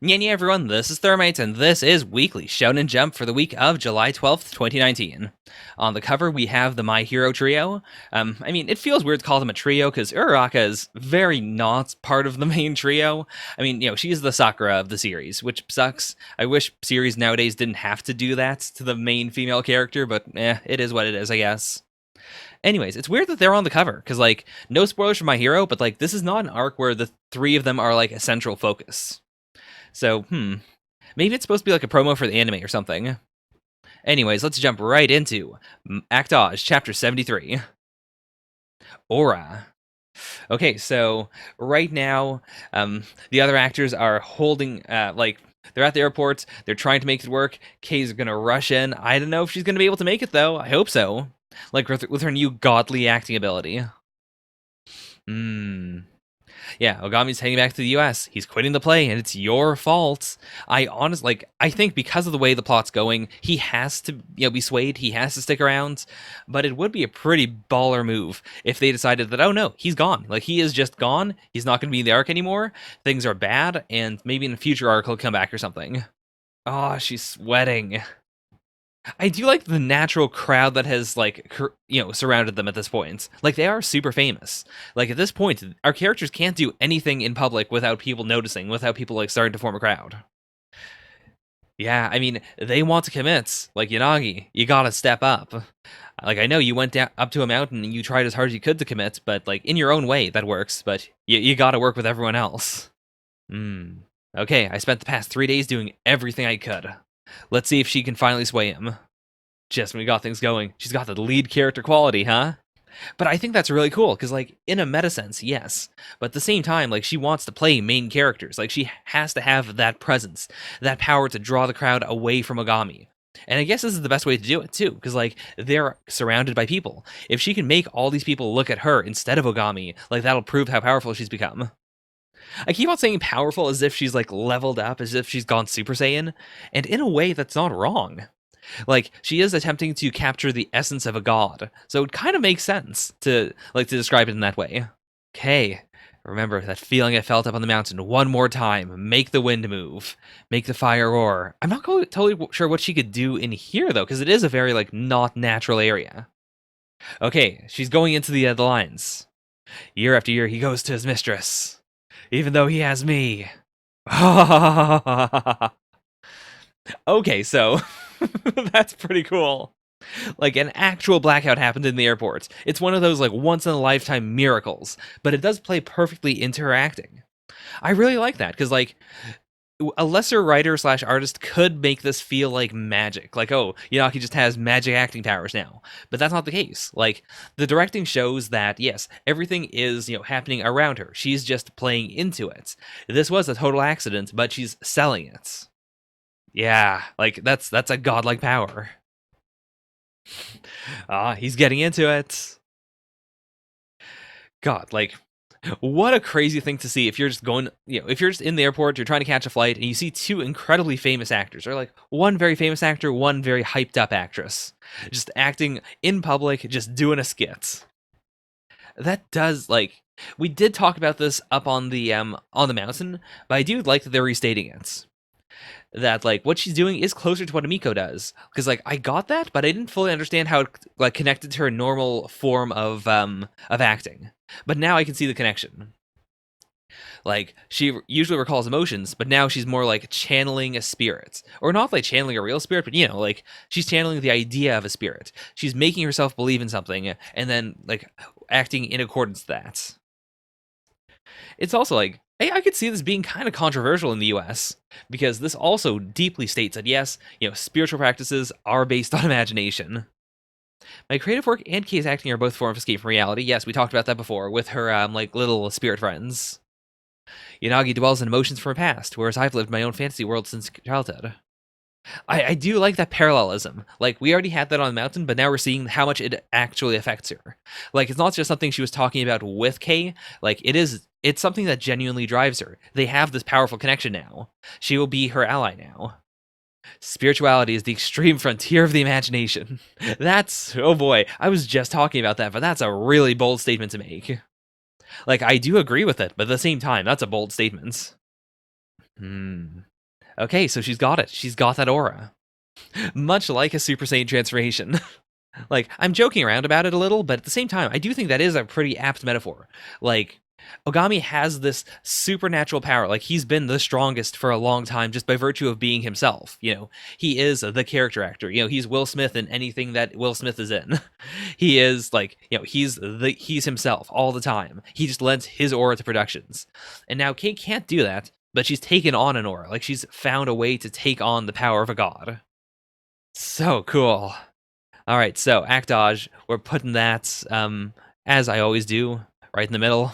Yeah, everyone, this is Thermite, and this is Weekly Shonen Jump for the week of July 12th, 2019. On the cover, we have the My Hero trio. It feels weird to call them a trio, because Uraraka is very not part of the main trio. She's the Sakura of the series, which sucks. I wish series nowadays didn't have to do that to the main female character, but it is what it is, I guess. Anyways, it's weird that they're on the cover, because, no spoilers for My Hero, but, this is not an arc where the three of them are, a central focus. So, maybe it's supposed to be like a promo for the anime or something. Anyways, let's jump right into Actage, Chapter 73. Aura. Okay, so right now, the other actors are holding, they're at the airport, they're trying to make it work. Kay's gonna rush in. I don't know if she's gonna be able to make it, though. I hope so. With her new godly acting ability. Yeah, Ogami's heading back to the US. He's quitting the play, and it's your fault. I think because of the way the plot's going, he has to, be swayed. He has to stick around. But it would be a pretty baller move if they decided that, oh no, he's gone. He is just gone. He's not going to be in the arc anymore. Things are bad, and maybe in a future arc he'll come back or something. Oh, she's sweating. I do like the natural crowd that has, surrounded them at this point. They are super famous. At this point, our characters can't do anything in public without people noticing, without people, starting to form a crowd. Yeah, they want to commit. Yanagi, you gotta step up. I know you went up to a mountain and you tried as hard as you could to commit, but, in your own way, that works, but you gotta work with everyone else. Okay, I spent the past 3 days doing everything I could. Let's see if she can finally sway him. Just when we got things going, she's got the lead character quality, huh? But I think that's really cool, because, in a meta sense, yes. But at the same time, she wants to play main characters. She has to have that presence, that power to draw the crowd away from Ogami. And I guess this is the best way to do it, too, because, they're surrounded by people. If she can make all these people look at her instead of Ogami, that'll prove how powerful she's become. I keep on saying powerful as if she's, leveled up, as if she's gone Super Saiyan, and in a way, that's not wrong. She is attempting to capture the essence of a god, so it kind of makes sense to describe it in that way. Okay, remember that feeling I felt up on the mountain one more time. Make the wind move. Make the fire roar. I'm not totally sure what she could do in here, though, because it is a very, not natural area. Okay, she's going into the lines. Year after year, he goes to his mistress. Even though he has me. Okay, so that's pretty cool. An actual blackout happened in the airport. It's one of those once-in-a-lifetime miracles, but it does play perfectly into her acting. I really like that, because a lesser writer / artist could make this feel like magic. Oh, Yanaki just has magic acting powers now. But that's not the case. The directing shows that, yes, everything is, happening around her. She's just playing into it. This was a total accident, but she's selling it. Yeah, that's a godlike power. He's getting into it. God, what a crazy thing to see if you're just going, if you're just in the airport, you're trying to catch a flight, and you see two incredibly famous actors, or one very famous actor, one very hyped up actress, just acting in public, just doing a skit. That does, we did talk about this up on the mountain, but I do like that they're restating it. That what she's doing is closer to what Amiko does, because I got that, but I didn't fully understand how it connected to her normal form of acting. But now I can see the connection. She usually recalls emotions, but now she's more channeling a spirit, or not channeling a real spirit, but she's channeling the idea of a spirit. She's making herself believe in something, and then acting in accordance to that. It's also hey, I could see this being kind of controversial in the US, because this also deeply states that, yes, spiritual practices are based on imagination. My creative work and Kay's acting are both forms of escape from reality. Yes, we talked about that before with her, little spirit friends. Yanagi dwells in emotions from her past, whereas I've lived my own fantasy world since childhood. I do like that parallelism. We already had that on the mountain, but now we're seeing how much it actually affects her. It's not just something she was talking about with Kay. It's something that genuinely drives her. They have this powerful connection now. She will be her ally now. Spirituality is the extreme frontier of the imagination. That's, oh boy, I was just talking about that, but that's a really bold statement to make. I do agree with it, but at the same time, that's a bold statement. Okay, so she's got it. She's got that aura. Much like a Super Saiyan transformation. Like, I'm joking around about it a little, but at the same time, I do think that is a pretty apt metaphor. Like, Ogami has this supernatural power. Like, he's been the strongest for a long time just by virtue of being himself. He is the character actor. He's Will Smith in anything that Will Smith is in. He is like, he's himself all the time. He just lends his aura to productions. And now Kate can't do that, but she's taken on an aura. Like, she's found a way to take on the power of a god. So cool. All right, so Act Dodge, we're putting that, as I always do, right in the middle.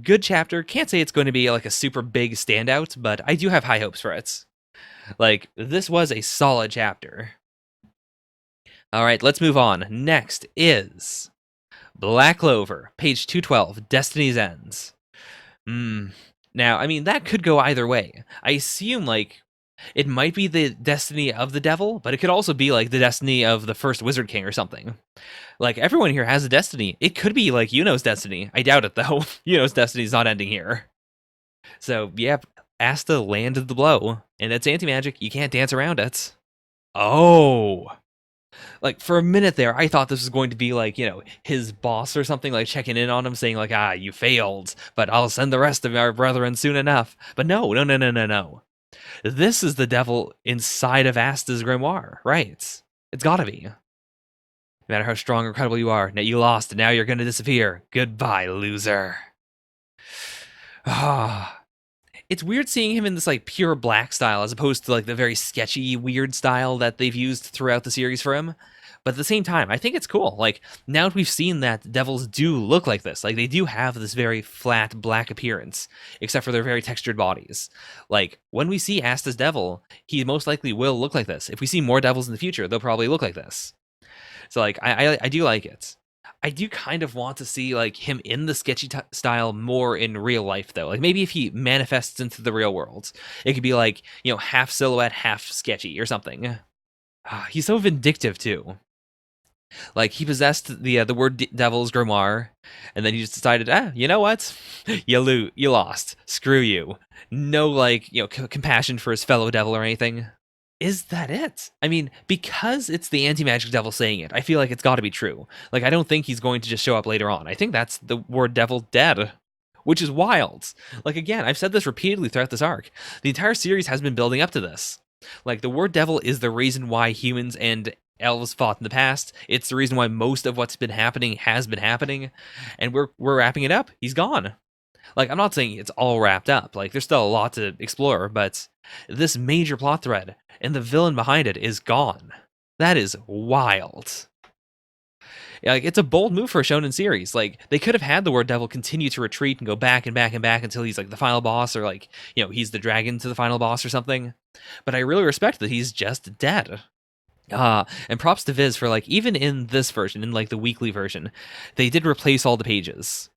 Good chapter. Can't say it's going to be like a super big standout, but I do have high hopes for it. Like, this was a solid chapter. All right, let's move on. Next is Black Clover, page 212, Destiny's Ends. Now, I mean, that could go either way. I assume, like, it might be the destiny of the devil, but it could also be like the destiny of the first Wizard King or something. Like, everyone here has a destiny. It could be like Yuno's destiny. I doubt it, though. Yuno's destiny's not ending here. So, yep, Asta landed the blow, and it's anti-magic. You can't dance around it. Oh! Like, for a minute there, I thought this was going to be like, his boss or something, like checking in on him, saying like, you failed, but I'll send the rest of our brethren soon enough. But no. This is the devil inside of Asta's grimoire, right? It's gotta be. No matter how strong or credible you are, now you lost, and now you're gonna disappear. Goodbye, loser. It's weird seeing him in this like pure black style as opposed to like the very sketchy, weird style that they've used throughout the series for him. But at the same time, I think it's cool. Like, now that we've seen that devils do look like this, like they do have this very flat black appearance, except for their very textured bodies. Like, when we see Asta's devil, he most likely will look like this. If we see more devils in the future, they'll probably look like this. So like, I do like it. I do kind of want to see like him in the sketchy style more in real life, though. Like, maybe if he manifests into the real world, it could be like, half silhouette, half sketchy or something. He's so vindictive too. Like, he possessed the word devil's grimoire, and then he just decided, you know what? You lost. Screw you. No, like, compassion for his fellow devil or anything. Is that it? I mean, because it's the anti-magic devil saying it, I feel like it's got to be true. Like, I don't think he's going to just show up later on. I think that's the word devil dead, which is wild. Like, again, I've said this repeatedly throughout this arc. The entire series has been building up to this. Like, the word devil is the reason why humans and elves fought in the past. It's the reason why most of what's been happening has been happening, and we're wrapping it up. He's gone. Like, I'm not saying it's all wrapped up. Like, there's still a lot to explore, but this major plot thread and the villain behind it is gone. That is wild. Like, it's a bold move for a shonen series. Like, they could have had the word devil continue to retreat and go back and back and back until he's like the final boss, or like, he's the dragon to the final boss or something. But I really respect that he's just dead. And props to Viz for, like, even in this version, in like the weekly version, they did replace all the pages.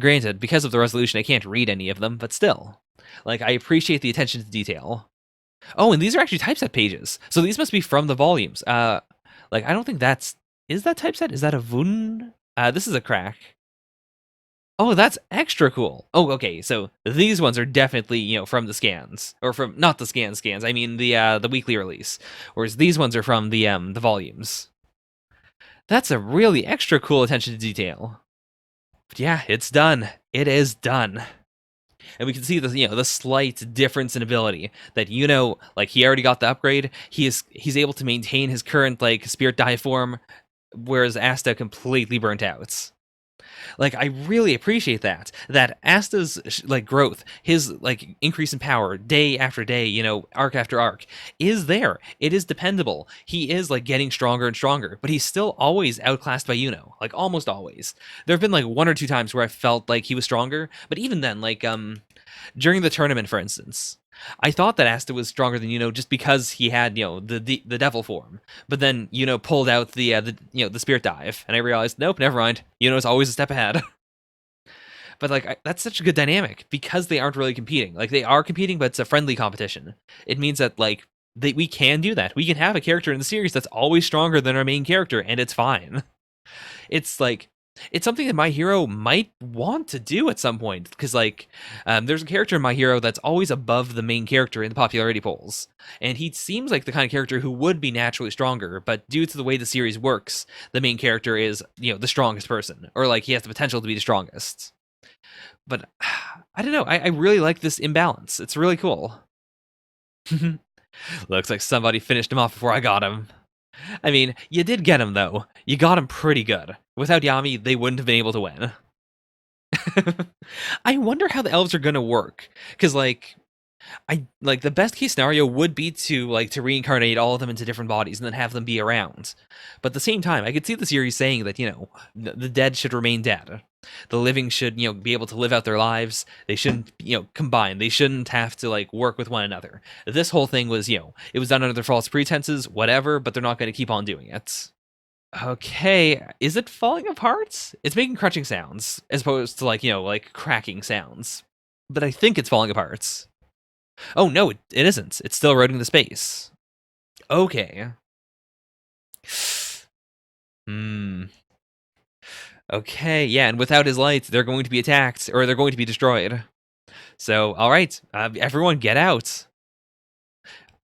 Granted, because of the resolution, I can't read any of them, but still. Like, I appreciate the attention to detail. Oh, and these are actually typeset pages. So these must be from the volumes. Like, I don't think that's... Is that typeset? Is that a Vun? This is a crack. Oh, that's extra cool. Oh, okay, so these ones are definitely, from the scans. Or from... Not the scans. I mean the weekly release. Whereas these ones are from the volumes. That's a really extra cool attention to detail. But yeah, it's done. It is done. And we can see the slight difference in ability that, like, he already got the upgrade. He's able to maintain his current, like, spirit dive form, whereas Asta completely burnt out. Like, I really appreciate that Asta's like growth, his like increase in power day after day, arc after arc, is there. It is dependable. He is like getting stronger and stronger, but he's still always outclassed by Yuno, like almost always. There have been like one or two times where I felt like he was stronger, but even then, like during the tournament, for instance, I thought that Asta was stronger than Yuno just because he had, the devil form. But then Yuno pulled out the spirit dive, and I realized, nope, never mind. Yuno's always a step ahead. But like, that's such a good dynamic because they aren't really competing. Like, they are competing, but it's a friendly competition. It means that like we can do that. We can have a character in the series that's always stronger than our main character, and it's fine. It's like, it's something that My Hero might want to do at some point, because like there's a character in My Hero that's always above the main character in the popularity polls, and he seems like the kind of character who would be naturally stronger, but due to the way the series works, the main character is the strongest person, or like he has the potential to be the strongest. But I don't know, I really like this imbalance. It's really cool. Looks like somebody finished him off before I got him. I mean, you did get him, though. You got him pretty good. Without Yami, they wouldn't have been able to win. I wonder how the elves are gonna work. Because, like, the best case scenario would be to reincarnate all of them into different bodies and then have them be around. But at the same time, I could see the series saying that, the dead should remain dead. The living should, be able to live out their lives. They shouldn't, combine. They shouldn't have to, like, work with one another. This whole thing was, it was done under their false pretenses, whatever, but they're not going to keep on doing it. Okay, is it falling apart? It's making crunching sounds, as opposed to, like cracking sounds. But I think it's falling apart. Oh, no, it isn't. It's still eroding the space. Okay. Okay, yeah, and without his light, they're going to be attacked, or they're going to be destroyed. So, alright, everyone get out.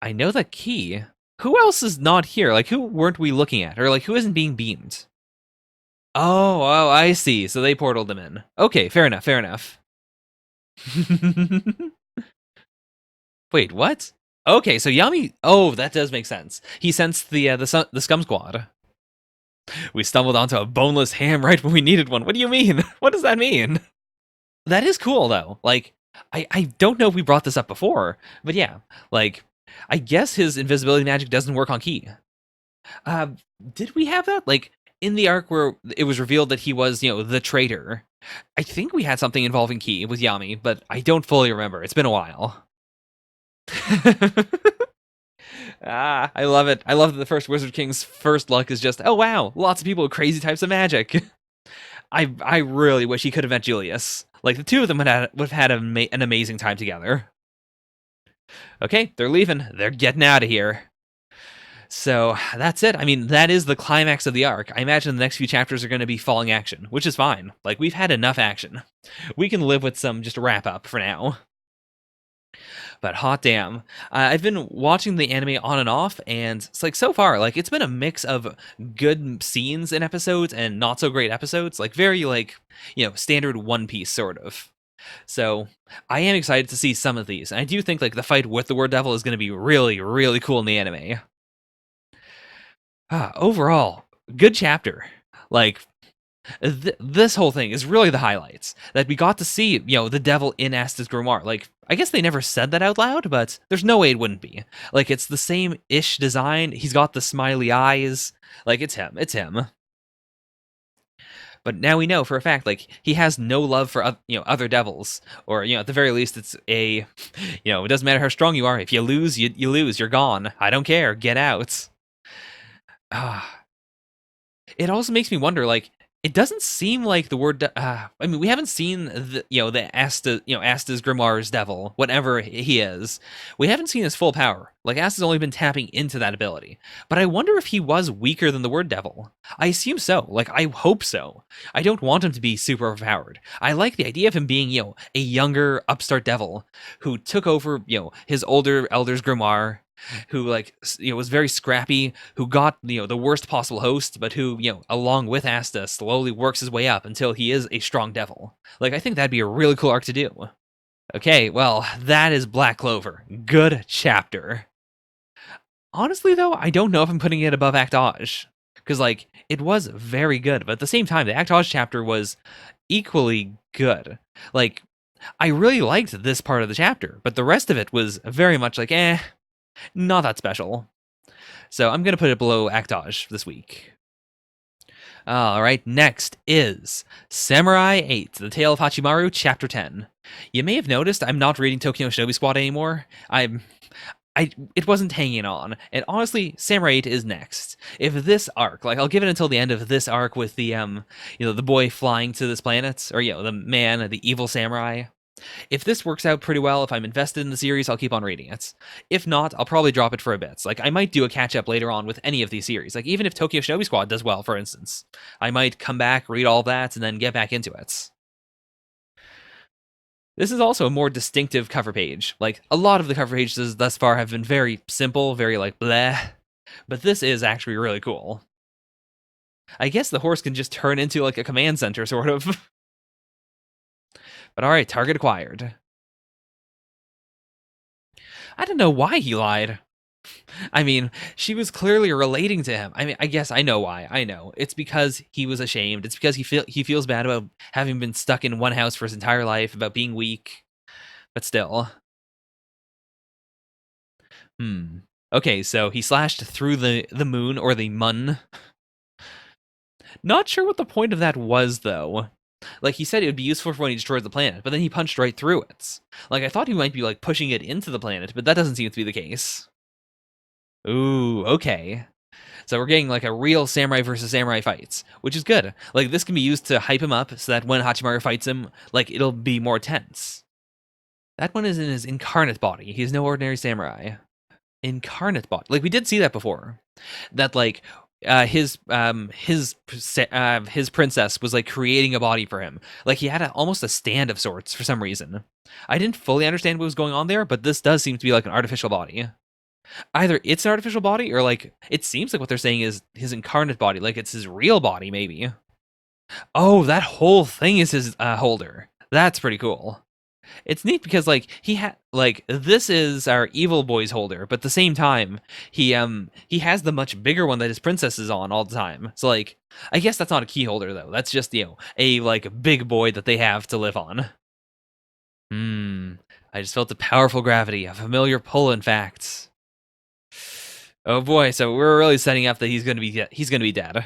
I know the key. Who else is not here? Like, who weren't we looking at? Or, like, who isn't being beamed? Oh, I see. So they portaled them in. Okay, fair enough. Wait, what? Okay, so Yami... Oh, that does make sense. He sensed the Scum Squad. We stumbled onto a boneless ham right when we needed one. What do you mean? What does that mean? That is cool, though. Like, I don't know if we brought this up before, but yeah, like, I guess his invisibility magic doesn't work on Ki. Did we have that? Like, in the arc where it was revealed that he was, the traitor, I think we had something involving Ki with Yami, but I don't fully remember. It's been a while. I love it. I love that the first Wizard King's first luck is just, oh wow, lots of people with crazy types of magic. I really wish he could have met Julius. Like, the two of them would have had an amazing time together. Okay, they're leaving. They're getting out of here. So, that's it. I mean, that is the climax of the arc. I imagine the next few chapters are going to be falling action, which is fine. Like, we've had enough action. We can live with some just wrap-up for now. But hot damn. I've been watching the anime on and off, and it's like, so far, like, it's been a mix of good scenes in episodes and not so great episodes. Like, very, like, standard One Piece, sort of. So, I am excited to see some of these. And I do think, like, the fight with the Word Devil is going to be really, really cool in the anime. Overall, good chapter. Like, this whole thing is really the highlights. That we got to see, the devil in Asta's grimoire. Like, I guess they never said that out loud, but there's no way it wouldn't be. Like, it's the same-ish design. He's got the smiley eyes. Like, it's him. It's him. But now we know for a fact, like, he has no love for, other devils. Or, at the very least, it's it doesn't matter how strong you are. If you lose, you lose. You're gone. I don't care. Get out. It also makes me wonder, like, it doesn't seem like the word. I mean, we haven't seen the Asta's grimoire's devil, whatever he is. We haven't seen his full power. Like, Asta's only been tapping into that ability. But I wonder if he was weaker than the word devil. I assume so. Like, I hope so. I don't want him to be super overpowered. I like the idea of him being, a younger upstart devil who took over, his older elder's grimoire, who, like, was very scrappy, who got, the worst possible host, but who, along with Asta, slowly works his way up until he is a strong devil. Like, I think that'd be a really cool arc to do. Okay, well, that is Black Clover. Good chapter. Honestly, though, I don't know if I'm putting it above Actage. Because, like, it was very good, but at the same time, the Actage chapter was equally good. Like, I really liked this part of the chapter, but the rest of it was very much like, not that special. So I'm going to put it below Actage this week. Alright, next is Samurai 8, The Tale of Hachimaru, Chapter 10. You may have noticed I'm not reading Tokyo Shinobi Squad anymore. It wasn't hanging on. And honestly, Samurai 8 is next. If this arc, like, I'll give it until the end of this arc with the, the boy flying to this planet, or, the man, the evil samurai. If this works out pretty well, if I'm invested in the series, I'll keep on reading it. If not, I'll probably drop it for a bit. Like, I might do a catch-up later on with any of these series. Like, even if Tokyo Shinobi Squad does well, for instance. I might come back, read all that, and then get back into it. This is also a more distinctive cover page. Like, a lot of the cover pages thus far have been very simple, very, like, bleh. But this is actually really cool. I guess the horse can just turn into, like, a command center, sort of. But alright, target acquired. I don't know why he lied. I mean, she was clearly relating to him. I mean, I guess I know why. I know. It's because he was ashamed. It's because he feels bad about having been stuck in one house for his entire life, about being weak. But still. Okay, so he slashed through the moon, or the mun. Not sure what the point of that was, though. Like, he said it would be useful for when he destroyed the planet, but then he punched right through it. Like, I thought he might be, like, pushing it into the planet, but that doesn't seem to be the case. Ooh, okay. So we're getting, like, a real samurai versus samurai fights, which is good. Like, this can be used to hype him up so that when Hachimaru fights him, like, it'll be more tense. That one is in his incarnate body. He's no ordinary samurai. Incarnate body. Like, we did see that before. That, like, his princess was, like, creating a body for him. Like, he had almost a stand of sorts for some reason. I didn't fully understand what was going on there, but this does seem to be, like, an artificial body. Either it's an artificial body, or, like, it seems like what they're saying is his incarnate body. Like, it's his real body, maybe. Oh, that whole thing is his holder. That's pretty cool. It's neat because, like, this is our evil boy's holder, but at the same time, he has the much bigger one that his princess is on all the time. So, like, I guess that's not a key holder, though. That's just, a, like, big boy that they have to live on. I just felt the powerful gravity, a familiar pull, in fact. Oh boy, so we're really setting up that he's gonna be dead.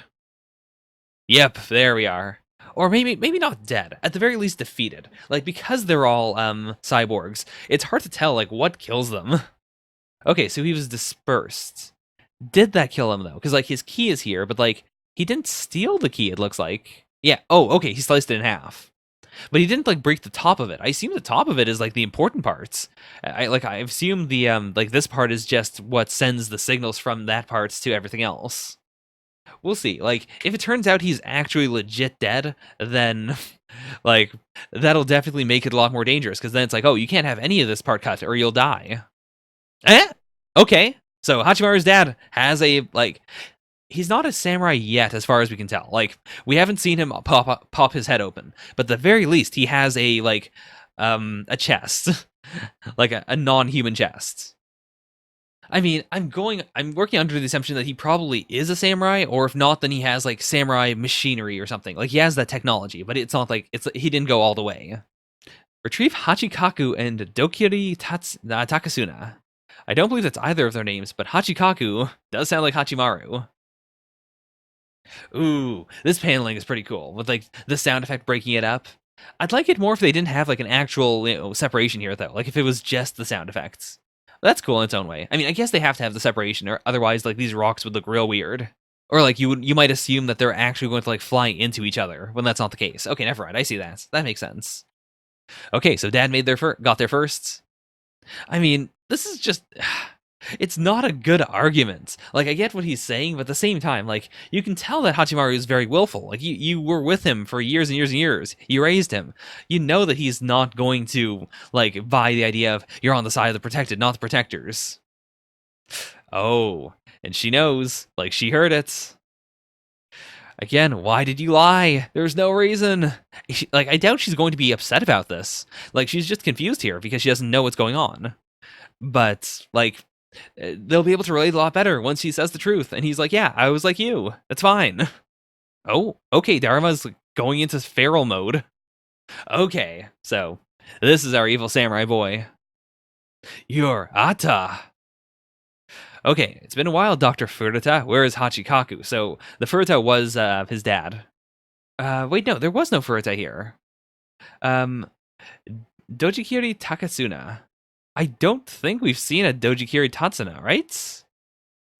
Yep, there we are. Or maybe not dead. At the very least, defeated. Like, because they're all cyborgs, it's hard to tell, like, what kills them. Okay, so he was dispersed. Did that kill him, though? Because, like, his key is here, but, like, he didn't steal the key, it looks like. Yeah, oh, okay, he sliced it in half. But he didn't, like, break the top of it. I assume the top of it is, like, the important parts. I assume the, like, this part is just what sends the signals from that parts to everything else. We'll see. Like, if it turns out he's actually legit dead, then, like, that'll definitely make it a lot more dangerous, because then it's like, oh, you can't have any of this part cut, or you'll die. Okay. So, Hachimaru's dad has a, like, he's not a samurai yet, as far as we can tell. Like, we haven't seen him pop his head open, but at the very least, he has a, like, a chest. Like, a non-human chest. I mean, I'm working under the assumption that he probably is a samurai, or if not, then he has, like, samurai machinery or something. Like, he has that technology, but it's not like he didn't go all the way. Retrieve Hachikaku and Dokiri Takasuna. I don't believe that's either of their names, but Hachikaku does sound like Hachimaru. Ooh, this paneling is pretty cool, with, like, the sound effect breaking it up. I'd like it more if they didn't have, like, an actual, separation here, though. Like, if it was just the sound effects. That's cool in its own way. I mean, I guess they have to have the separation, or otherwise, like, these rocks would look real weird. Or, like, you might assume that they're actually going to, like, fly into each other, when that's not the case. Okay, never mind, I see that. That makes sense. Okay, so Dad got there first. I mean, this is just... It's not a good argument. Like, I get what he's saying, but at the same time, like, you can tell that Hachimaru is very willful. Like, you were with him for years and years and years. You raised him. You know that he's not going to, like, buy the idea of you're on the side of the protected, not the protectors. Oh, and she knows. Like, she heard it. Again, why did you lie? There's no reason. Like, I doubt she's going to be upset about this. Like, she's just confused here because she doesn't know what's going on. But, like... they'll be able to relate a lot better once he says the truth. And he's like, yeah, I was like you. That's fine. Oh, okay, Dharma's going into feral mode. Okay, so this is our evil samurai boy. You're Ata. Okay, it's been a while, Dr. Furuta. Where is Hachikaku? So the Furuta was his dad. Wait, no, there was no Furuta here. Dojikiri Takasuna. I don't think we've seen a Dojikiri Tatsuna, right?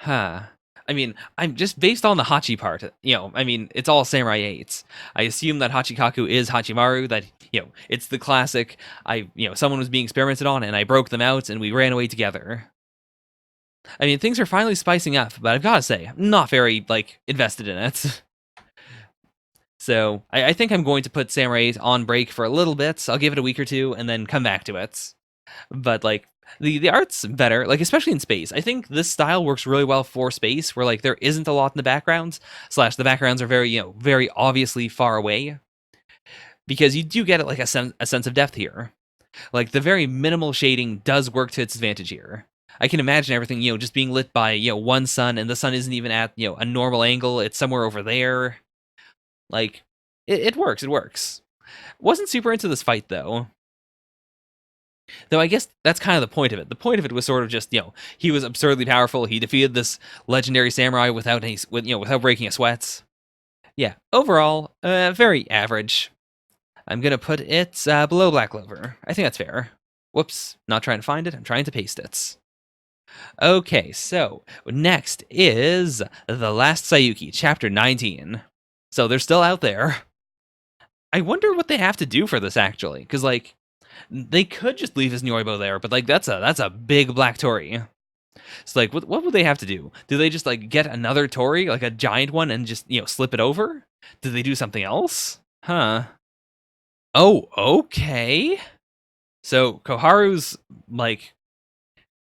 Huh. I mean, I'm just based on the Hachi part, I mean, it's all Samurai 8s. I assume that Hachikaku is Hachimaru, that it's the classic, someone was being experimented on and I broke them out and we ran away together. I mean, things are finally spicing up, but I've got to say, I'm not very, invested in it. So, I think I'm going to put Samurai on break for a little bit. I'll give it a week or two and then come back to it. But, the art's better, especially in space. I think this style works really well for space, where, there isn't a lot in the backgrounds, / the backgrounds are very, very obviously far away. Because you do get, a sense of depth here. The very minimal shading does work to its advantage here. I can imagine everything, just being lit by, one sun, and the sun isn't even at, a normal angle. It's somewhere over there. It works. It works. Wasn't super into this fight, though. Though I guess that's kind of the point of it. The point of it was sort of just, he was absurdly powerful. He defeated this legendary samurai without breaking a sweat. Yeah, overall, very average. I'm gonna put it below Black Clover. I think that's fair. Whoops, not trying to find it. I'm trying to paste it. Okay, so next is The Last Saiyuki, Chapter 19. So they're still out there. I wonder what they have to do for this, actually, because they could just leave his Nyoibo there, but that's a big black Tori. So what would they have to do? Do they just get another Tori, a giant one, and just slip it over? Do they do something else? Huh. Oh, okay. So Koharu's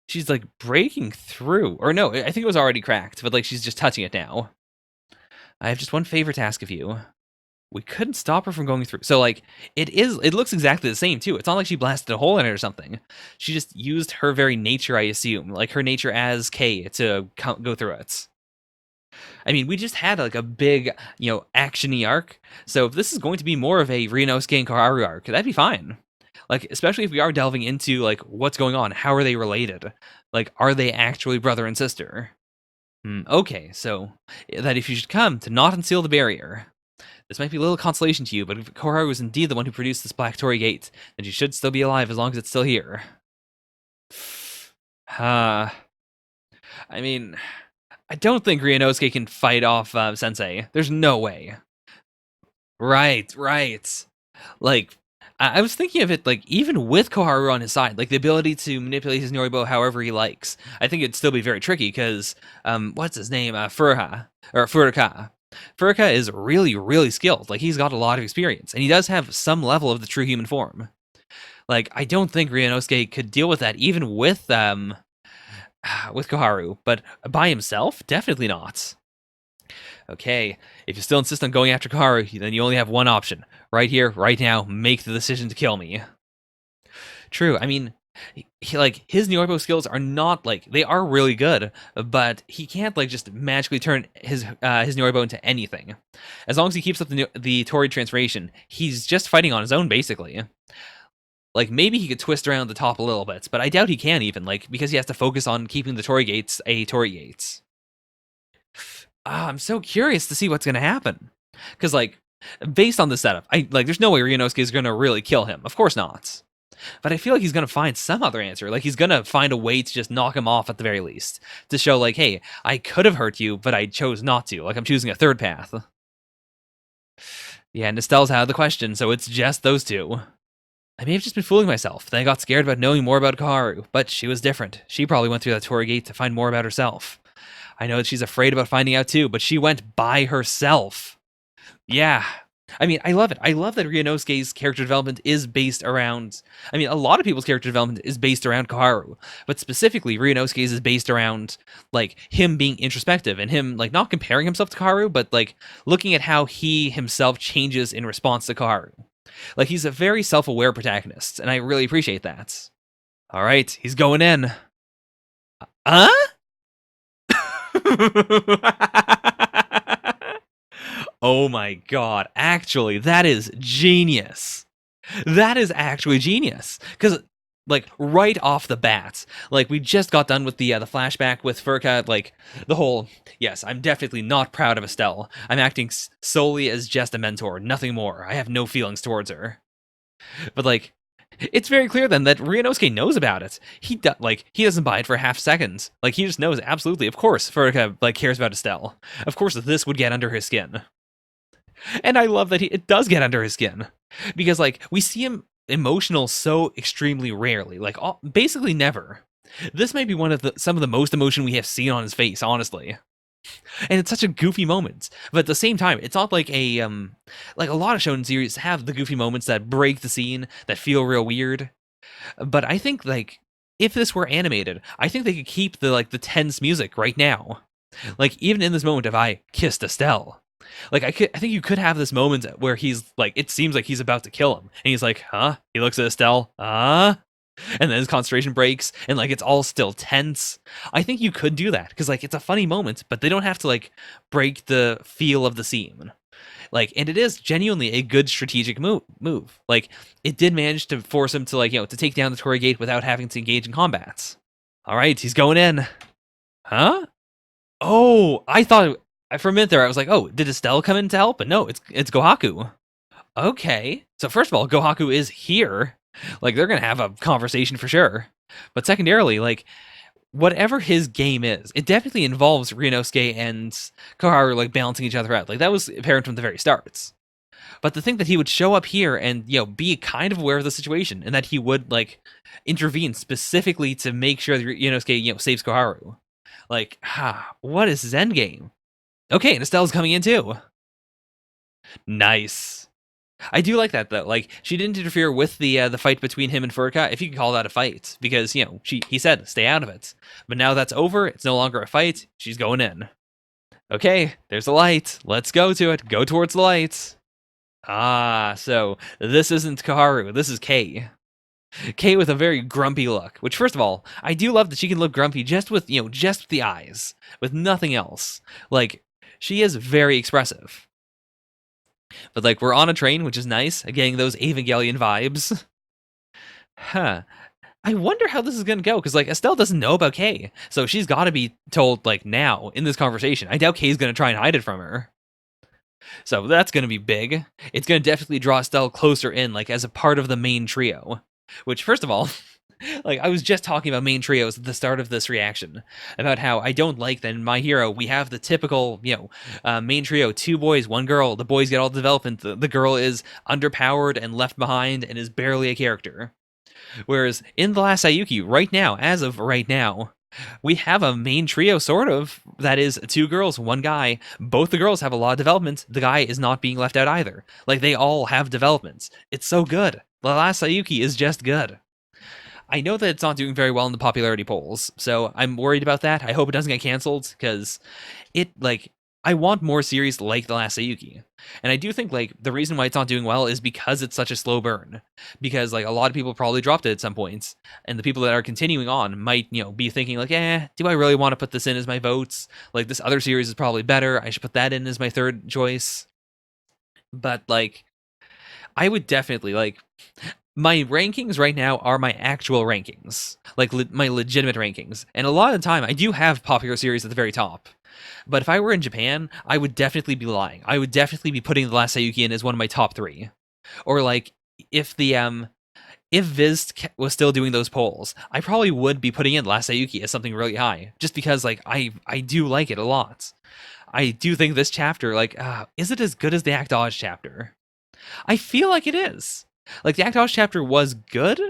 she's breaking through, or no, I think it was already cracked, but she's just touching it now. I have just one favor to ask of you. We couldn't stop her from going through. So it looks exactly the same too. It's not like she blasted a hole in it or something. She just used her very nature, I assume, her nature as K to go through it. I mean, we just had a big, action-y arc. So if this is going to be more of a Ryunosuke and Koharu arc, that'd be fine. Especially if we are delving into what's going on, how are they related? Are they actually brother and sister? Okay, so that if you should come to not unseal the barrier. This might be a little consolation to you, but if Koharu was indeed the one who produced this Black Torii Gate, then she should still be alive as long as it's still here. I mean, I don't think Ryunosuke can fight off Sensei. There's no way. Right. I was thinking of it, even with Koharu on his side, the ability to manipulate his Noribo however he likes. I think it'd still be very tricky, because, what's his name? Furuka. Furuka is really, really skilled. He's got a lot of experience, and he does have some level of the true human form. I don't think Ryunosuke could deal with that, even with Koharu, but by himself, definitely not. Okay, if you still insist on going after Koharu, then you only have one option. Right here, right now, make the decision to kill me. True, I mean, his Nyoibo skills are not, they are really good, but he can't, just magically turn his Nyoibo into anything. As long as he keeps up the Torii transformation, he's just fighting on his own, basically. Maybe he could twist around the top a little bit, but I doubt he can even, because he has to focus on keeping the Torii Gates Torii Gates. I'm so curious to see what's going to happen. Because, based on the setup, there's no way Ryunosuke is going to really kill him. Of course not. But I feel like he's going to find some other answer. He's going to find a way to just knock him off at the very least. To show, hey, I could have hurt you, but I chose not to. I'm choosing a third path. Yeah, and Estelle's out of the question, so it's just those two. I may have just been fooling myself. Then I got scared about knowing more about Koharu, but she was different. She probably went through that Torii Gate to find more about herself. I know that she's afraid about finding out too, but she went by herself. Yeah. I mean, I love it. I love that Ryunosuke's character development is based around... I mean, a lot of people's character development is based around Koharu, but specifically, Ryunosuke's is based around, him being introspective and him, not comparing himself to Koharu, but, looking at how he himself changes in response to Koharu. He's a very self-aware protagonist, and I really appreciate that. All right, he's going in. Huh? Oh my god, actually, that is genius. That is actually genius. Because, right off the bat, we just got done with the flashback with Furuka, the whole, yes, I'm definitely not proud of Estelle. I'm acting solely as just a mentor, nothing more. I have no feelings towards her. But, it's very clear then that Ryunosuke knows about it. He doesn't buy it for a half second. He just knows absolutely. Of course, Furuka cares about Estelle. Of course, this would get under his skin. And I love that it does get under his skin. because like we see him emotional so extremely rarely, like basically never. This might be one of some of the most emotion we have seen on his face, honestly. And it's such a goofy moment, but at the same time, it's not like a lot of shonen series have the goofy moments that break the scene that feel real weird. But I think like if this were animated, I think they could keep the tense music right now. Like even in this moment, if I kissed Estelle, like I think you could have this moment where he's like, it seems like he's about to kill him, and he's like, huh? He looks at Estelle, and then his concentration breaks, and like it's all still tense. I think you could do that because like it's a funny moment, but they don't have to like break the feel of the scene. Like, and it is genuinely a good strategic move. Like, it did manage to force him to like to take down the Torii Gate without having to engage in combats. All right, he's going in. Huh? Oh, I thought for a minute there I was like, oh, did Estelle come in to help? But no, it's Gohaku. Okay, so first of all, Gohaku is here. Like they're gonna have a conversation for sure. But secondarily, like whatever his game is, it definitely involves Ryunosuke and Koharu like balancing each other out. Like that was apparent from the very starts. But to think that he would show up here and be kind of aware of the situation, and that he would like intervene specifically to make sure that Ryunosuke saves Koharu, like what is his end game? Okay, and Estelle's coming in too. Nice. I do like that though. Like she didn't interfere with the fight between him and Furuka, if you can call that a fight, because he said stay out of it. But now that's over. It's no longer a fight. She's going in. Okay, there's a light. Let's go to it. Go towards the light. So this isn't Koharu. This is Kei. Kei with a very grumpy look. Which, first of all, I do love that she can look grumpy just with just with the eyes, with nothing else. Like she is very expressive. But like we're on a train, which is nice, getting those Evangelion vibes. Huh. I wonder how this is gonna go, because like Estelle doesn't know about Kei, so she's got to be told like now in this conversation. I doubt Kei's gonna try and hide it from her. So that's gonna be big. It's gonna definitely draw Estelle closer in, like as a part of the main trio. Which, first of all, like I was just talking about main trios at the start of this reaction about how I don't like that in My Hero we have the typical main trio, 2 boys 1 girl. The boys get all the development, the girl is underpowered and left behind and is barely a character. Whereas in The Last Saiyuki right now, as of right now, we have a main trio sort of that is 2 girls 1 guy. Both the girls have a lot of development. The guy is not being left out either. Like they all have developments. It's so good. The Last Saiyuki is just good. I know that it's not doing very well in the popularity polls, so I'm worried about that. I hope it doesn't get canceled, because I want more series like The Last Saiyuki. And I do think like the reason why it's not doing well is because it's such a slow burn. Because like a lot of people probably dropped it at some points, and the people that are continuing on might, be thinking like, do I really want to put this in as my votes? Like this other series is probably better. I should put that in as my third choice. But like I would definitely like my rankings right now are my actual rankings, like my legitimate rankings. And a lot of the time, I do have popular series at the very top. But if I were in Japan, I would definitely be lying. I would definitely be putting The Last Saiyuki in as one of my top 3. Or like if if Viz was still doing those polls, I probably would be putting in The Last Saiyuki as something really high, just because like I do like it a lot. I do think this chapter, like, is it as good as the Act Dodge chapter? I feel like it is. Like the Act Dodge chapter was good,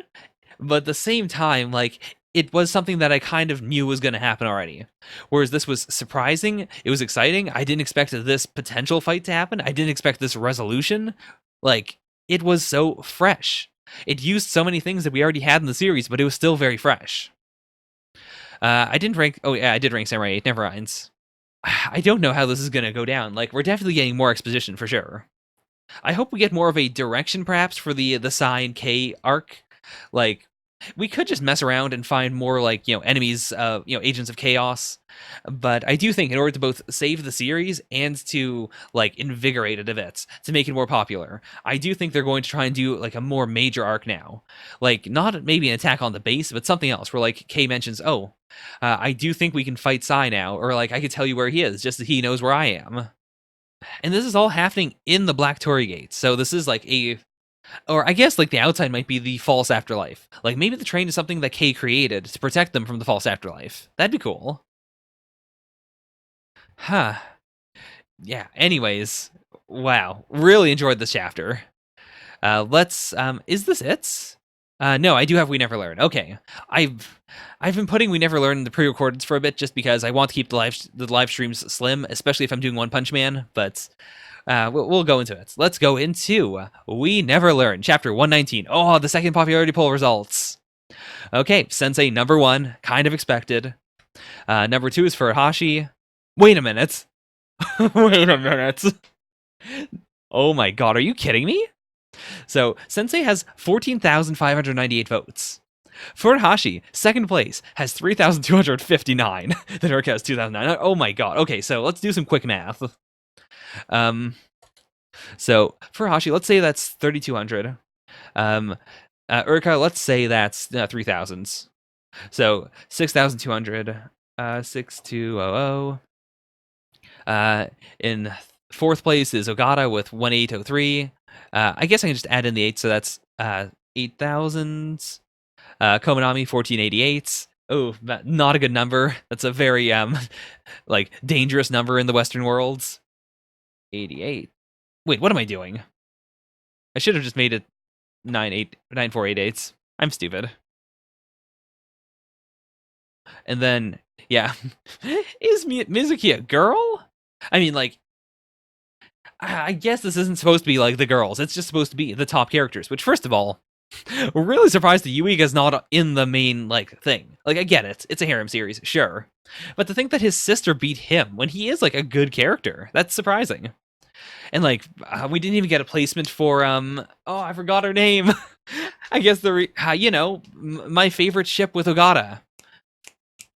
but at the same time, like it was something that I kind of knew was going to happen already. Whereas this was surprising. It was exciting. I didn't expect this potential fight to happen. I didn't expect this resolution. Like it was so fresh. It used so many things that we already had in the series, but it was still very fresh. I didn't rank. Oh yeah, I did rank Samurai 8. Never mind. I don't know how this is going to go down. Like we're definitely getting more exposition for sure. I hope we get more of a direction, perhaps, for the Sai and K arc. Like, we could just mess around and find more, like, enemies, agents of chaos. But I do think in order to both save the series and to, like, invigorate it a bit, to make it more popular, I do think they're going to try and do, like, a more major arc now. Like, not maybe an attack on the base, but something else, where, like, Kei mentions, I do think we can fight Sai now, or, like, I could tell you where he is, just that he knows where I am. And this is all happening in the Black Torii Gate. So this is like or I guess like the outside might be the false afterlife. Like maybe the train is something that Kei created to protect them from the false afterlife. That'd be cool. Huh. Yeah, anyways. Wow. Really enjoyed this chapter. Let's. Is this it? No, I do have We Never Learn. Okay, I've been putting We Never Learn in the pre-recordeds for a bit just because I want to keep the live streams slim, especially if I'm doing One Punch Man. But we'll go into it. Let's go into We Never Learn, chapter 119. Oh, the second popularity poll results. Okay, Sensei number 1, kind of expected. Number 2 is Furuhashi. Wait a minute. Wait a minute. Oh my god, are you kidding me? So, Sensei has 14,598 votes. Furuhashi, second place, has 3,259. The Dark has 2,009. Oh my god. Okay, so let's do some quick math. So, Furuhashi, let's say that's 3,200. Urka, let's say that's 3,000. So 6,200, 6,200. In fourth place is Ogata with 1,803. I guess I can just add in the 8, so that's 8,000. Komanami 1,488. Oh, not a good number. That's a very like dangerous number in the Western worlds. 88. Wait, what am I doing? I should have just made it 9488. I'm stupid. And then, yeah, is Mizuki a girl? I mean, like, I guess this isn't supposed to be like the girls. It's just supposed to be the top characters. Which, first of all, we're really surprised that Yuiga's not in the main like thing. Like, I get it; it's a harem series, sure, but to think that his sister beat him when he is like a good character—that's surprising. And like, we didn't even get a placement for oh, I forgot her name. I guess my favorite ship with Ogata.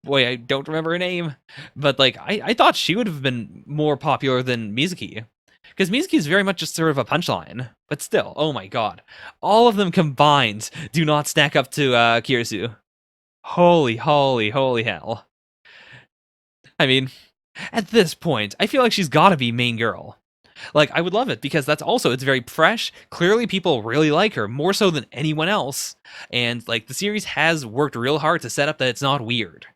Boy, I don't remember her name, but like I thought she would have been more popular than Mizuki, because Mizuki is very much just sort of a punchline. But still, oh my god, all of them combined do not stack up to Kirisu. Holy hell! I mean, at this point, I feel like she's got to be main girl. Like, I would love it because it's very fresh. Clearly, people really like her more so than anyone else, and like the series has worked real hard to set up that it's not weird.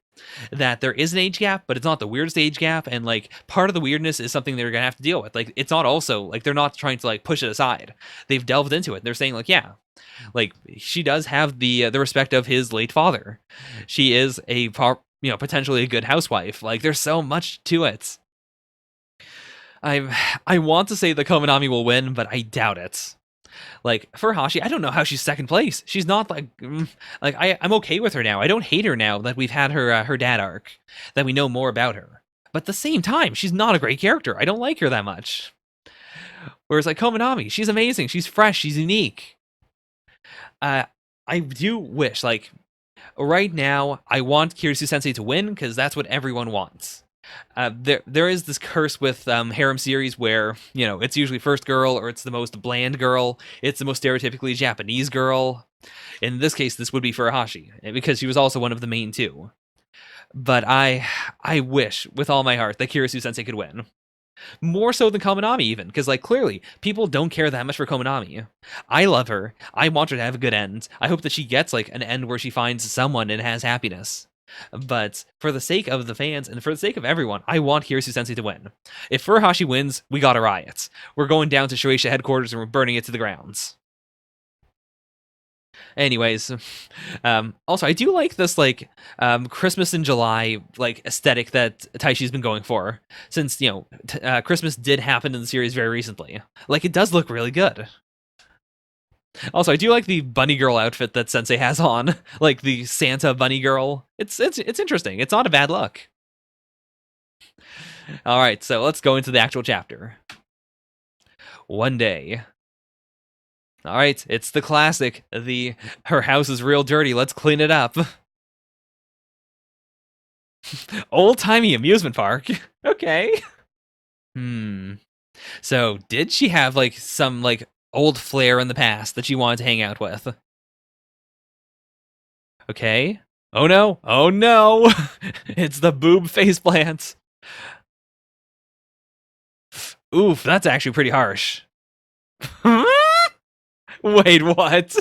That there is an age gap, but it's not the weirdest age gap, and like part of the weirdness is something they're gonna have to deal with. Like, it's not also like they're not trying to like push it aside. They've delved into it. They're saying like, yeah, like she does have the respect of his late father. She is potentially a good housewife. Like, there's so much to it. I want to say the Komanami will win, but I doubt it. Like, Furuhashi, I don't know how she's second place. She's not like I'm okay with her now. I don't hate her now that we've had her dad arc, that we know more about her. But at the same time, she's not a great character. I don't like her that much. Whereas like Komanami, she's amazing. She's fresh. She's unique. I do wish, like, right now, I want Kirisu Sensei to win because that's what everyone wants. There is this curse with harem series where, it's usually first girl, or it's the most bland girl, it's the most stereotypically Japanese girl. In this case, this would be Furuhashi, because she was also one of the main two. But I wish with all my heart that Kirisu Sensei could win. More so than Komanami, even, because like clearly people don't care that much for Komanami. I love her. I want her to have a good end. I hope that she gets like an end where she finds someone and has happiness. But for the sake of the fans and for the sake of everyone, I want Kirisu Sensei to win. If Furuhashi wins, we got a riot. We're going down to Shueisha headquarters and we're burning it to the grounds. Anyways, also I do like this like Christmas in July like aesthetic that Taishi's been going for, since Christmas did happen in the series very recently. Like, it does look really good. Also, I do like the bunny girl outfit that Sensei has on, like the Santa bunny girl. It's interesting. It's not a bad look. All right, so let's go into the actual chapter. One day. All right, it's the classic. Her house is real dirty. Let's clean it up. Old-timey amusement park. Okay. So, did she have like some like old flair in the past that she wanted to hang out with? Okay. Oh no. Oh no. It's the boob face plant. Oof, that's actually pretty harsh. Wait, what?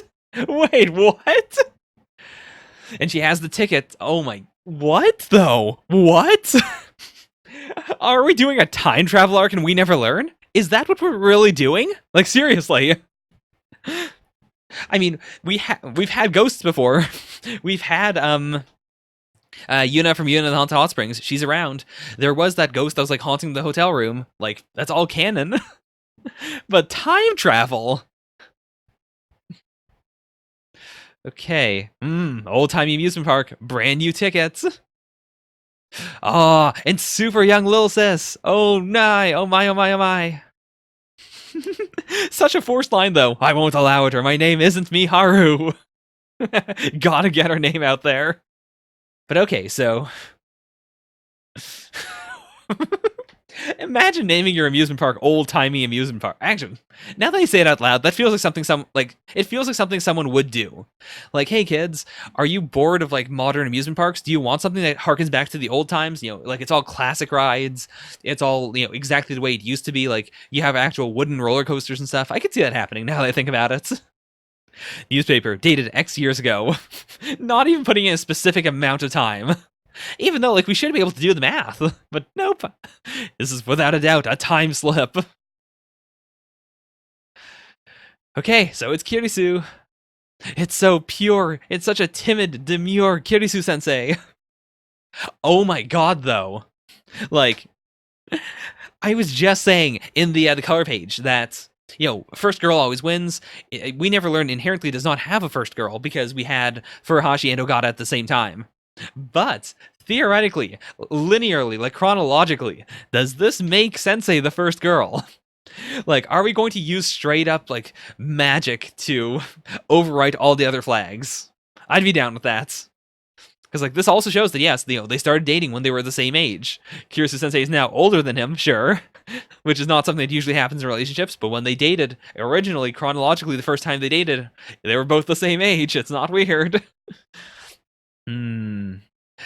Wait, what? And she has the ticket. Oh my... What, though? What? Are we doing a time travel arc and we never learn? Is that what we're really doing? Like, seriously? I mean, we've had ghosts before. We've had Yuna from Yuna and the Haunted Hot Springs. She's around. There was that ghost that was like haunting the hotel room. Like that's all canon. But time travel. Okay. Old timey amusement park. Brand new tickets. Ah, and super young Lil Sis. Oh my, oh my, oh my, oh my. Such a forced line though. I won't allow it, or my name isn't Miharu. Gotta get her name out there. But okay, so imagine naming your amusement park old timey amusement park. Actually, now that I say it out loud, that feels like something it feels like something someone would do. Like, hey kids, are you bored of like modern amusement parks? Do you want something that harkens back to the old times? You know, like it's all classic rides. It's all, you know, exactly the way it used to be. Like you have actual wooden roller coasters and stuff. I could see that happening now that I think about it. Newspaper dated X years ago. Not even putting in a specific amount of time. Even though, like, we should be able to do the math. But nope. This is without a doubt a time slip. Okay, so it's Kirisu. It's so pure. It's such a timid, demure Kirisu sensei. Oh my god, though. Like, I was just saying in the cover page that, you know, first girl always wins. We never learned inherently does not have a first girl because we had Furuhashi and Ogata at the same time. But theoretically, linearly, like chronologically, does this make Sensei the first girl? Like, are we going to use straight up like magic to overwrite all the other flags? I'd be down with that. Because like this also shows that yes, you know, they started dating when they were the same age. Kirisu Sensei is now older than him, sure, which is not something that usually happens in relationships. But when they dated originally, chronologically, the first time they dated, they were both the same age. It's not weird.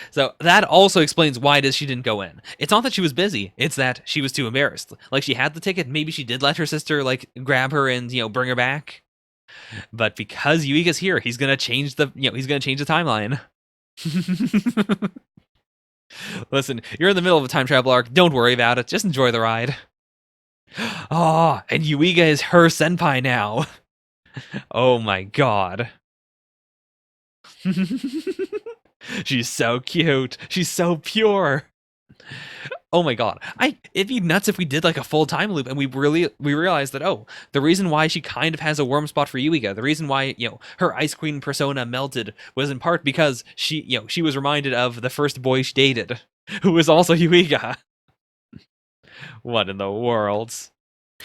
So that also explains why she didn't go in. It's not that she was busy, it's that she was too embarrassed. Like she had the ticket, maybe she did let her sister like grab her and, you know, bring her back. But because Yuiga's here, he's gonna change the timeline. Listen, you're in the middle of a time travel arc, don't worry about it, just enjoy the ride. Oh, and Yuiga is her senpai now. Oh my god. She's so cute. She's so pure. Oh my god. It'd be nuts if we did like a full time loop and we realized that, oh, the reason why she kind of has a warm spot for Yuiga, the reason why, you know, her Ice Queen persona melted was in part because she was reminded of the first boy she dated, who was also Yuiga. What in the world?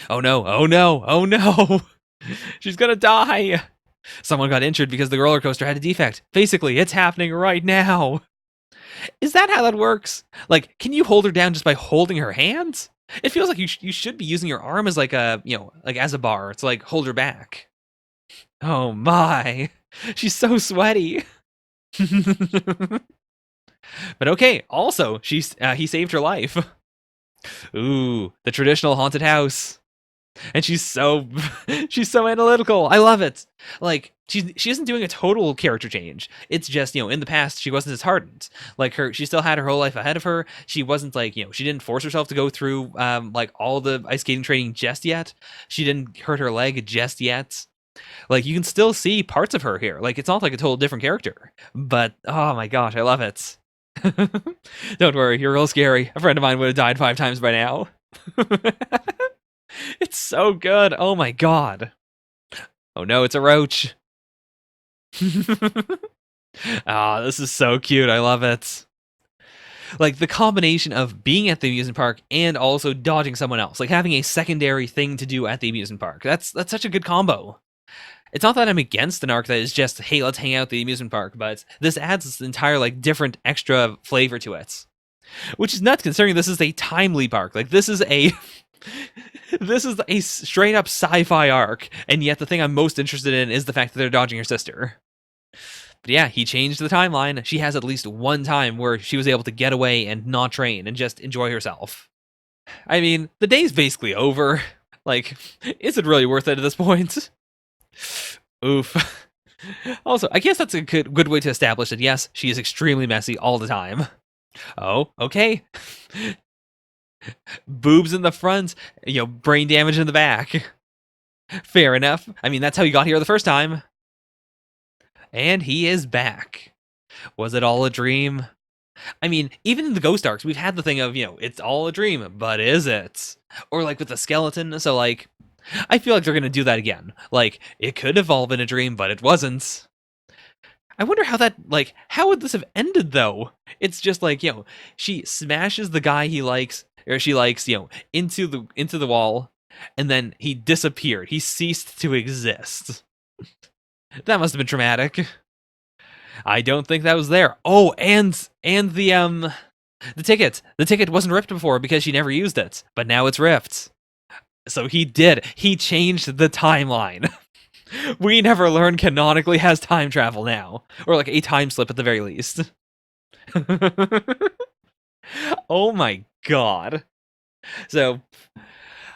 Oh no, oh no, oh no. She's gonna die. Someone got injured because the roller coaster had a defect. Basically, it's happening right now. Is that how that works? Like, can you hold her down just by holding her hands? It feels like you should be using your arm as like a, you know, like as a bar. It's like hold her back. Oh my. She's so sweaty. But okay, also, he saved her life. Ooh, the traditional haunted house. And she's so analytical. I love it. Like she isn't doing a total character change. It's just, you know, in the past she wasn't as hardened. Like she still had her whole life ahead of her. She wasn't like, you know, she didn't force herself to go through like all the ice skating training just yet. She didn't hurt her leg just yet. Like you can still see parts of her here. Like it's not like a total different character. But oh my gosh, I love it. Don't worry, you're real scary. A friend of mine would have died 5 times by now. It's so good. Oh my god. Oh no, it's a roach. Ah, this is so cute. I love it. Like the combination of being at the amusement park and also dodging someone else, like having a secondary thing to do at the amusement park. That's such a good combo. It's not that I'm against an arc that is just, hey, let's hang out at the amusement park, but this adds this entire like different extra flavor to it. Which is nuts considering this is a timely arc. Like this is a this is a straight up sci-fi arc, and yet the thing I'm most interested in is the fact that they're dodging her sister. But yeah, he changed the timeline. She has at least one time where she was able to get away and not train and just enjoy herself. I mean, the day's basically over. Like, is it really worth it at this point? Oof. Also, I guess that's a good way to establish that yes, she is extremely messy all the time. Oh, okay. Boobs in the front, you know, brain damage in the back. Fair enough. I mean, that's how he got here the first time. And he is back. Was it all a dream? I mean, even in the Ghost arcs, we've had the thing of, it's all a dream, but is it? Or like with the skeleton, so like, I feel like they're gonna do that again. Like, it could evolve in a dream, but it wasn't. I wonder how would this have ended though? It's just like, she smashes the guy he likes, or she likes, into the wall, and then he disappeared. He ceased to exist. That must have been traumatic. I don't think that was there. Oh, and the ticket. The ticket wasn't ripped before because she never used it, but now it's ripped. So he did. He changed the timeline. We Never Learn canonically has time travel now, or like a time slip at the very least. Oh my god. So,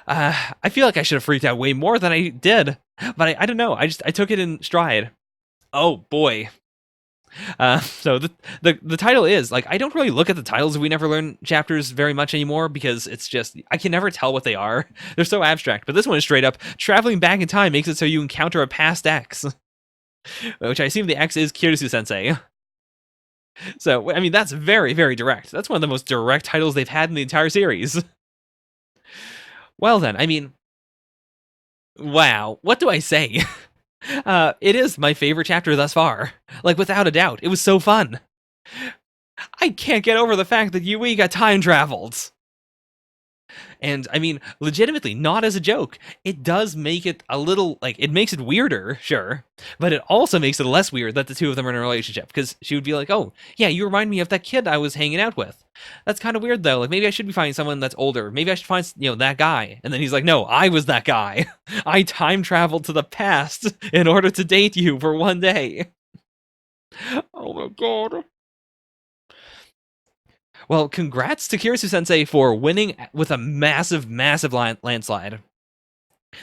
I feel like I should have freaked out way more than I did, but I don't know. I took it in stride. Oh boy. So the title is like, I don't really look at the titles of We Never Learn chapters very much anymore because it's just, I can never tell what they are. They're so abstract. But this one is straight up traveling back in time makes it so you encounter a past ex, which I assume the ex is Kirisu Sensei. So I mean, that's very, very direct. That's one of the most direct titles they've had in the entire series. Well then, I mean, wow, what do I say? It is my favorite chapter thus far. Like, without a doubt. It was so fun. I can't get over the fact that Yui got time traveled. And, I mean, legitimately, not as a joke. It does make it a little, like, it makes it weirder, sure. But it also makes it less weird that the two of them are in a relationship. Because she would be like, oh, yeah, you remind me of that kid I was hanging out with. That's kind of weird, though. Like, maybe I should be finding someone that's older. Maybe I should find, that guy. And then he's like, no, I was that guy. I time traveled to the past in order to date you for one day. Oh my god. Well, congrats to Kirisu Sensei for winning with a massive, massive landslide.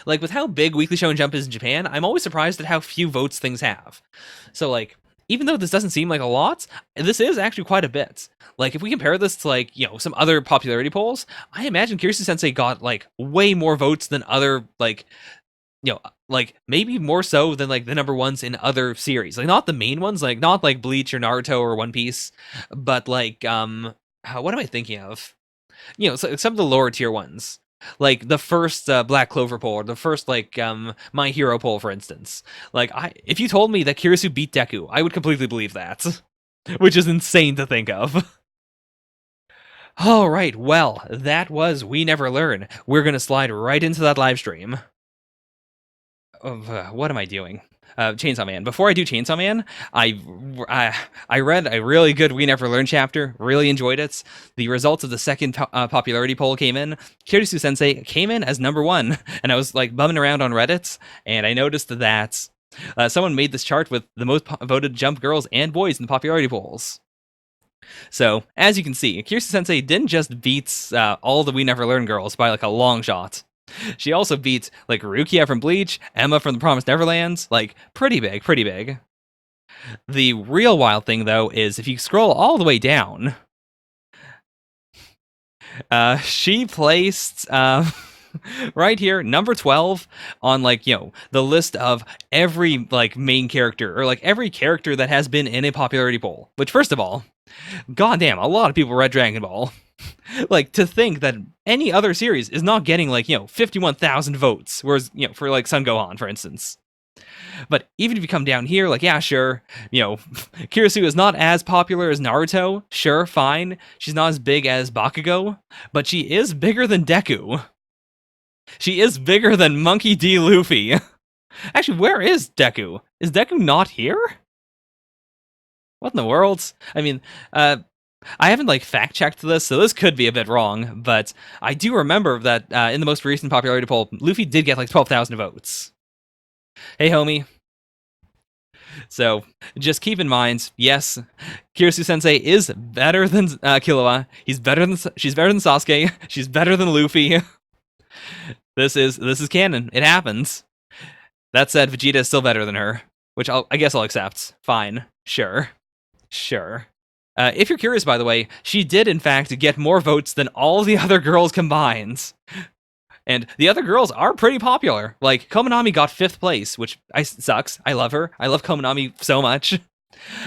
Like, with how big Weekly Shonen Jump is in Japan, I'm always surprised at how few votes things have. So, like, even though this doesn't seem like a lot, this is actually quite a bit. Like, if we compare this to, like, some other popularity polls, I imagine Kirisu Sensei got, like, way more votes than other, like, like, maybe more so than, like, the number ones in other series. Like, not the main ones, like, not, like, Bleach or Naruto or One Piece, but, like, what am I thinking of? So some of the lower tier ones. Like the first Black Clover poll, or the first like My Hero poll, for instance. Like, if you told me that Kirisu beat Deku, I would completely believe that, which is insane to think of. All right, well, that was We Never Learn. We're gonna slide right into that live stream. What am I doing? Chainsaw Man. Before I do Chainsaw Man, I read a really good We Never Learn chapter. Really enjoyed it. The results of the second popularity poll came in. Kirisu Sensei came in as number 1, and I was like bumming around on Reddit, and I noticed that someone made this chart with the most voted Jump girls and boys in the popularity polls. So, as you can see, Kirisu Sensei didn't just beat all the We Never Learn girls by like a long shot. She also beat, like, Rukia from Bleach, Emma from the Promised Neverland, like, pretty big, pretty big. The real wild thing, though, is if you scroll all the way down, she placed, right here, number 12 on, like, the list of every, like, main character, or, like, every character that has been in a popularity poll. Which, first of all, goddamn, a lot of people read Dragon Ball. Like, to think that any other series is not getting, like, 51,000 votes, whereas, for, like, Sun Gohan, for instance. But even if you come down here, like, yeah, sure, Kirisu is not as popular as Naruto, sure, fine. She's not as big as Bakugo, but she is bigger than Deku. She is bigger than Monkey D. Luffy. Actually, where is Deku? Is Deku not here? What in the world? I mean, I haven't, like, fact-checked this, so this could be a bit wrong, but I do remember that in the most recent popularity poll, Luffy did get, like, 12,000 votes. Hey, homie. So, just keep in mind, yes, Kirisu Sensei is better than Killua. She's better than Sasuke. She's better than Luffy. This is canon. It happens. That said, Vegeta is still better than her, which I guess I'll accept. Fine. Sure. If you're curious, by the way, she did, in fact, get more votes than all the other girls combined. And the other girls are pretty popular. Like, Kominami got 5th place, which sucks. I love her. I love Kominami so much.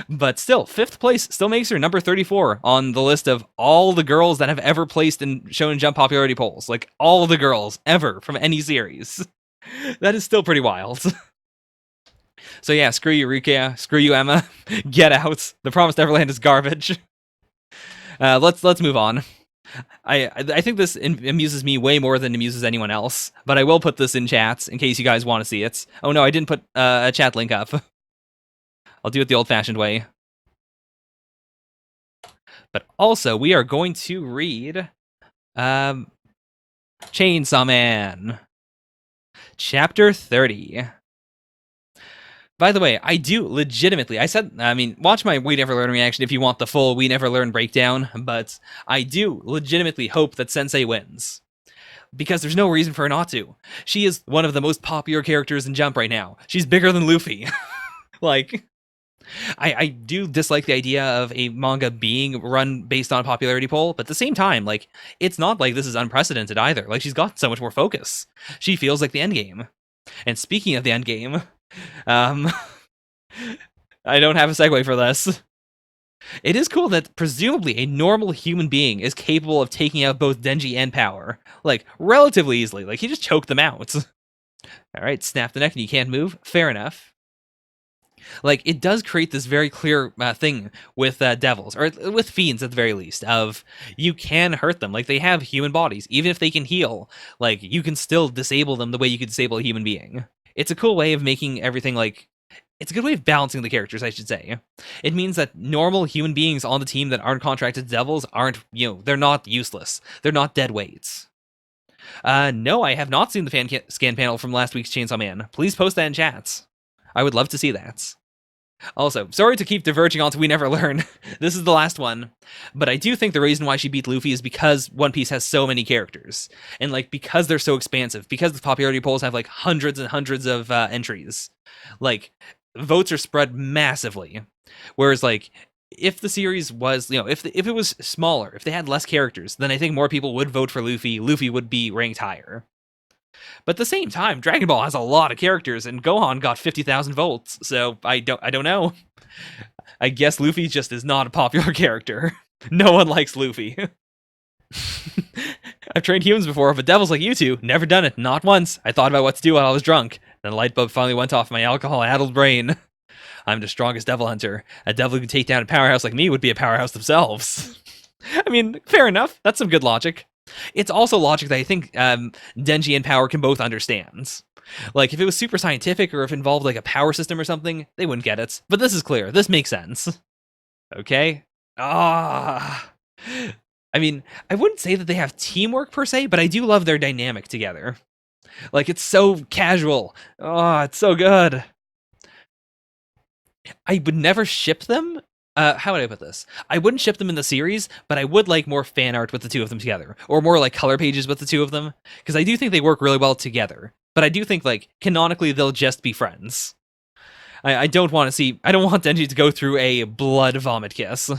But still, 5th place still makes her number 34 on the list of all the girls that have ever placed in Shonen Jump popularity polls. Like, all the girls ever from any series. That is still pretty wild. So yeah, screw you, Rukia. Screw you, Emma. Get out. The Promised Neverland is garbage. Let's move on. I think this amuses me way more than amuses anyone else, but I will put this in chats in case you guys want to see it. Oh no, I didn't put a chat link up. I'll do it the old-fashioned way. But also, we are going to read Chainsaw Man, Chapter 30. By the way, I do legitimately, watch my We Never Learn reaction if you want the full We Never Learn breakdown, but I do legitimately hope that Sensei wins. Because there's no reason for her not to. She is one of the most popular characters in Jump right now. She's bigger than Luffy. Like, I do dislike the idea of a manga being run based on a popularity poll, but at the same time, like, it's not like this is unprecedented either. Like, she's got so much more focus. She feels like the endgame. And speaking of the endgame, I don't have a segue for this. It is cool that presumably a normal human being is capable of taking out both Denji and Power, like, relatively easily. Like, he just choked them out. Alright, snap the neck and you can't move. Fair enough. Like, it does create this very clear thing with devils, or with fiends at the very least, of you can hurt them. Like, they have human bodies. Even if they can heal, like, you can still disable them the way you could disable a human being. It's a cool way of making everything, like, it's a good way of balancing the characters, I should say. It means that normal human beings on the team that aren't contracted to devils aren't, they're not useless. They're not dead weights. No, I have not seen the fan scan panel from last week's Chainsaw Man. Please post that in chats. I would love to see that. Also, sorry to keep diverging onto We Never Learn. This is the last one. But I do think the reason why she beat Luffy is because One Piece has so many characters. And, like, because they're so expansive. Because the popularity polls have, like, hundreds and hundreds of entries. Like, votes are spread massively. Whereas, like, if the series was, if it was smaller, if they had less characters, then I think more people would vote for Luffy. Luffy would be ranked higher. But at the same time, Dragon Ball has a lot of characters, and Gohan got 50,000 votes, so I don't know. I guess Luffy just is not a popular character. No one likes Luffy. I've trained humans before, but devils like you two, never done it, not once. I thought about what to do while I was drunk. Then a light bulb finally went off in my alcohol-addled brain. I'm the strongest devil hunter. A devil who could take down a powerhouse like me would be a powerhouse themselves. I mean, fair enough. That's some good logic. It's also logic that I think Denji and Power can both understand. Like, if it was super scientific or if it involved, like, a power system or something, they wouldn't get it. But this is clear. This makes sense. Okay? I mean, I wouldn't say that they have teamwork per se, but I do love their dynamic together. Like, it's so casual. Oh, it's so good. I would never ship them. How would I put this? I wouldn't ship them in the series, but I would like more fan art with the two of them together. Or more, like, color pages with the two of them. Because I do think they work really well together. But I do think, like, canonically, they'll just be friends. I don't want Denji to go through a blood vomit kiss.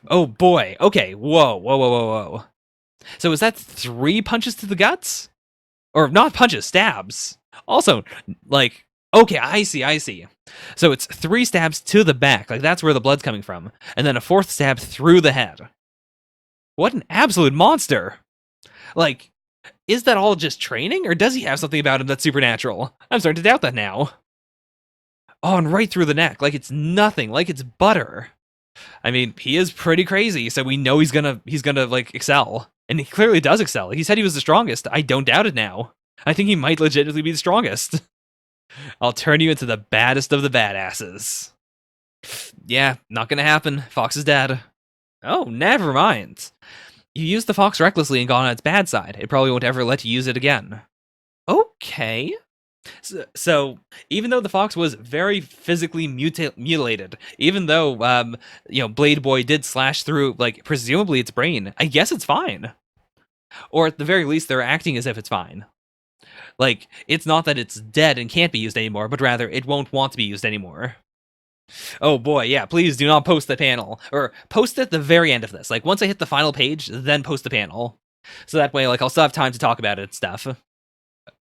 Oh, boy. Okay, whoa. So is that 3 punches to the guts? Or not punches, stabs. Also, like, okay, I see. So it's 3 stabs to the back, like that's where the blood's coming from, and then a 4th stab through the head. What an absolute monster! Like, is that all just training, or does he have something about him that's supernatural? I'm starting to doubt that now. Oh, and right through the neck, like it's nothing, like it's butter. I mean, he is pretty crazy, so we know he's gonna like excel, and he clearly does excel. He said he was the strongest. I don't doubt it now. I think he might legitimately be the strongest. I'll turn you into the baddest of the badasses. Yeah, not gonna happen. Fox is dead. Oh, never mind. You used the fox recklessly and gone on its bad side. It probably won't ever let you use it again. Okay. So even though the fox was very physically mutilated, even though, Blade Boy did slash through, like, presumably its brain, I guess it's fine. Or at the very least, they're acting as if it's fine. Like, it's not that it's dead and can't be used anymore, but rather it won't want to be used anymore. Oh boy, yeah, please do not post the panel. Or post at the very end of this. Like, once I hit the final page, then post the panel. So that way, like, I'll still have time to talk about it and stuff.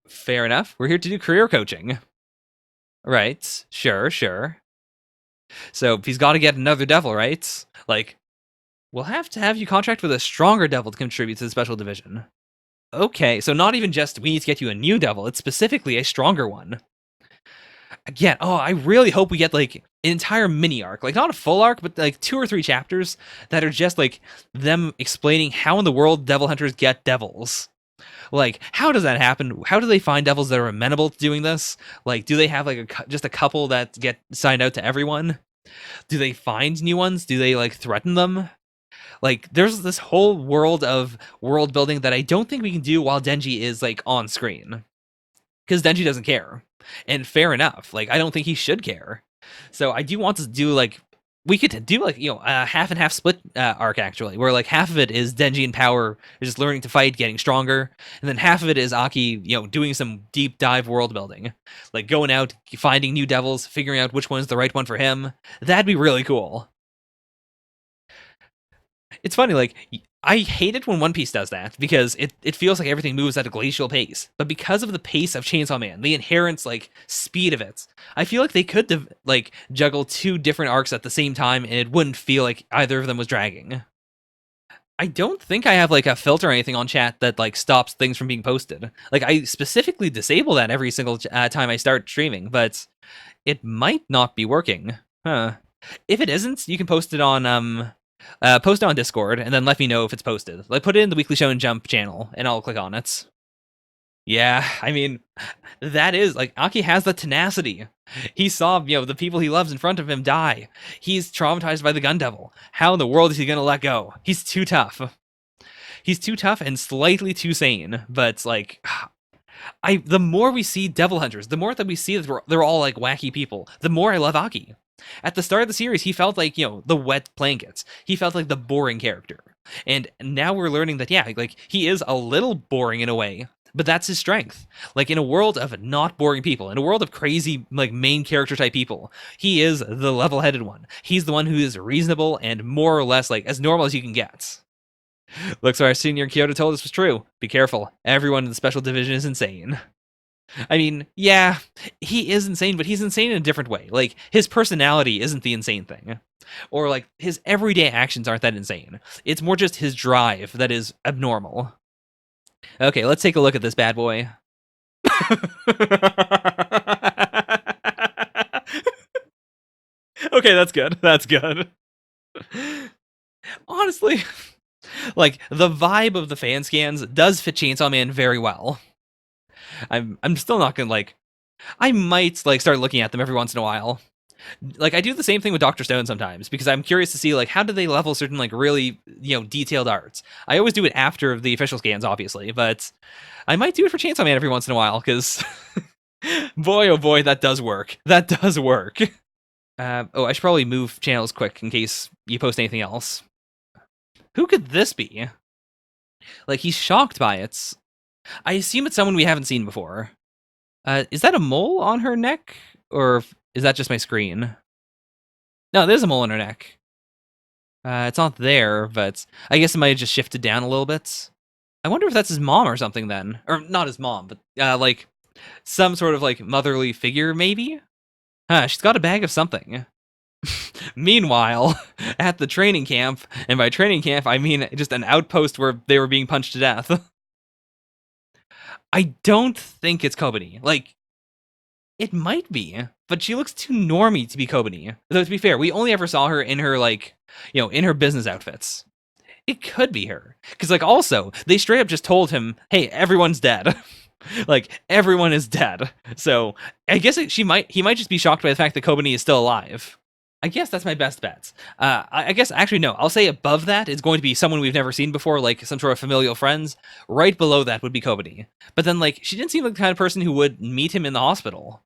Fair enough. We're here to do career coaching. Right. Sure. So he's got to get another devil, right? Like, we'll have to have you contract with a stronger devil to contribute to the special division. Okay, so not even just we need to get you a new devil, it's specifically a stronger one. Again, I really hope we get like an entire mini arc, like not a full arc, but like 2 or 3 chapters that are just like them explaining how in the world devil hunters get devils. Like, how does that happen? How do they find devils that are amenable to doing this? Like, do they have like just a couple that get signed out to everyone? Do they find new ones? Do they like threaten them? Like, there's this whole world of world building that I don't think we can do while Denji is like on screen, because Denji doesn't care, and fair enough. Like, I don't think he should care. So I do want to do like, we could do like, a half and half split arc actually, where like half of it is Denji in power, just learning to fight, getting stronger, and then half of it is Aki, doing some deep dive world building, like going out, finding new devils, figuring out which one's the right one for him. That'd be really cool. It's funny, like, I hate it when One Piece does that, because it feels like everything moves at a glacial pace. But because of the pace of Chainsaw Man, the inherent, like, speed of it, I feel like they could, like, juggle 2 different arcs at the same time, and it wouldn't feel like either of them was dragging. I don't think I have, like, a filter or anything on chat that, like, stops things from being posted. Like, I specifically disable that every single time I start streaming, but it might not be working. Huh. If it isn't, you can post it on, post it on Discord, and then let me know if it's posted. Like, put it in the Weekly Shonen Jump channel, and I'll click on it. Yeah, I mean, that is, like, Aki has the tenacity. He saw, the people he loves in front of him die. He's traumatized by the Gun Devil. How in the world is he gonna let go? He's too tough. He's too tough and slightly too sane, but, like, the more we see Devil Hunters, the more that we see that they're all, like, wacky people, the more I love Aki. At the start of the series, he felt like, the wet blankets. He felt like the boring character. And now we're learning that, yeah, like, he is a little boring in a way, but that's his strength. Like, in a world of not boring people, in a world of crazy, like, main character type people, he is the level-headed one. He's the one who is reasonable and more or less, like, as normal as you can get. Looks like our senior in Kyoto told us was true. Be careful. Everyone in the special division is insane. I mean, yeah, he is insane, but he's insane in a different way. Like, his personality isn't the insane thing. Or, like, his everyday actions aren't that insane. It's more just his drive that is abnormal. Okay, let's take a look at this bad boy. Okay, that's good. That's good. Honestly, like, the vibe of the fan scans does fit Chainsaw Man very well. I'm still not gonna, like, I might, like, start looking at them every once in a while. Like, I do the same thing with Dr. Stone sometimes, because I'm curious to see, like, how do they level certain, like, really, detailed arts. I always do it after the official scans, obviously, but I might do it for Chainsaw Man every once in a while, because boy, oh boy, that does work. That does work. I should probably move channels quick in case you post anything else. Who could this be? Like, he's shocked by it. I assume it's someone we haven't seen before. Is that a mole on her neck? Or is that just my screen? No, there's a mole on her neck. It's not there, but I guess it might have just shifted down a little bit. I wonder if that's his mom or something then. Or not his mom, but like some sort of like motherly figure maybe? She's got a bag of something. Meanwhile, at the training camp, and by training camp I mean just an outpost where they were being punched to death. I don't think it's Kobani. Like, it might be, but she looks too normy to be Kobani. Though, to be fair, we only ever saw her in her, like, in her business outfits. It could be her. Because, like, also, they straight up just told him, hey, everyone's dead. Like, everyone is dead. So, I guess he might just be shocked by the fact that Kobani is still alive. I guess that's my best bet. I guess, actually, no. I'll say above that is going to be someone we've never seen before, like some sort of familial friends. Right below that would be Kobani. But then, like, she didn't seem like the kind of person who would meet him in the hospital.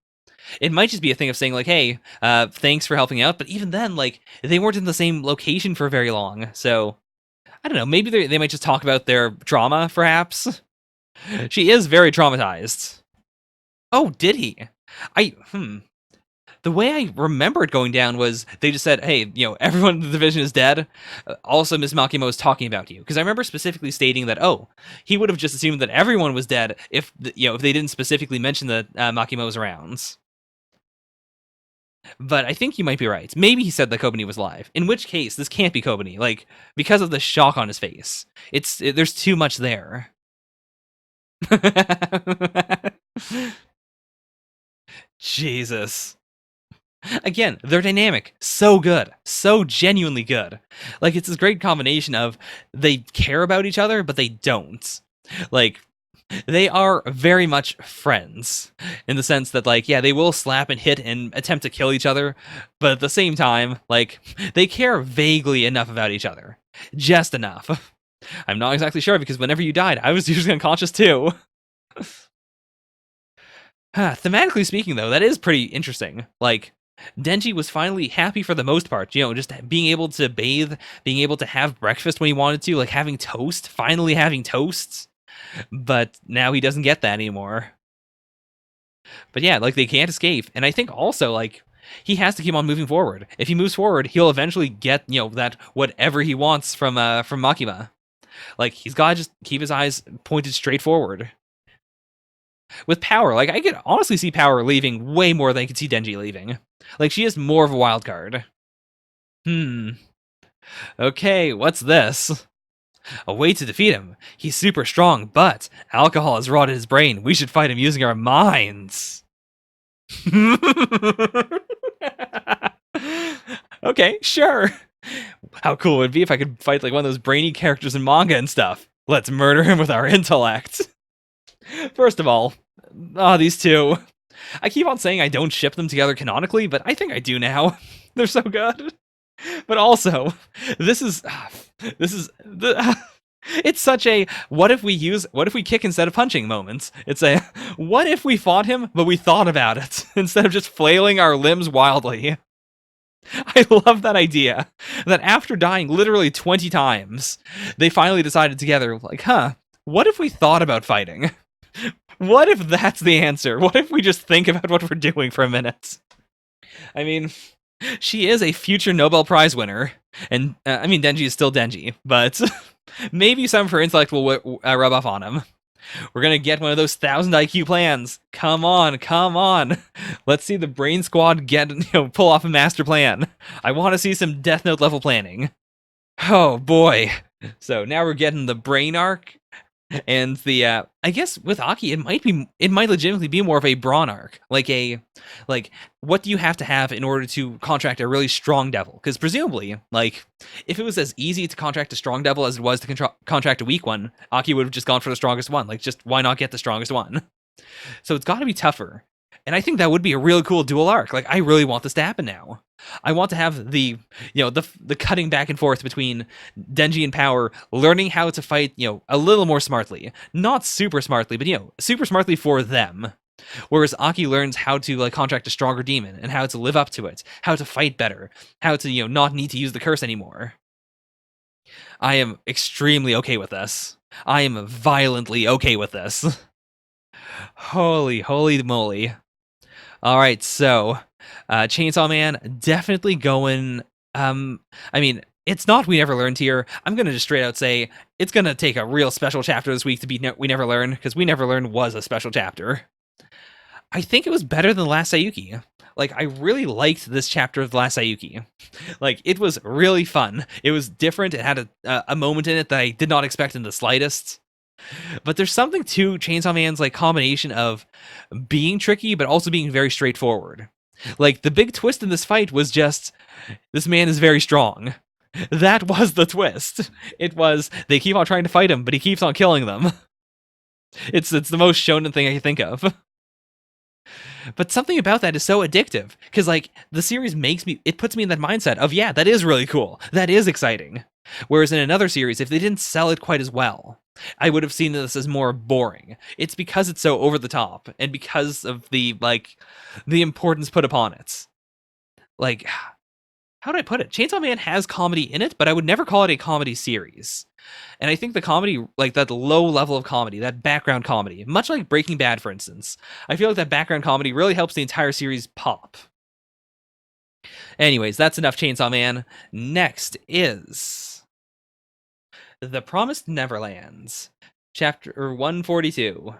It might just be a thing of saying, like, hey, thanks for helping out. But even then, like, they weren't in the same location for very long. So, I don't know. Maybe they might just talk about their trauma, perhaps. She is very traumatized. Oh, did he? The way I remember it going down was they just said, "Hey, everyone in the division is dead. Also, Miss Makimo is talking about you." Because I remember specifically stating that, oh, he would have just assumed that everyone was dead if if they didn't specifically mention that Makimo was around. But I think you might be right. Maybe he said that Kobani was live. In which case, this can't be Kobani, like because of the shock on his face. There's too much there. Jesus. Again, they're dynamic. So good. So genuinely good. Like, it's this great combination of they care about each other, but they don't. Like, they are very much friends in the sense that, like, yeah, they will slap and hit and attempt to kill each other, but at the same time, like, they care vaguely enough about each other. Just enough. I'm not exactly sure because whenever you died, I was usually unconscious too. Thematically speaking, though, that is pretty interesting. Like, Denji was finally happy for the most part, just being able to bathe, being able to have breakfast when he wanted to, like having toast, finally having toast. But now he doesn't get that anymore. But yeah, like they can't escape. And I think also, like, he has to keep on moving forward. If he moves forward, he'll eventually get, that whatever he wants from Makima. Like, he's got to just keep his eyes pointed straight forward. With Power, like, I could honestly see Power leaving way more than I could see Denji leaving. Like, she is more of a wild card. Okay, what's this? A way to defeat him. He's super strong, but alcohol has rotted his brain. We should fight him using our minds. Okay, sure. How cool would it be if I could fight like one of those brainy characters in manga and stuff? Let's murder him with our intellect. First of all, these two. I keep on saying I don't ship them together canonically, but I think I do now. They're so good. But also, this is it's such a what if we kick instead of punching moment. It's a what if we fought him, but we thought about it instead of just flailing our limbs wildly. I love that idea. That after dying literally 20 times, they finally decided together, like, what if we thought about fighting? What if that's the answer? What if we just think about what we're doing for a minute? I mean, she is a future Nobel Prize winner, and I mean, Denji is still Denji, but maybe some of her intellect will rub off on him. We're gonna get one of those 1,000 IQ plans. Come on. Let's see the Brain Squad pull off a master plan. I want to see some Death Note level planning. Oh boy. So now we're getting the brain arc. And the I guess with Aki it might legitimately be more of a brawn arc, like what do you have to have in order to contract a really strong devil? Because presumably, like, if it was as easy to contract a strong devil as it was to contract a weak one, Aki would have just gone for the strongest one. Like, just why not get the strongest one? So it's got to be tougher. And I think that would be a really cool dual arc. Like, I really want this to happen now. I want to have the cutting back and forth between Denji and Power, learning how to fight, a little more smartly. Not super smartly, but, super smartly for them. Whereas Aki learns how to, like, contract a stronger demon and how to live up to it, how to fight better, how to, not need to use the curse anymore. I am extremely okay with this. I am violently okay with this. Holy moly. All right, so Chainsaw Man definitely going. I mean, it's not We Never Learned here. I'm gonna just straight out say it's gonna take a real special chapter this week to be We Never Learned, because We Never Learned was a special chapter. I think it was better than Last Saiyuki. Like, I really liked this chapter of Last Saiyuki. Like, it was really fun. It was different. It had a moment in it that I did not expect in the slightest. But there's something to Chainsaw Man's, like, combination of being tricky but also being very straightforward. Like, the big twist in this fight was just this man is very strong. That was the twist. It was they keep on trying to fight him, but he keeps on killing them. It's the most shonen thing I can think of. But something about that is so addictive, because, like, the series puts me in that mindset of, yeah, that is really cool. That is exciting. Whereas in another series, if they didn't sell it quite as well, I would have seen this as more boring. It's because it's so over the top, and because of the importance put upon it. Like, how do I put it? Chainsaw Man has comedy in it, but I would never call it a comedy series. And I think the comedy, like that low level of comedy, that background comedy, much like Breaking Bad, for instance, I feel like that background comedy really helps the entire series pop. Anyways, that's enough Chainsaw Man. Next is The Promised Neverlands, chapter 142.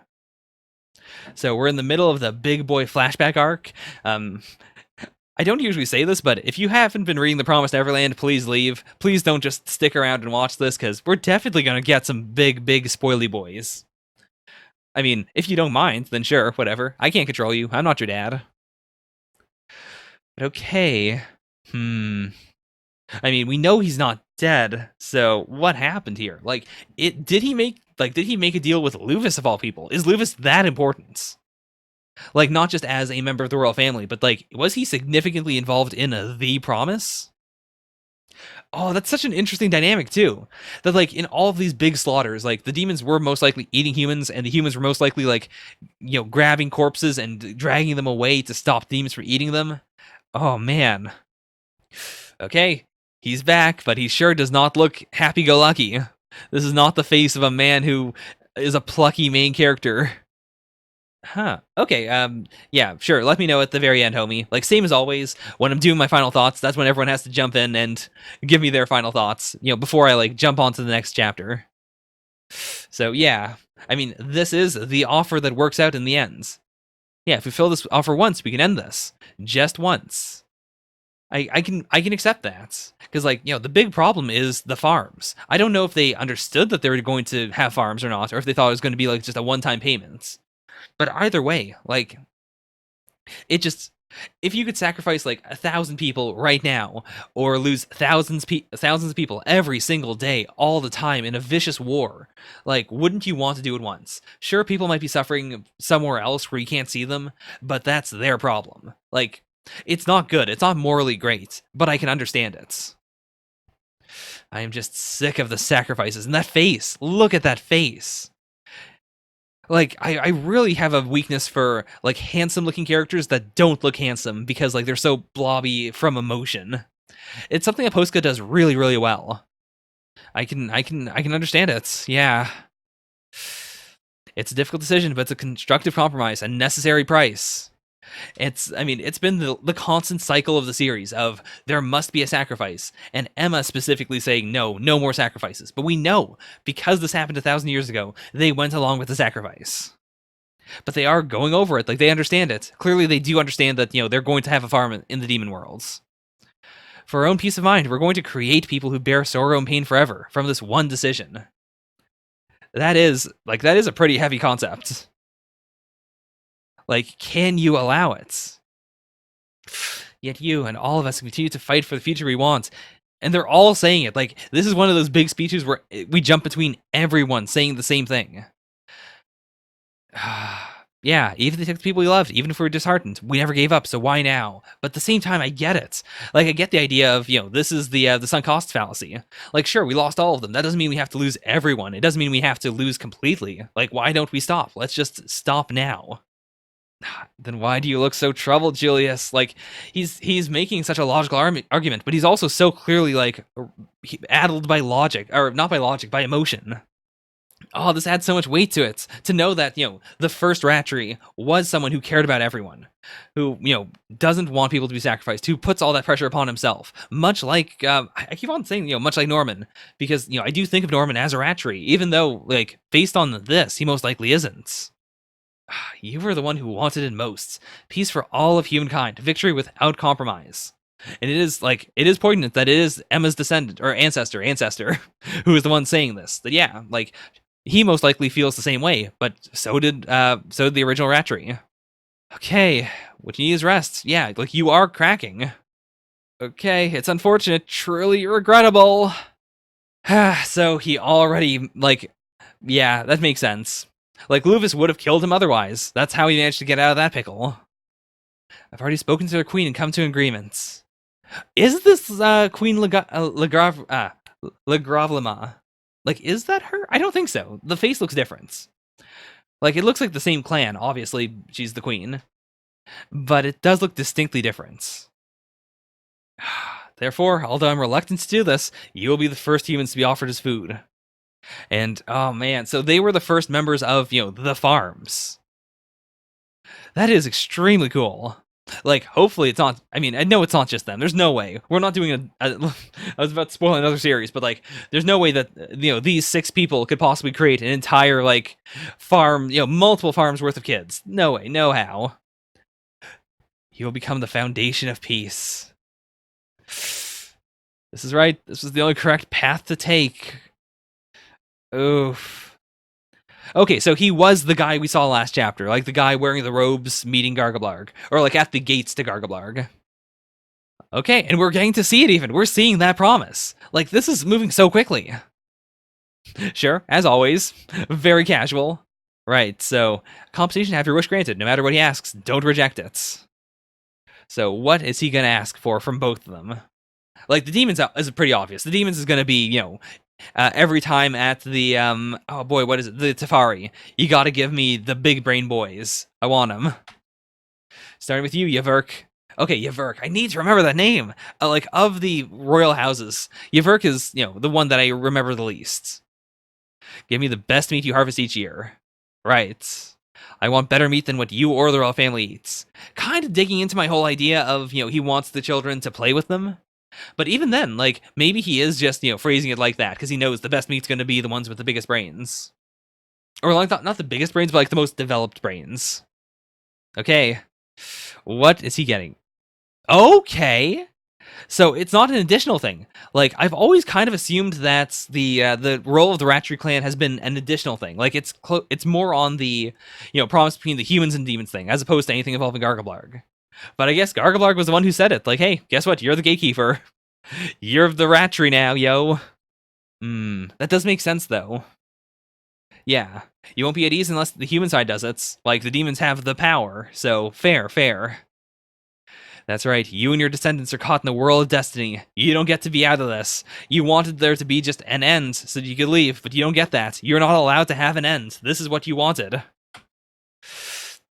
So we're in the middle of the big boy flashback arc. I don't usually say this, but if you haven't been reading The Promised Neverland, please leave. Please don't just stick around and watch this, because we're definitely going to get some big spoily boys. I mean, if you don't mind, then sure, whatever. I can't control you. I'm not your dad. But okay. I mean, we know he's not dead, so what happened here? Like, did he make a deal with Luvis of all people? Is Luvis that important? Like, not just as a member of the royal family, but like, was he significantly involved in the promise? Oh, that's such an interesting dynamic too. That like in all of these big slaughters, like the demons were most likely eating humans, and the humans were most likely like, grabbing corpses and dragging them away to stop demons from eating them. Oh man. Okay, he's back, but he sure does not look happy-go-lucky. This is not the face of a man who is a plucky main character. Huh. Okay, yeah, sure. Let me know at the very end, homie. Like, same as always, when I'm doing my final thoughts, that's when everyone has to jump in and give me their final thoughts, before I, like, jump onto the next chapter. So, yeah. I mean, this is the offer that works out in the end. Yeah, if we fill this offer once, we can end this. Just once. I can accept that, because like the big problem is the farms. I don't know if they understood that they were going to have farms or not, or if they thought it was going to be like just a one-time payment. But either way, like it just, if you could sacrifice like 1,000 people right now, or lose thousands of people every single day, all the time in a vicious war, like wouldn't you want to do it once? Sure, people might be suffering somewhere else where you can't see them, but that's their problem. Like, it's not good. It's not morally great, but I can understand it. I am just sick of the sacrifices. And that face. Look at that face. Like, I really have a weakness for, like, handsome-looking characters that don't look handsome because, like, they're so blobby from emotion. It's something that Posca does really, really well. I can understand it. Yeah. It's a difficult decision, but it's a constructive compromise, a necessary price. It's been the constant cycle of the series of there must be a sacrifice, and Emma specifically saying no more sacrifices. But we know, because this happened 1,000 years ago, they went along with the sacrifice. But they are going over it, like they understand it. Clearly they do understand that, they're going to have a farm in the demon worlds. For our own peace of mind, we're going to create people who bear sorrow and pain forever from this one decision. That is a pretty heavy concept. Like, can you allow it? Yet you and all of us continue to fight for the future we want. And they're all saying it. Like, this is one of those big speeches where we jump between everyone saying the same thing. Yeah, even if they took the people we loved, even if we were disheartened, we never gave up, so why now? But at the same time, I get it. Like, I get the idea of, this is the sunk cost fallacy. Like, sure, we lost all of them. That doesn't mean we have to lose everyone. It doesn't mean we have to lose completely. Like, why don't we stop? Let's just stop now. Then why do you look so troubled, Julius? Like, he's making such a logical argument, but he's also so clearly, like, addled by logic, or not by logic, by emotion. Oh, this adds so much weight to it, to know that, the first Ratri was someone who cared about everyone, who, doesn't want people to be sacrificed, who puts all that pressure upon himself, much like, I keep on saying, much like Norman, because, I do think of Norman as a Ratri, even though, like, based on this, he most likely isn't. You were the one who wanted it most. Peace for all of humankind. Victory without compromise. And it is poignant that it is Emma's descendant, or ancestor, who is the one saying this. That, yeah, like, he most likely feels the same way, but so did the original Ratri. Okay, what you need is rest. Yeah, like, you are cracking. Okay, it's unfortunate, truly regrettable. So he already, like, yeah, that makes sense. Like, Luvis would have killed him otherwise. That's how he managed to get out of that pickle. I've already spoken to their queen and come to agreements. Is this Queen Legravlima? Like, is that her? I don't think so. The face looks different. Like, it looks like the same clan. Obviously, she's the queen. But it does look distinctly different. Therefore, although I'm reluctant to do this, you will be the first humans to be offered as food. And, oh man, so they were the first members of, the farms. That is extremely cool. Like, hopefully it's not. I mean, I know it's not just them. There's no way we're not doing a I was about to spoil another series, but like, there's no way that these 6 people could possibly create an entire like farm, multiple farms worth of kids. No way, no how. You will become the foundation of peace. This is right. This is the only correct path to take. Oof. Okay, so he was the guy we saw last chapter, like the guy wearing the robes meeting Gargablarg, or like at the gates to Gargablarg. Okay, and we're getting to see it even. We're seeing that promise. Like, this is moving so quickly. Sure, as always, very casual. Right, so, compensation, have your wish granted. No matter what he asks, don't reject it. So, what is he going to ask for from both of them? Like, the demons is pretty obvious. The demons is going to be, every time at the, oh boy, what is it? The Tefari. You gotta give me the big brain boys. I want them. Starting with you, Yaverk. Okay, Yaverk. I need to remember that name. Like, of the royal houses, Yaverk is, the one that I remember the least. Give me the best meat you harvest each year. Right. I want better meat than what you or the royal family eats. Kind of digging into my whole idea of, he wants the children to play with them. But even then, like, maybe he is just, phrasing it like that, because he knows the best meat's going to be the ones with the biggest brains. Or, like, not the biggest brains, but, like, the most developed brains. Okay. What is he getting? Okay. So, it's not an additional thing. Like, I've always kind of assumed that the role of the Ratchery clan has been an additional thing. Like, it's more on the, promise between the humans and demons thing, as opposed to anything involving Gargablarg. But I guess Gargablarg was the one who said it. Like, hey, guess what? You're the gatekeeper. You're the Ratchery now, yo. That does make sense, though. Yeah. You won't be at ease unless the human side does it. Like, the demons have the power, so fair. That's right, you and your descendants are caught in the whirl of destiny. You don't get to be out of this. You wanted there to be just an end so that you could leave, but you don't get that. You're not allowed to have an end. This is what you wanted.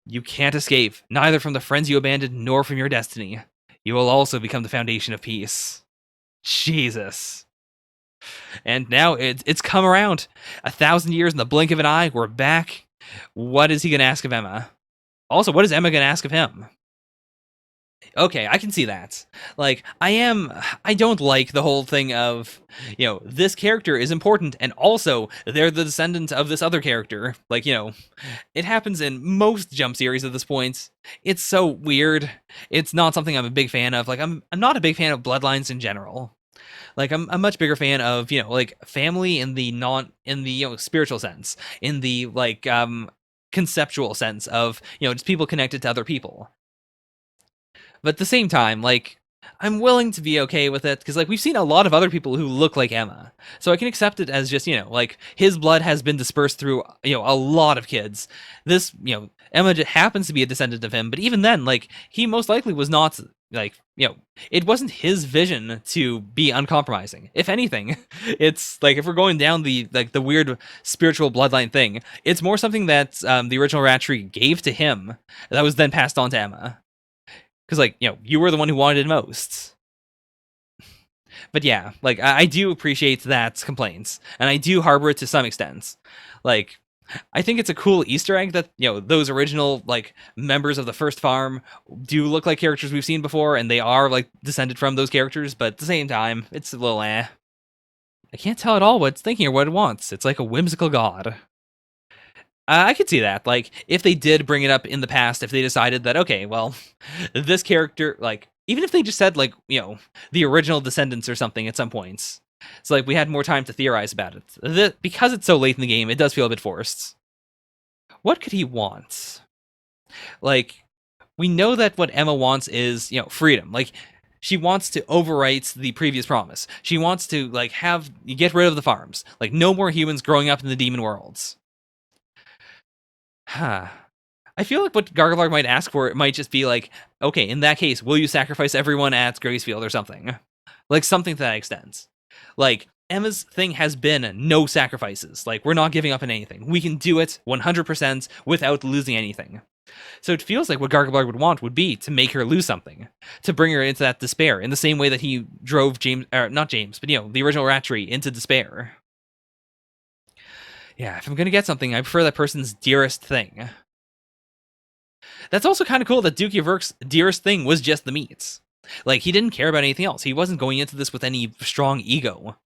You can't escape, neither from the friends you abandoned nor from your destiny. You will also become the foundation of peace. Jesus. And now it's come around. 1,000 years in the blink of an eye, we're back. What is he going to ask of Emma? Also, what is Emma going to ask of him? Okay, I can see that. Like, I don't like the whole thing of, this character is important, and also, they're the descendant of this other character. Like, it happens in most Jump series at this point. It's so weird. It's not something I'm a big fan of. Like, I'm not a big fan of bloodlines in general. Like, I'm a much bigger fan of, like, family in the spiritual sense, in the, like, conceptual sense of, just people connected to other people. But at the same time, like, I'm willing to be okay with it, because, like, we've seen a lot of other people who look like Emma. So I can accept it as just, like, his blood has been dispersed through, a lot of kids. This, Emma just happens to be a descendant of him, but even then, like, he most likely was not, like, it wasn't his vision to be uncompromising. If anything, it's, like, if we're going down the weird spiritual bloodline thing, it's more something that the original Ratchery gave to him that was then passed on to Emma. Because, like, you were the one who wanted it most. But yeah, like, I do appreciate that complaints, and I do harbor it to some extent. Like, I think it's a cool Easter egg that, those original, like, members of the first farm do look like characters we've seen before, and they are, like, descended from those characters, but at the same time, it's a little I can't tell at all what it's thinking or what it wants. It's like a whimsical god. I could see that. Like, if they did bring it up in the past, if they decided that, okay, well, this character, like, even if they just said, like, the original descendants or something at some points. So, like, we had more time to theorize about it. Because it's so late in the game, it does feel a bit forced. What could he want? Like, we know that what Emma wants is, freedom. Like, she wants to overwrite the previous promise. She wants to, like, get rid of the farms. Like, no more humans growing up in the demon worlds. I feel like what Gargablarg might ask for, it might just be like, okay, in that case, will you sacrifice everyone at Gracefield or something? Like, something to that extent. Like, Emma's thing has been no sacrifices. Like, we're not giving up on anything. We can do it 100% without losing anything. So it feels like what Gargablarg would want would be to make her lose something. To bring her into that despair, in the same way that he drove not James, but, the original Ratchery into despair. Yeah, if I'm gonna get something, I prefer that person's dearest thing. That's also kind of cool that Dookie Verk's dearest thing was just the meat. Like, he didn't care about anything else. He wasn't going into this with any strong ego.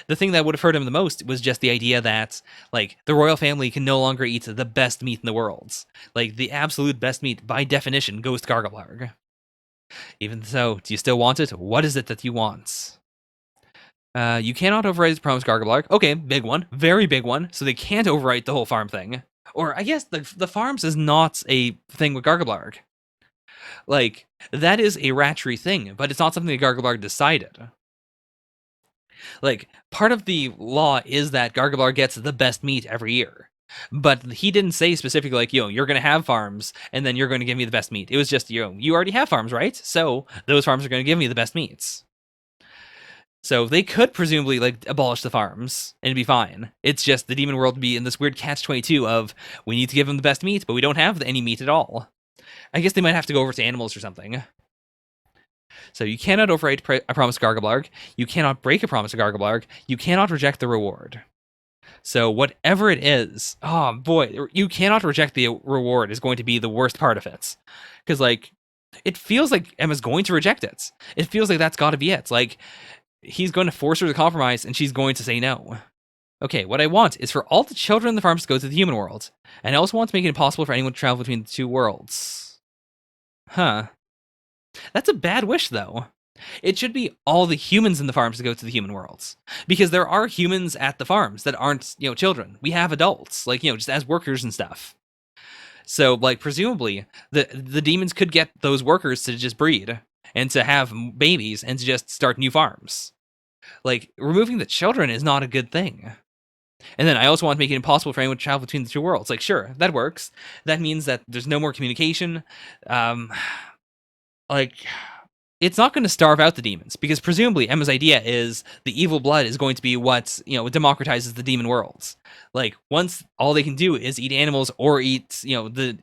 The thing that would have hurt him the most was just the idea that, like, the royal family can no longer eat the best meat in the world. Like, the absolute best meat, by definition, goes to Gargablarg. Even so, do you still want it? What is it that you want? You cannot overwrite the Promised Gargablarg. Okay, big one. Very big one. So they can't overwrite the whole farm thing. Or, I guess, the farms is not a thing with Gargablarg. Like, that is a Ratchery thing, but it's not something that Gargablarg decided. Like, part of the law is that Gargablarg gets the best meat every year. But he didn't say specifically, like, you're going to have farms, and then you're going to give me the best meat. It was just, you already have farms, right? So, those farms are going to give me the best meats. So, they could presumably, like, abolish the farms, and it'd be fine. It's just the demon world would be in this weird catch-22 of, we need to give them the best meat, but we don't have any meat at all. I guess they might have to go over to animals or something. So you cannot overwrite a promise to Gargablarg. You cannot break a promise to Gargablarg. You cannot reject the reward. So whatever it is, oh boy, you cannot reject the reward is going to be the worst part of it. Because, like, it feels like Emma's going to reject it. It feels like that's got to be it. Like, he's going to force her to compromise, and she's going to say no. Okay, what I want is for all the children in the farms to go to the human world. And I also want to make it impossible for anyone to travel between the two worlds. Huh. That's a bad wish, though. It should be all the humans in the farms to go to the human worlds. Because there are humans at the farms that aren't, children. We have adults, like, just as workers and stuff. So, like, presumably, the demons could get those workers to just breed and to have babies and to just start new farms. Like, removing the children is not a good thing. And then I also want to make it impossible for anyone to travel between the two worlds. Like, sure, that works. That means that there's no more communication. Like, it's not going to starve out the demons, because presumably Emma's idea is the evil blood is going to be what, democratizes the demon worlds. Like, once all they can do is eat animals or eat, the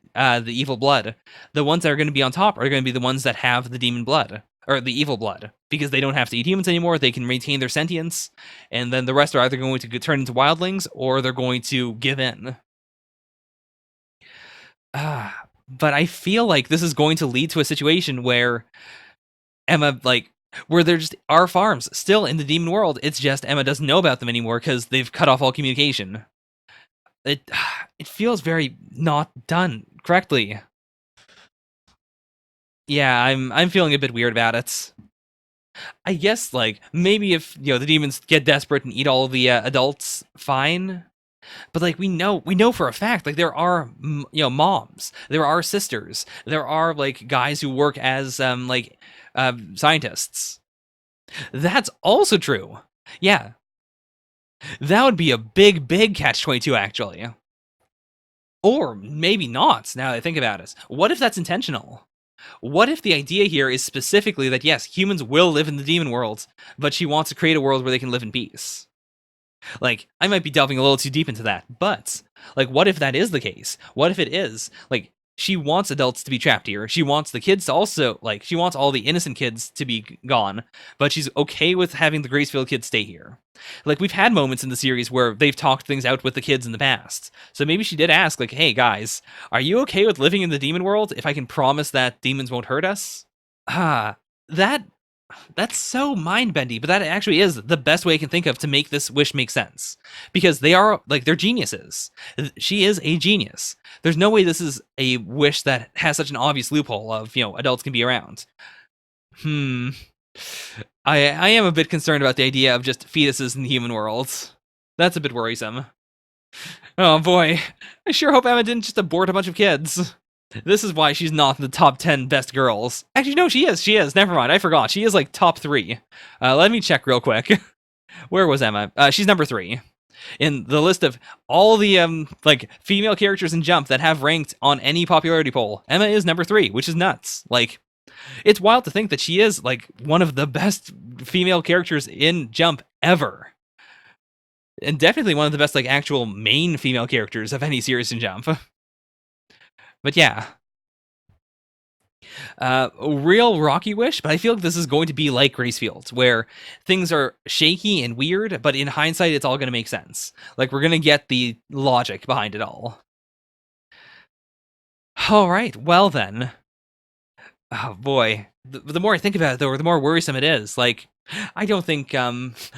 evil blood, the ones that are going to be on top are going to be the ones that have the demon blood, or the evil blood, because they don't have to eat humans anymore. They can maintain their sentience, and then the rest are either going to turn into wildlings or they're going to give in. But I feel like this is going to lead to a situation where Emma, like, where there just are farms still in the demon world. It's just Emma doesn't know about them anymore because they've cut off all communication. It feels very not done correctly. Yeah, I'm feeling a bit weird about it. I guess, like, maybe if, the demons get desperate and eat all the adults, fine. But, like, we know for a fact, like, there are, moms, there are sisters, there are, like, guys who work as, scientists. That's also true. Yeah. That would be a big, big catch-22, actually. Or maybe not, now that I think about it. What if that's intentional? What if the idea here is specifically that, yes, humans will live in the demon world, but she wants to create a world where they can live in peace? Like, I might be delving a little too deep into that, but, like, what if that is the case? What if it is, like, she wants adults to be trapped here. She wants the kids to also, like, she wants all the innocent kids to be gone, but she's okay with having the Gracefield kids stay here. Like, we've had moments in the series where they've talked things out with the kids in the past. So maybe she did ask, like, hey, guys, are you okay with living in the demon world if I can promise that demons won't hurt us? That's so mind-bendy, but that actually is the best way I can think of to make this wish make sense. Because they are, like, they're geniuses. She is a genius. There's no way this is a wish that has such an obvious loophole of, adults can be around. I am a bit concerned about the idea of just fetuses in the human world. That's a bit worrisome. Oh boy, I sure hope Emma didn't just abort a bunch of kids. This is why she's not in the top 10 best girls. Actually, no, she is. Never mind, I forgot. She is, like, top 3. Let me check real quick. Where was Emma? She's number 3. In the list of all the, female characters in Jump that have ranked on any popularity poll, Emma is number 3, which is nuts. Like, it's wild to think that she is, like, one of the best female characters in Jump ever. And definitely one of the best, like, actual main female characters of any series in Jump. But yeah, a real Rocky wish, but I feel like this is going to be like Gracefield, where things are shaky and weird, but in hindsight, it's all going to make sense. Like, we're going to get the logic behind it all. All right, well then. Oh boy. The more I think about it, though, the more worrisome it is. Like, I don't think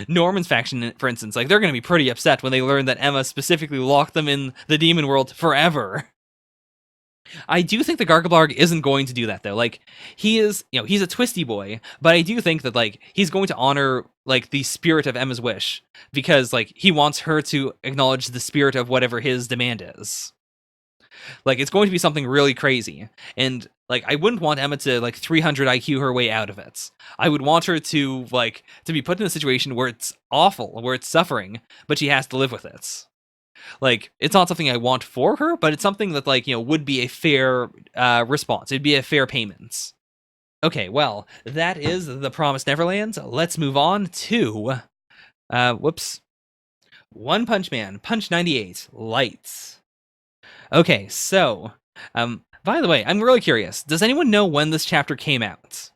Norman's faction, for instance, like they're going to be pretty upset when they learn that Emma specifically locked them in the demon world forever. I do think the Gargablarg isn't going to do that though. Like, he is, he's a twisty boy, but I do think that like he's going to honor like the spirit of Emma's wish because like he wants her to acknowledge the spirit of whatever his demand is. Like, it's going to be something really crazy. And like I wouldn't want Emma to like 300 IQ her way out of it. I would want her to like to be put in a situation where it's awful, where it's suffering, but she has to live with it. Like, it's not something I want for her, but it's something that like, would be a fair response. It'd be a fair payment. Okay, well, that is the Promised Neverland. Let's move on to One Punch Man, Punch 98, Lights. Okay, so by the way, I'm really curious. Does anyone know when this chapter came out?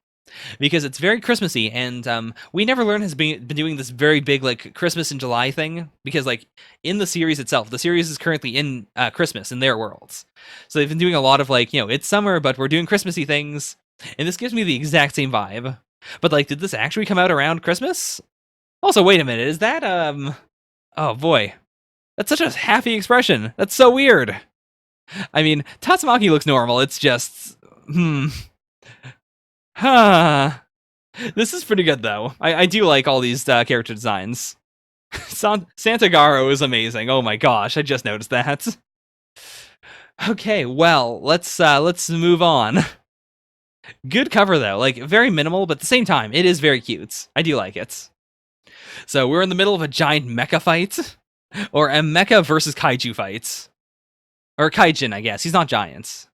Because it's very Christmassy, and We Never Learn has been doing this very big like Christmas in July thing. Because like in the series itself, the series is currently in Christmas in their worlds, so they've been doing a lot of like it's summer, but we're doing Christmassy things, and this gives me the exact same vibe. But like, did this actually come out around Christmas? Also, wait a minute, is that Oh boy, that's such a happy expression. That's so weird. I mean, Tatsumaki looks normal. It's just This is pretty good, though. I do like all these character designs. Santagaro is amazing. Oh my gosh, I just noticed that. Okay, well, let's move on. Good cover, though. Like, very minimal, but at the same time, it is very cute. I do like it. So, we're in the middle of a giant mecha fight. Or a mecha versus kaiju fight. Or kaijin, I guess. He's not giants.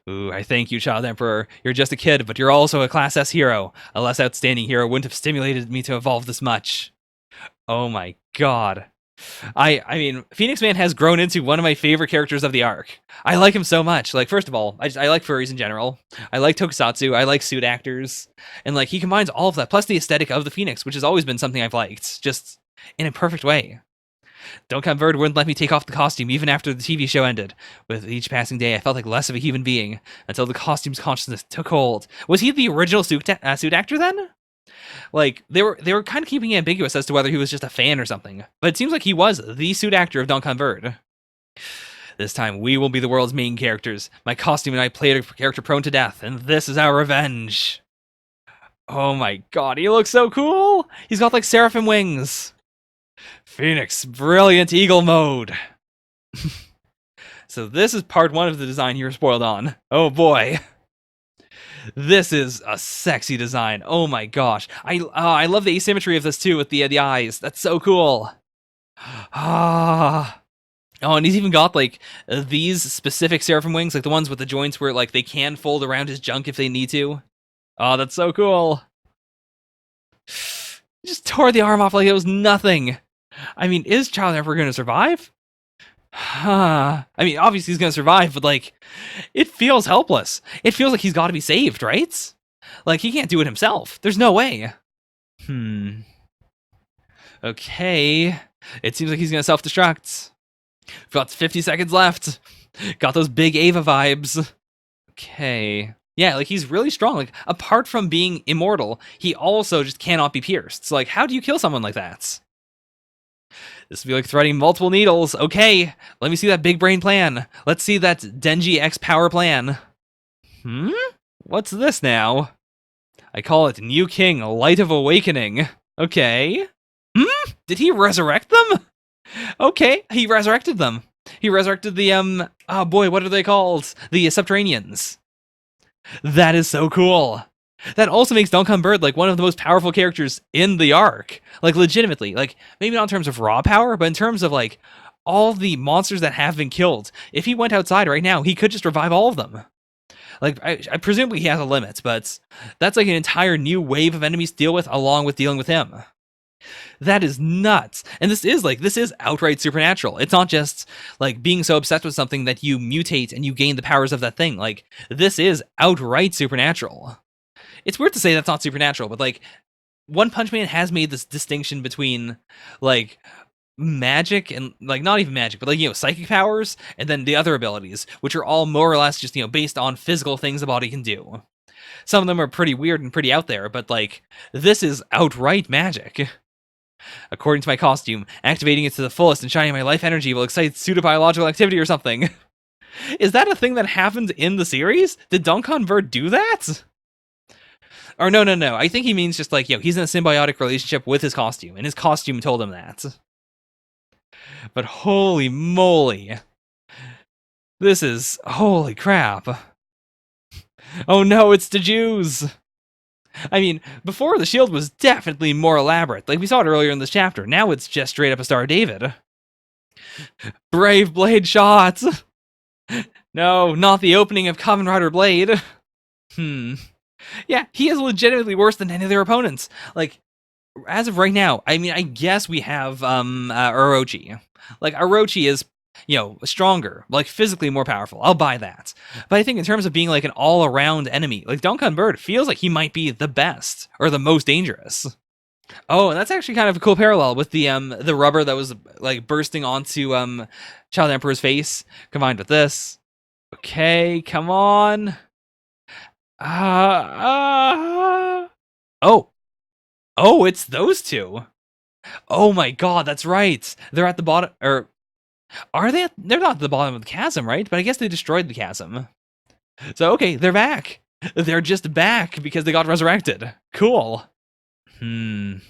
Ooh, I thank you, Child Emperor. You're just a kid, but you're also a Class S hero. A less outstanding hero wouldn't have stimulated me to evolve this much. Oh my god. I mean, Phoenix Man has grown into one of my favorite characters of the arc. I like him so much. Like, first of all, I like furries in general. I like tokusatsu. I like suit actors. And, like, he combines all of that, plus the aesthetic of the Phoenix, which has always been something I've liked, just in a perfect way. Don't Convert wouldn't let me take off the costume even after the TV show ended. With each passing day, I felt like less of a human being until the costume's consciousness took hold. Was he the original suit actor then? Like, they were kind of keeping it ambiguous as to whether he was just a fan or something. But it seems like he was the suit actor of Don't Convert. This time, we will be the world's main characters. My costume and I played a character prone to death, and this is our revenge. Oh my god, he looks so cool! He's got like seraphim wings. Phoenix, brilliant eagle mode. So this is part 1 of the design you were spoiled on. Oh boy. This is a sexy design. Oh my gosh. I love the asymmetry of this too with the eyes. That's so cool. Ah. Oh, and he's even got like these specific seraphim wings, like the ones with the joints where like they can fold around his junk if they need to. Oh, that's so cool. Just tore the arm off like it was nothing. I mean, is Child Emperor going to survive? I mean, obviously he's going to survive, but like, it feels helpless. It feels like he's got to be saved, right? Like, he can't do it himself. There's no way. Okay. It seems like he's going to self-destruct. We've got 50 seconds left. Got those big Ava vibes. Okay. Yeah, like, he's really strong. Like, apart from being immortal, he also just cannot be pierced. So, like, how do you kill someone like that? This would be like threading multiple needles. Okay, let me see that big brain plan. Let's see that Denji X power plan. What's this now? I call it New King, Light of Awakening. Okay. Did he resurrect them? Okay, he resurrected them. He resurrected the, oh boy, what are they called? The Subterraneans. That is so cool. That also makes Duncan Bird like one of the most powerful characters in the arc. Like, legitimately. Like, maybe not in terms of raw power, but in terms of like all the monsters that have been killed. If he went outside right now, he could just revive all of them. Like, I presumably he has a limit, but that's like an entire new wave of enemies to deal with along with dealing with him. That is nuts. And this is outright supernatural. It's not just like being so obsessed with something that you mutate and you gain the powers of that thing. Like, this is outright supernatural. It's weird to say that's not supernatural, but like, One Punch Man has made this distinction between like magic and like not even magic, but like psychic powers, and then the other abilities, which are all more or less just based on physical things the body can do. Some of them are pretty weird and pretty out there, but like this is outright magic. According to my costume, activating it to the fullest and shining my life energy will excite pseudobiological activity or something. Is that a thing that happened in the series? Did Duncan Bird do that? Or no. I think he means just like, he's in a symbiotic relationship with his costume, and his costume told him that. But holy moly. This is... holy crap. Oh no, it's the Jews! I mean, before the shield was definitely more elaborate. Like we saw it earlier in this chapter. Now it's just straight up a Star of David. Brave Blade shots! No, not the opening of Kamen Rider Blade. Yeah, he is legitimately worse than any of their opponents. Like, as of right now, I mean, I guess we have Orochi. Like, Orochi is, stronger, like physically more powerful. I'll buy that. But I think in terms of being like an all-around enemy, like Duncan Bird feels like he might be the best or the most dangerous. Oh, and that's actually kind of a cool parallel with the rubber that was like bursting onto Child Emperor's face combined with this. Okay, come on. Oh, it's those two. Oh my god, that's right. They're at the bottom, or are they? They're not at the bottom of the chasm, right? But I guess they destroyed the chasm. So okay, they're back. They're just back because they got resurrected. Cool. I mean,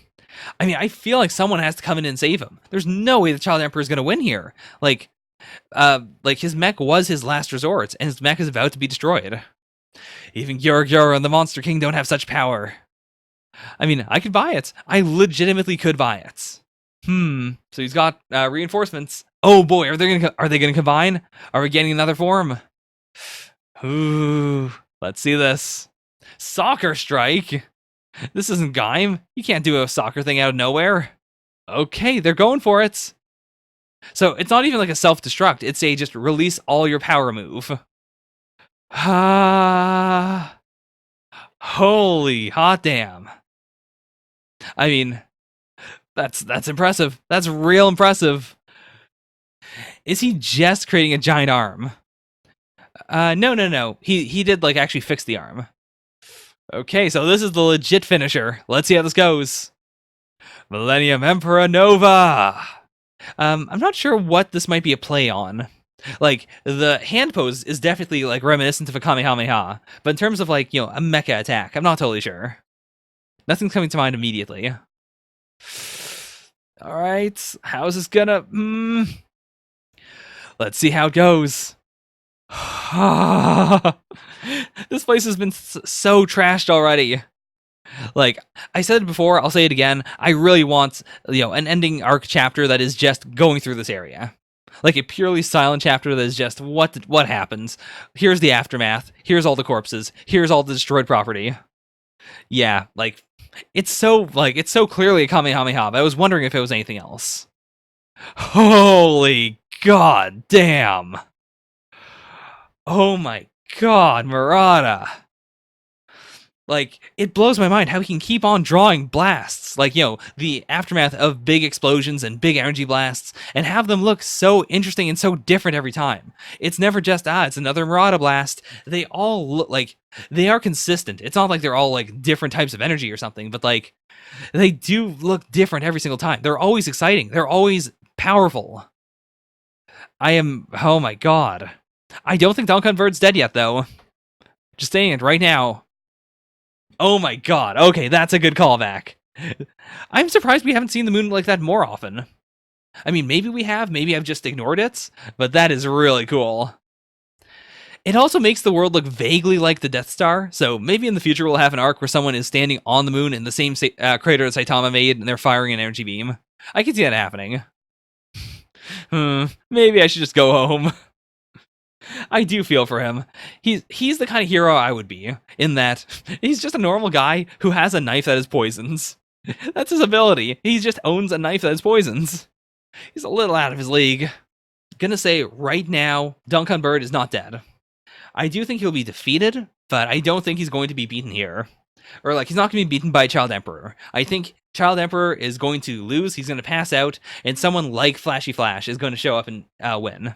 I feel like someone has to come in and save him. There's no way the Child Emperor is going to win here. Like his mech was his last resort, and his mech is about to be destroyed. Even Gyoro and the Monster King don't have such power. I mean, I could buy it. I legitimately could buy it. So he's got reinforcements. Oh boy, are they gonna combine? Are we getting another form? Ooh, let's see this. Soccer strike. This isn't Gaim. You can't do a soccer thing out of nowhere. Okay, they're going for it. So it's not even like a self-destruct. It's a just release all your power move. Holy hot damn. I mean, that's impressive. That's real impressive. Is he just creating a giant arm? No. He did like actually fix the arm. Okay, so this is the legit finisher. Let's see how this goes. Millennium Emperor Nova. I'm not sure what this might be a play on. Like, the hand pose is definitely, like, reminiscent of a Kamehameha. But in terms of, like, a mecha attack, I'm not totally sure. Nothing's coming to mind immediately. Alright, how's this gonna... Let's see how it goes. This place has been so trashed already. Like, I said it before, I'll say it again. I really want, an ending arc chapter that is just going through this area. Like a purely silent chapter that is just what happens. Here's the aftermath. Here's all the corpses. Here's all the destroyed property. Yeah, like it's so clearly a Kamehameha. But I was wondering if it was anything else. Holy god damn. Oh my god, Murata. Like, it blows my mind how he can keep on drawing blasts, like, the aftermath of big explosions and big energy blasts, and have them look so interesting and so different every time. It's never just, it's another Murata blast. They all look like, they are consistent. It's not like they're all, like, different types of energy or something, but, like, they do look different every single time. They're always exciting. They're always powerful. Oh my god. I don't think Duncan Bird's dead yet, though. Just saying it right now. Oh my god, okay, that's a good callback. I'm surprised we haven't seen the moon like that more often. I mean, maybe we have, maybe I've just ignored it, but that is really cool. It also makes the world look vaguely like the Death Star, so maybe in the future we'll have an arc where someone is standing on the moon in the same crater that Saitama made, and they're firing an energy beam. I can see that happening. Maybe I should just go home. I do feel for him. He's the kind of hero I would be, in that he's just a normal guy who has a knife that is poisons. That's his ability. He just owns a knife that is poisons. He's a little out of his league. Gonna say right now, Duncan Bird is not dead. I do think he'll be defeated, but I don't think he's going to be beaten here. Or like he's not going to be beaten by Child Emperor. I think Child Emperor is going to lose. He's going to pass out, and someone like Flashy Flash is going to show up and win.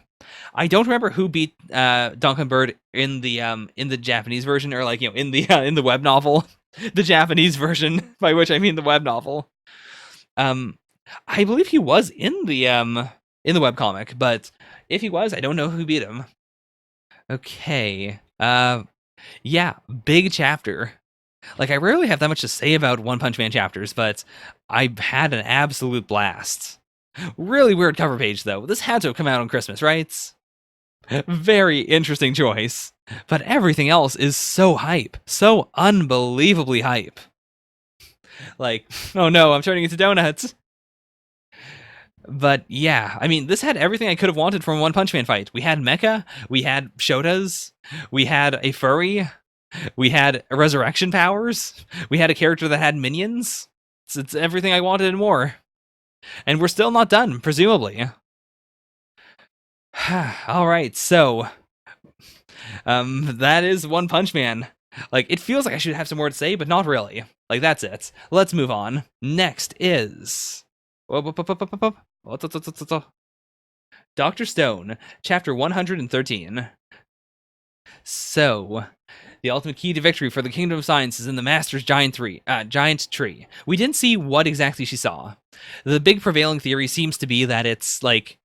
I don't remember who beat Duncan Bird in the Japanese version, or like in the web novel, the Japanese version, by which I mean the web novel. I believe he was in the webcomic, but if he was, I don't know who beat him. Okay. Yeah, big chapter. Like, I rarely have that much to say about One Punch Man chapters, but I had an absolute blast. Really weird cover page, though. This had to have come out on Christmas, right? Very interesting choice. But everything else is so hype. So unbelievably hype. Like, oh no, I'm turning into donuts. But yeah, I mean, this had everything I could have wanted from a One Punch Man fight. We had mecha, we had Shotas, we had a furry, we had resurrection powers, we had a character that had minions. It's everything I wanted and more. And we're still not done, presumably. Alright, so that is One Punch Man. Like, it feels like I should have some more to say, but not really. Like, that's it. Let's move on. Next is Dr. Stone, chapter 113. So, the ultimate key to victory for the Kingdom of Science is in the Master's giant tree. We didn't see what exactly she saw. The big prevailing theory seems to be that it's like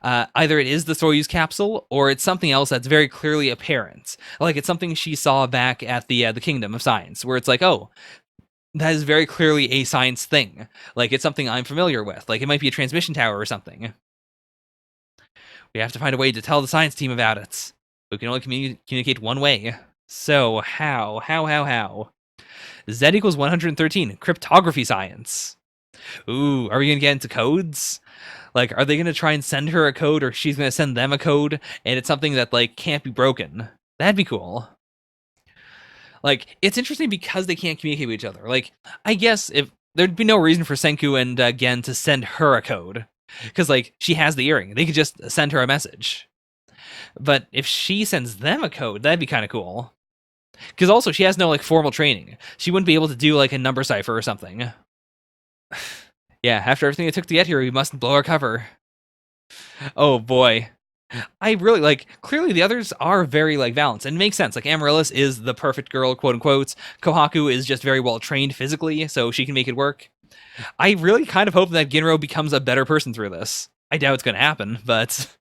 either it is the Soyuz capsule or it's something else that's very clearly apparent. Like it's something she saw back at the Kingdom of Science, where it's like, oh, that is very clearly a science thing. Like it's something I'm familiar with. Like it might be a transmission tower or something. We have to find a way to tell the science team about it. We can only communicate one way. So how? Z equals 113, cryptography science. Ooh, are we gonna get into codes? Like, are they gonna try and send her a code, or she's gonna send them a code, and it's something that like can't be broken? That'd be cool. Like, it's interesting because they can't communicate with each other. Like, I guess if there'd be no reason for Senku and Gen to send her a code, because like she has the earring, they could just send her a message. But if she sends them a code, that'd be kind of cool. Because also she has no like formal training. She wouldn't be able to do like a number cipher or something. Yeah, after everything it took to get here, we must blow our cover. Oh boy. I really like, clearly the others are very like balanced and makes sense. Like Amaryllis is the perfect girl, quote unquote. Kohaku is just very well trained physically, so she can make it work. I really kind of hope that Ginro becomes a better person through this. I doubt it's going to happen, but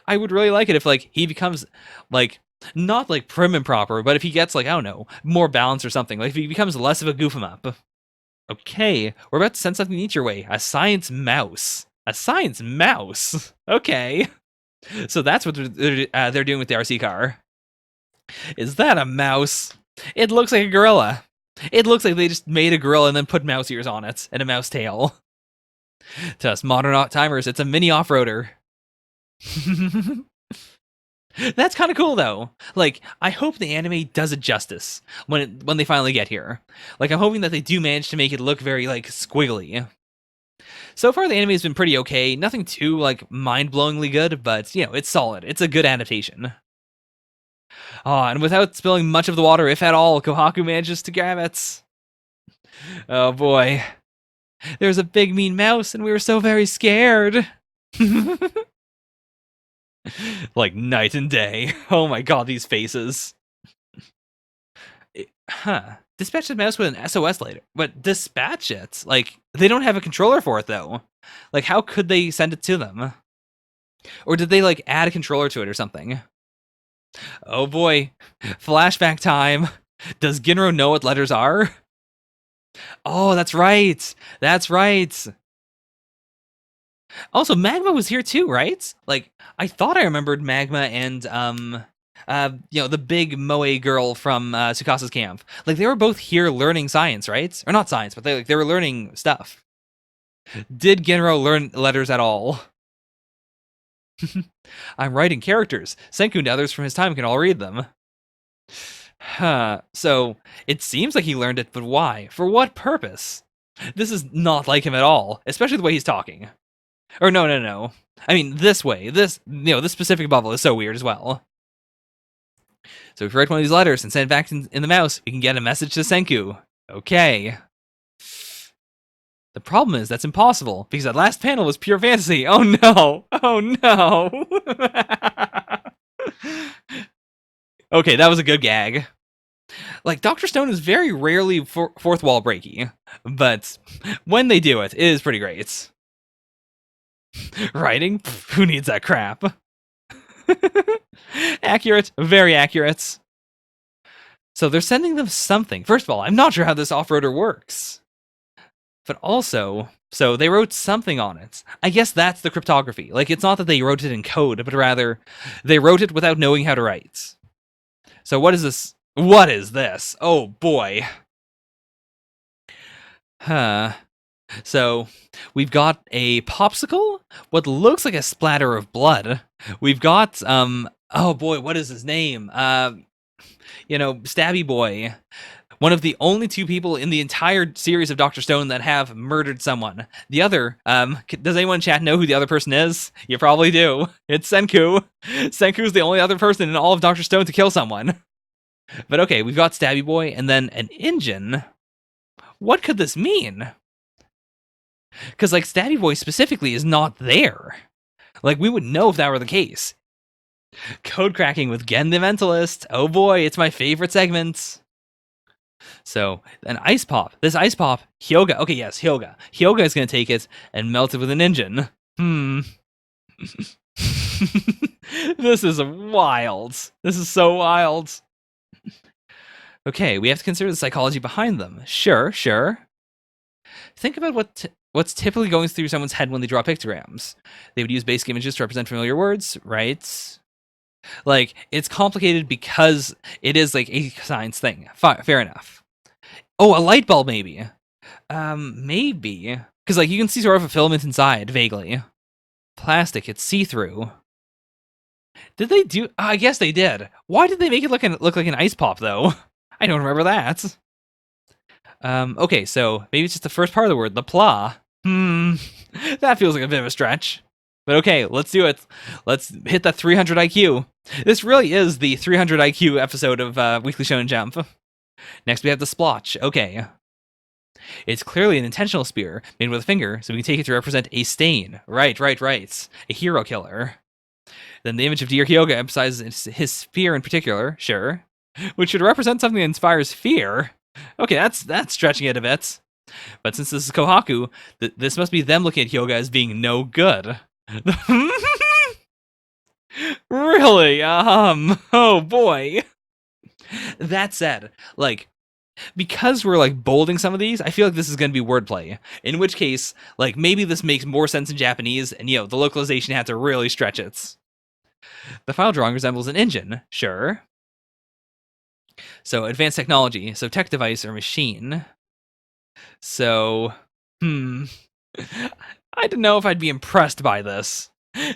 I would really like it if like he becomes like not like prim and proper, but if he gets like, I don't know, more balance or something. Like if he becomes less of a goof 'em up. Okay, we're about to send something each your way. A science mouse. A science mouse. Okay. So that's what they're doing with the RC car. Is that a mouse? It looks like a gorilla. It looks like they just made a gorilla and then put mouse ears on it and a mouse tail. To us modern timers, it's a mini off-roader. That's kind of cool though. Like, I hope the anime does it justice when they finally get here. Like, I'm hoping that they do manage to make it look very like squiggly. So far, the anime has been pretty okay. Nothing too like mind-blowingly good, but you know, it's solid. It's a good adaptation. Oh, and without spilling much of the water, if at all, Kohaku manages to grab it. Oh boy. There's a big mean mouse, and we were so very scared. Like night and day. Oh my god, these faces. Dispatch the mouse with an SOS later. But dispatch it? Like, they don't have a controller for it, though. Like, how could they send it to them? Or did they, like, add a controller to it or something? Oh boy. Flashback time. Does Ginro know what letters are? Oh, that's right. That's right. Also, Magma was here too, right? Like, I thought I remembered Magma and, the big Moe girl from Tsukasa's camp. Like, they were both here learning science, right? Or not science, but they were learning stuff. Did Genro learn letters at all? I'm writing characters. Senku and others from his time can all read them. So, it seems like he learned it, but why? For what purpose? This is not like him at all, especially the way he's talking. Or no. I mean, this way. This specific bubble is so weird as well. So if we write one of these letters and send it back in the mouse, we can get a message to Senku. Okay. The problem is that's impossible because that last panel was pure fantasy. Oh no! Oh no! Okay, that was a good gag. Like, Dr. Stone is very rarely fourth wall breaky, but when they do it, it is pretty great. Writing? Pff, who needs that crap? Accurate, very accurate. So they're sending them something. First of all, I'm not sure how this off-roader works. But also, so they wrote something on it. I guess that's the cryptography. Like, it's not that they wrote it in code, but rather, they wrote it without knowing how to write. So what is this? What is this? Oh boy. Huh. So, we've got a popsicle, what looks like a splatter of blood. We've got, oh boy, what is his name? Stabby Boy. One of the only two people in the entire series of Dr. Stone that have murdered someone. The other, does anyone in chat know who the other person is? You probably do. It's Senku. Senku's the only other person in all of Dr. Stone to kill someone. But okay, we've got Stabby Boy, and then an engine. What could this mean? Because, like, Stabby Boy specifically is not there. Like, we would know if that were the case. Code cracking with Gen the Mentalist. Oh boy, it's my favorite segment. So, an ice pop. This ice pop, Hyoga. Okay, yes, Hyoga. Hyoga is going to take it and melt it with an engine. This is wild. This is so wild. Okay, we have to consider the psychology behind them. Sure. Think about what's typically going through someone's head when they draw pictograms. They would use basic images to represent familiar words, right? Like, it's complicated because it is like a science thing. Fair enough. Oh, a light bulb, maybe. Maybe. Because, like, you can see sort of a filament inside, vaguely. Plastic, it's see-through. Did they do... I guess they did. Why did they make it look like an ice pop, though? I don't remember that. Okay, so maybe it's just the first part of the word, the pla. That feels like a bit of a stretch. But okay, let's do it. Let's hit that 300 IQ. This really is the 300 IQ episode of Weekly Shonen Jump. Next, we have the splotch. Okay. It's clearly an intentional spear made with a finger, so we can take it to represent a stain. Right. A hero killer. Then the image of Dear Hyoga emphasizes his fear in particular, sure. Which should represent something that inspires fear. Okay, that's stretching it a bit. But since this is Kohaku, this must be them looking at Hyoga as being no good. Really? Oh boy. That said, like, because we're like bolding some of these, I feel like this is going to be wordplay. In which case, like, maybe this makes more sense in Japanese, and the localization had to really stretch it. The file drawing resembles an engine, sure. So, advanced technology, so tech device or machine. So, I don't know if I'd be impressed by this.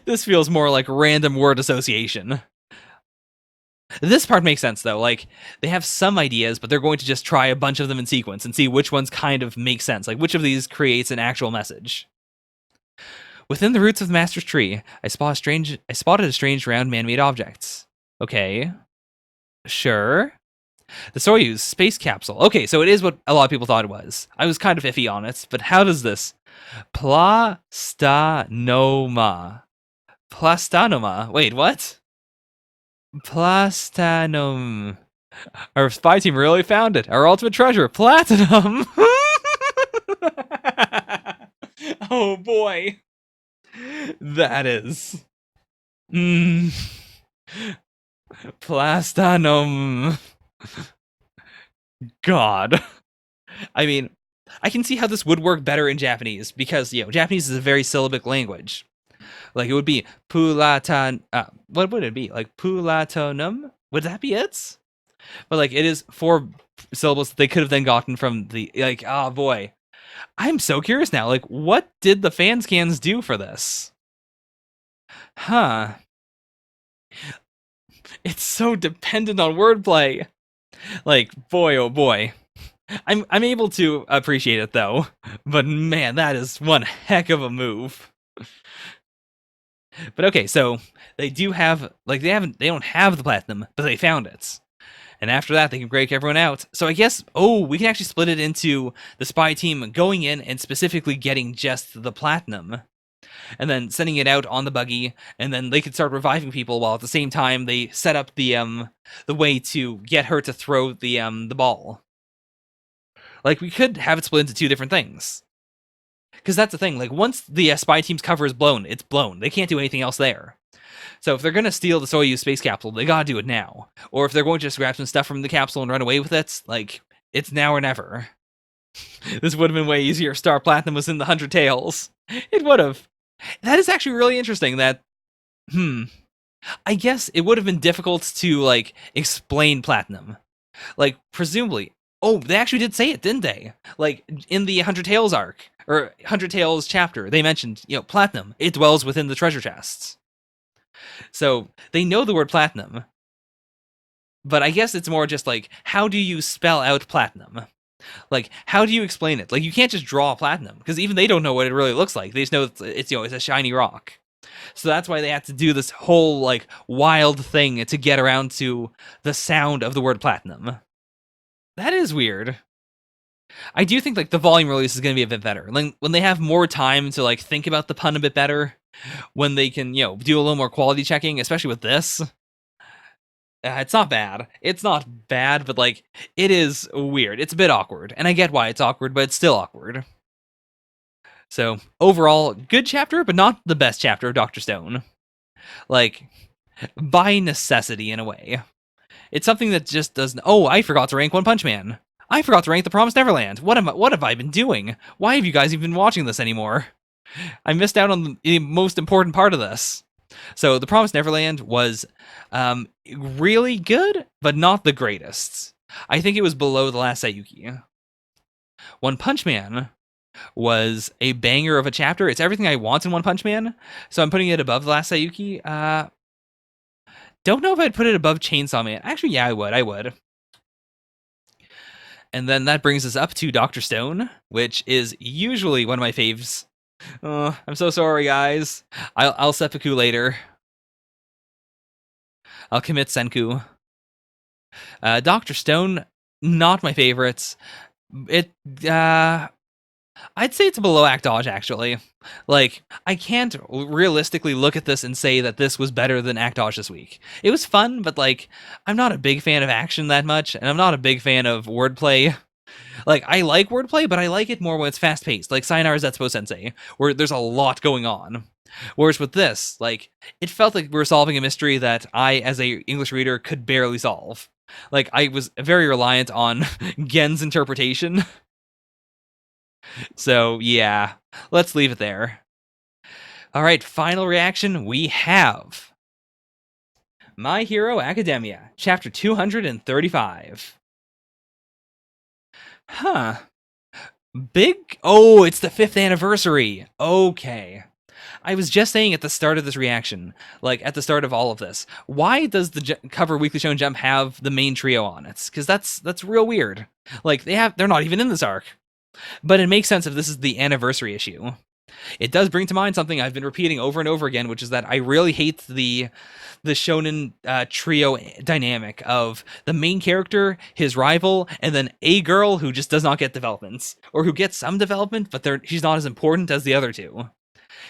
This feels more like random word association. This part makes sense, though. Like, they have some ideas, but they're going to just try a bunch of them in sequence and see which ones kind of make sense. Like, which of these creates an actual message. Within the roots of the Master's Tree, I spotted a strange round man-made object. Okay. Sure. The Soyuz space capsule. Okay, so it is what a lot of people thought it was. I was kind of iffy on it, but how does this? Plastanoma. Wait, what? Platinum. Our spy team really found it. Our ultimate treasure, platinum. Oh boy. That is. Platinum. God. I mean, I can see how this would work better in Japanese because, Japanese is a very syllabic language. Like, it would be pulatan. What would it be? Like, pulatonum? Would that be it? But, like, it is 4 syllables that they could have then gotten from the, like, oh boy. I'm so curious now. Like, what did the fan scans do for this? Huh. It's so dependent on wordplay. Like, boy, oh boy. I'm able to appreciate it, though. But man, that is one heck of a move. But okay, so they do have, like, they don't have the platinum, but they found it. And after that, they can break everyone out. So I guess, we can actually split it into the spy team going in and specifically getting just the platinum, and then sending it out on the buggy, and then they could start reviving people while at the same time they set up the way to get her to throw the ball. Like, we could have it split into two different things. Because that's the thing, like, once the spy team's cover is blown, it's blown. They can't do anything else there. So if they're going to steal the Soyuz space capsule, they gotta do it now. Or if they're going to just grab some stuff from the capsule and run away with it, like, it's now or never. This would have been way easier if Star Platinum was in the 100 Tails. It would have. That is actually really interesting that, I guess it would have been difficult to, like, explain Platinum. Like, presumably. Oh, they actually did say it, didn't they? Like, in the 100 Tails arc, or 100 Tails chapter, they mentioned, Platinum. It dwells within the treasure chests. So, they know the word Platinum. But I guess it's more just like, how do you spell out Platinum? Like, how do you explain it? Like, you can't just draw Platinum, because even they don't know what it really looks like. They just know it's a shiny rock. So that's why they had to do this whole, like, wild thing to get around to the sound of the word Platinum. That is weird. I do think, like, the volume release is going to be a bit better. Like, when they have more time to, like, think about the pun a bit better, when they can, do a little more quality checking, especially with this. It's not bad. It's not bad, but, like, it is weird. It's a bit awkward. And I get why it's awkward, but it's still awkward. So, overall, good chapter, but not the best chapter of Dr. Stone. Like, by necessity, in a way. It's something that just doesn't... Oh, I forgot to rank One Punch Man. I forgot to rank The Promised Neverland. What have I been doing? Why have you guys even been watching this anymore? I missed out on the most important part of this. So, The Promised Neverland was really good, but not the greatest. I think it was below The Last Saiyuki. One Punch Man was a banger of a chapter. It's everything I want in One Punch Man, so I'm putting it above The Last Saiyuki. Don't know if I'd put it above Chainsaw Man. Actually, yeah, I would. And then that brings us up to Dr. Stone, which is usually one of my faves. I'm so sorry, guys. I'll seppuku later. I'll commit senku. Dr. Stone, not my favorites. I'd say it's below Act Dodge, actually. Like, I can't realistically look at this and say that this was better than Act Dodge this week. It was fun, but, like, I'm not a big fan of action that much, and I'm not a big fan of wordplay. Like, I like wordplay, but I like it more when it's fast-paced, like Sayonara Zetsubo Sensei, where there's a lot going on. Whereas with this, like, it felt like we were solving a mystery that I, as a English reader, could barely solve. Like, I was very reliant on Gen's interpretation. So, yeah, let's leave it there. All right, final reaction we have My Hero Academia, Chapter 235. Huh. Big... Oh, it's the 5th anniversary. Okay. I was just saying at the start of this reaction, like at the start of all of this, why does the cover Weekly Shonen Jump have the main trio on it? Because that's real weird. Like, they're not even in this arc. But it makes sense if this is the anniversary issue. It does bring to mind something I've been repeating over and over again, which is that I really hate the shonen trio dynamic of the main character, his rival, and then a girl who just does not get developments, or who gets some development, but she's not as important as the other two.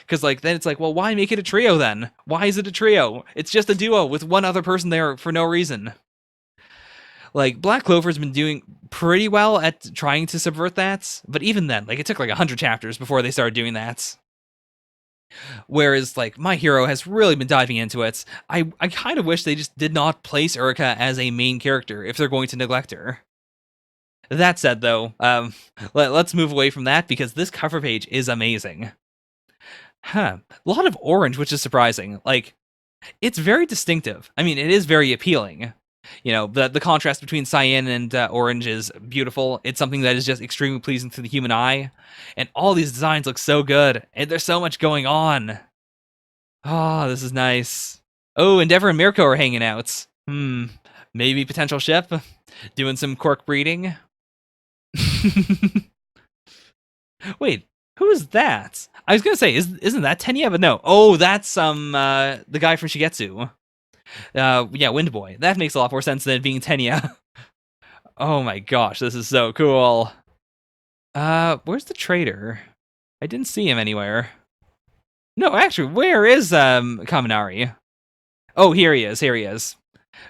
Because, like, then it's like, well, why make it a trio then? Why is it a trio? It's just a duo with one other person there for no reason. Like, Black Clover's been doing pretty well at trying to subvert that, but even then, like, it took like 100 chapters before they started doing that. Whereas, like, My Hero has really been diving into it. I kind of wish they just did not place Urika as a main character if they're going to neglect her. That said, though, let's move away from that because this cover page is amazing. A lot of orange, which is surprising. Like, it's very distinctive. I mean, it is very appealing. You know, the contrast between cyan and orange is beautiful. It's something that is just extremely pleasing to the human eye. And all these designs look so good. And there's so much going on. Oh, this is nice. Oh, Endeavor and Mirko are hanging out. Maybe potential ship. Doing some cork breeding. Wait, who is that? I was going to say, isn't that Tenya? But no. Oh, that's the guy from Shigetsu. Yeah, Wind Boy. That makes a lot more sense than it being Tenya. Oh my gosh, this is so cool. Where's the trader? I didn't see him anywhere. No, actually, where is Kaminari? Oh, here he is. Here he is.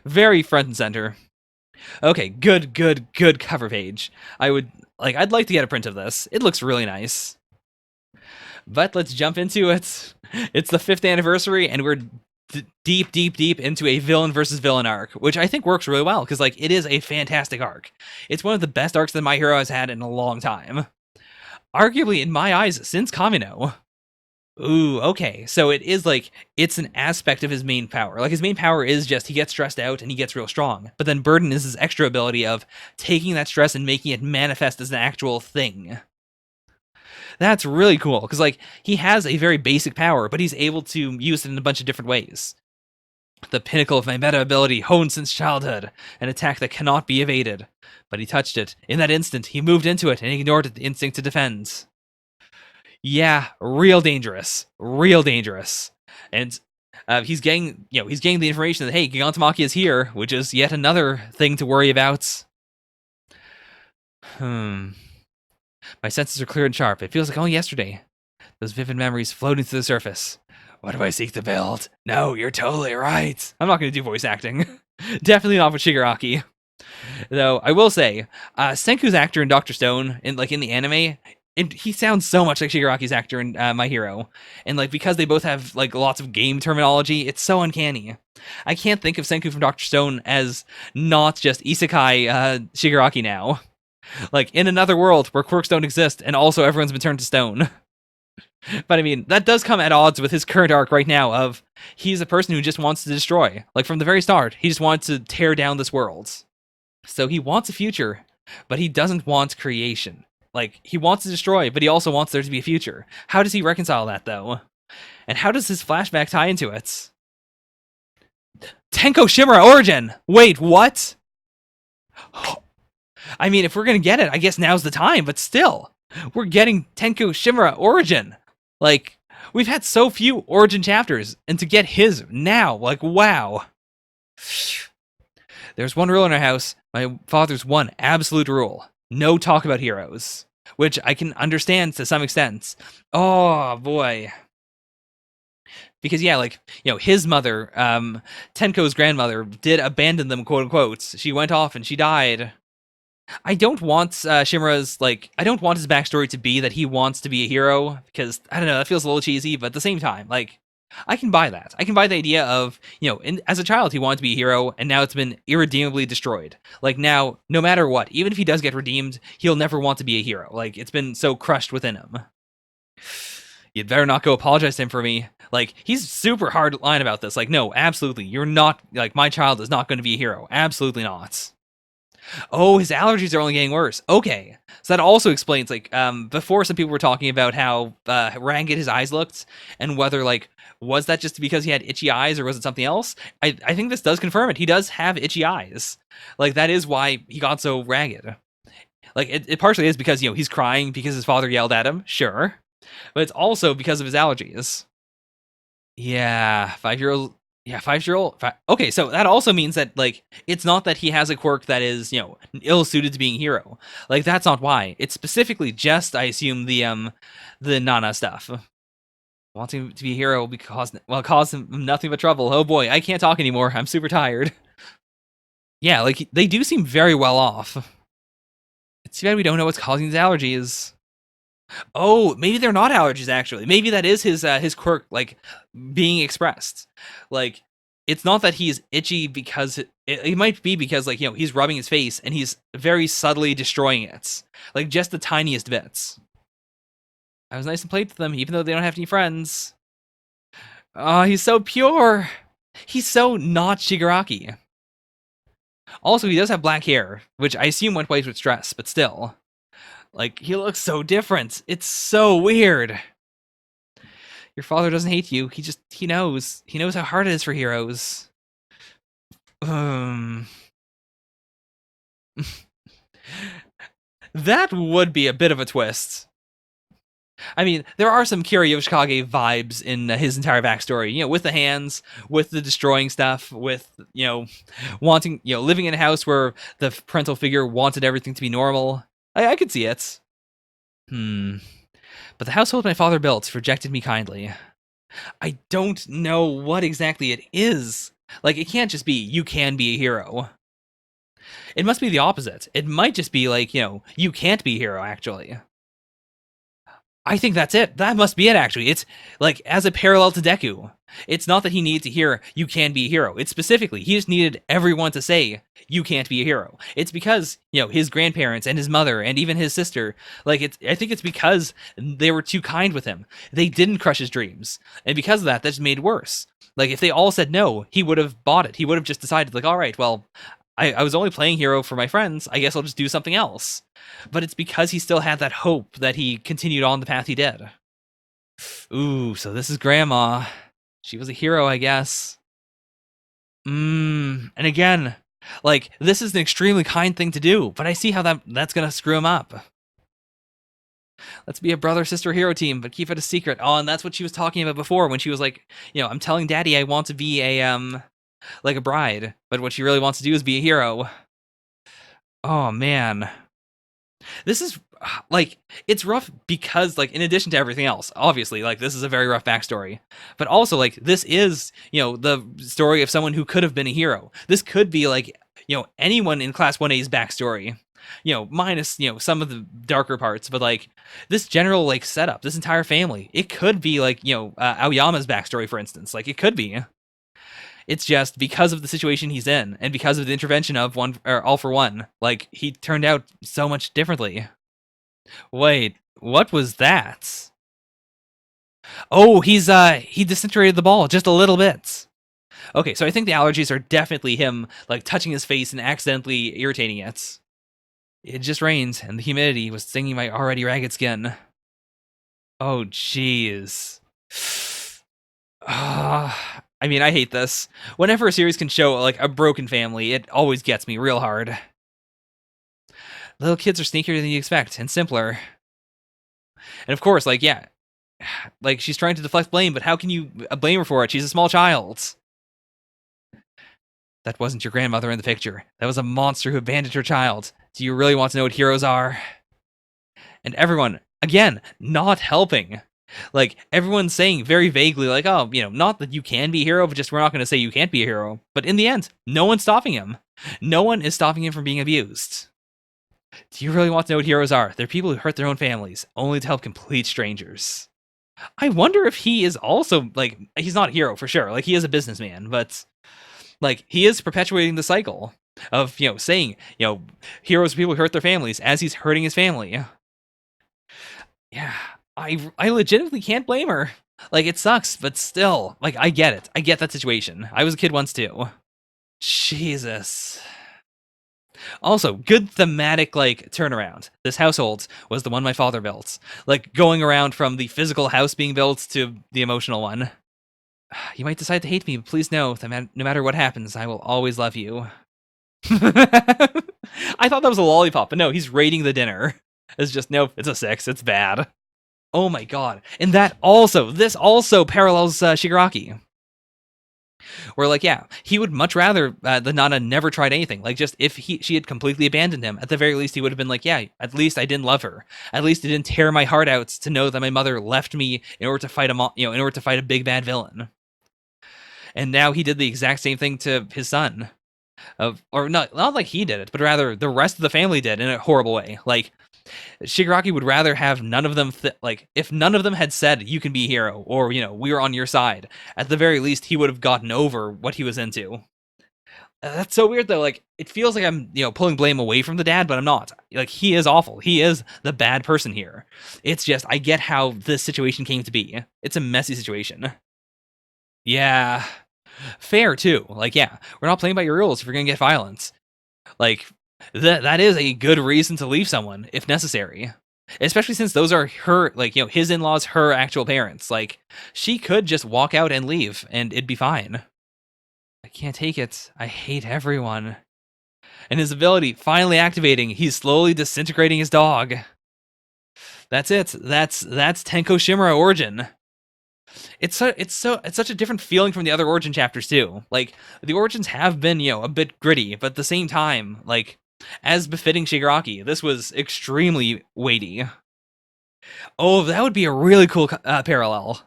Very front and center. Okay, good cover page. I'd like to get a print of this. It looks really nice. But let's jump into it. It's the 5th anniversary, and we're deep into a villain versus villain arc, which I think works really well because like it is a fantastic arc. It's one of the best arcs that My Hero has had in a long time. Arguably, in my eyes, since Kamino. Ooh, okay. So it is like it's an aspect of his main power. Like his main power is just he gets stressed out and he gets real strong. But then Burden is his extra ability of taking that stress and making it manifest as an actual thing. That's really cool because like he has a very basic power, but he's able to use it in a bunch of different ways. The pinnacle of my meta ability, honed since childhood, an attack that cannot be evaded. But he touched it. In that instant, he moved into it and ignored the instinct to defend. Yeah, real dangerous. Real dangerous. And he's getting the information that, hey, Gigantomachia is here, which is yet another thing to worry about. My senses are clear and sharp. It feels like only yesterday. Those vivid memories floating to the surface. What do I seek to build? No, you're totally right. I'm not going to do voice acting. Definitely not with Shigaraki. Though, I will say, Senku's actor in Dr. Stone, in the anime, he sounds so much like Shigaraki's actor in My Hero. And like because they both have like lots of game terminology, it's so uncanny. I can't think of Senku from Dr. Stone as not just Isekai Shigaraki now. Like in another world where quirks don't exist and also everyone's been turned to stone. But I mean, that does come at odds with his current arc right now of he's a person who just wants to destroy. Like from the very start, he just wants to tear down this world. So he wants a future, but he doesn't want creation. Like, he wants to destroy, but he also wants there to be a future. How does he reconcile that, though? And how does his flashback tie into it? Tenko Shimura Origin! Wait, what? I mean, if we're gonna get it, I guess now's the time, but still. We're getting Tenko Shimura Origin. Like, we've had so few Origin chapters, and to get his now, like, wow. There's one rule in our house, my father's one absolute rule. No talk about heroes. Which I can understand to some extent. Oh, boy. Because, yeah, like, his mother, Tenko's grandmother, did abandon them, quote unquote. She went off and she died. I don't want Shimura's, I don't want his backstory to be that he wants to be a hero, because, I don't know, that feels a little cheesy, but at the same time, I can buy that. I can buy the idea of, as a child, he wanted to be a hero, and now it's been irredeemably destroyed. Like, now, no matter what, even if he does get redeemed, he'll never want to be a hero. Like, it's been so crushed within him. You'd better not go apologize to him for me. Like, he's super hard line about this. Like, no, absolutely, you're not, my child is not going to be a hero. Absolutely not. Oh, his allergies are only getting worse. Okay. So that also explains, before some people were talking about how ragged his eyes looked, and whether, was that just because he had itchy eyes, or was it something else? I think this does confirm it. He does have itchy eyes. That is why he got so ragged. It partially is because, he's crying because his father yelled at him, sure. But it's also because of his allergies. Yeah, 5-year-old. Yeah, 5-year-old. Okay, so that also means that, it's not that he has a quirk that is, ill-suited to being a hero. That's not why. It's specifically just, I assume, the Nana stuff. Wanting to be a hero will cause him nothing but trouble. Oh boy, I can't talk anymore. I'm super tired. Yeah, they do seem very well off. It's too bad we don't know what's causing his allergies. Oh, maybe they're not allergies, actually. Maybe that is his quirk, being expressed. It's not that he's itchy because... It might be because, he's rubbing his face and he's very subtly destroying it. Just the tiniest bits. I was nice and played with them, even though they don't have any friends. Oh, he's so pure! He's so not Shigaraki. Also, he does have black hair, which I assume went white with stress, but still. He looks so different. It's so weird. Your father doesn't hate you. He knows. He knows how hard it is for heroes. That would be a bit of a twist. I mean, there are some Kira Yoshikage vibes in his entire backstory. With the hands, with the destroying stuff, with wanting, living in a house where the parental figure wanted everything to be normal. I could see it. But the household my father built rejected me kindly. I don't know what exactly it is. Like, it can't just be, you can be a hero. It must be the opposite. It might just be like, you can't be a hero, actually. I think that's it. That must be it, actually. It's like as a parallel to Deku. It's not that he needed to hear, you can be a hero. It's specifically, he just needed everyone to say, you can't be a hero. It's because, his grandparents and his mother and even his sister, I think it's because they were too kind with him. They didn't crush his dreams. And because of that, that's made worse. Like, if they all said no, he would have bought it. He would have just decided, like, all right, well, I was only playing hero for my friends. I guess I'll just do something else. But it's because he still had that hope that he continued on the path he did. Ooh, so this is Grandma. She was a hero, I guess. And again, this is an extremely kind thing to do, but I see how that's gonna screw him up. Let's be a brother-sister hero team, but keep it a secret. Oh, and that's what she was talking about before when she was like, I'm telling Daddy I want to be a bride, but what she really wants to do is be a hero. Oh man. This is it's rough because in addition to everything else, obviously this is a very rough backstory, but also this is the story of someone who could have been a hero. This could be anyone in Class 1A's backstory, minus some of the darker parts, but this general setup, this entire family, it could be Aoyama's backstory, for instance. It could be. It's just because of the situation he's in and because of the intervention of All for One, he turned out so much differently. Wait, what was that? Oh, he disintegrated the ball just a little bit. Okay, so I think the allergies are definitely him touching his face and accidentally irritating it. It just rained and the humidity was stinging my already ragged skin. Oh, jeez. I mean, I hate this. Whenever a series can show a broken family, it always gets me real hard. Little kids are sneakier than you expect and simpler. And of course, yeah, she's trying to deflect blame, but how can you blame her for it? She's a small child. That wasn't your grandmother in the picture. That was a monster who abandoned her child. Do you really want to know what heroes are? And everyone, again, not helping. Everyone's saying very vaguely, oh, not that you can be a hero, but just we're not going to say you can't be a hero. But in the end, no one's stopping him. No one is stopping him from being abused. Do you really want to know what heroes are? They're people who hurt their own families, only to help complete strangers. I wonder if he is also, he's not a hero for sure. He is a businessman, but, he is perpetuating the cycle of, saying, heroes are people who hurt their families as he's hurting his family. Yeah. I legitimately can't blame her. It sucks, but still, I get it. I get that situation. I was a kid once too. Jesus. Also, good thematic turnaround. This household was the one my father built. Going around from the physical house being built to the emotional one. You might decide to hate me, but please know that no matter what happens, I will always love you. I thought that was a lollipop, but no, he's rating the dinner. It's just, nope, it's a 6. It's bad. Oh my god. And this also parallels Shigaraki. Where, yeah, he would much rather the Nana never tried anything. Just if she had completely abandoned him, at the very least he would have been yeah, at least I didn't love her. At least it didn't tear my heart out to know that my mother left me in order to fight in order to fight a big bad villain. And now he did the exact same thing to his son. Or not like he did it, but rather the rest of the family did in a horrible way. Shigaraki would rather have none of them, if none of them had said, you can be a hero, or, we're on your side, at the very least, he would have gotten over what he was into. That's so weird, though. It feels like I'm, pulling blame away from the dad, but I'm not. He is awful. He is the bad person here. It's just, I get how this situation came to be. It's a messy situation. Yeah. Fair, too. Yeah, we're not playing by your rules if you're gonna get violence. That is a good reason to leave someone, if necessary. Especially since those are her, his in-laws, her actual parents. She could just walk out and leave, and it'd be fine. I can't take it. I hate everyone. And his ability finally activating, he's slowly disintegrating his dog. That's it. That's Tenko Shimura origin. It's such a different feeling from the other origin chapters too. Like the origins have been, a bit gritty, but at the same time, like as befitting Shigaraki, this was extremely weighty. Oh, that would be a really cool parallel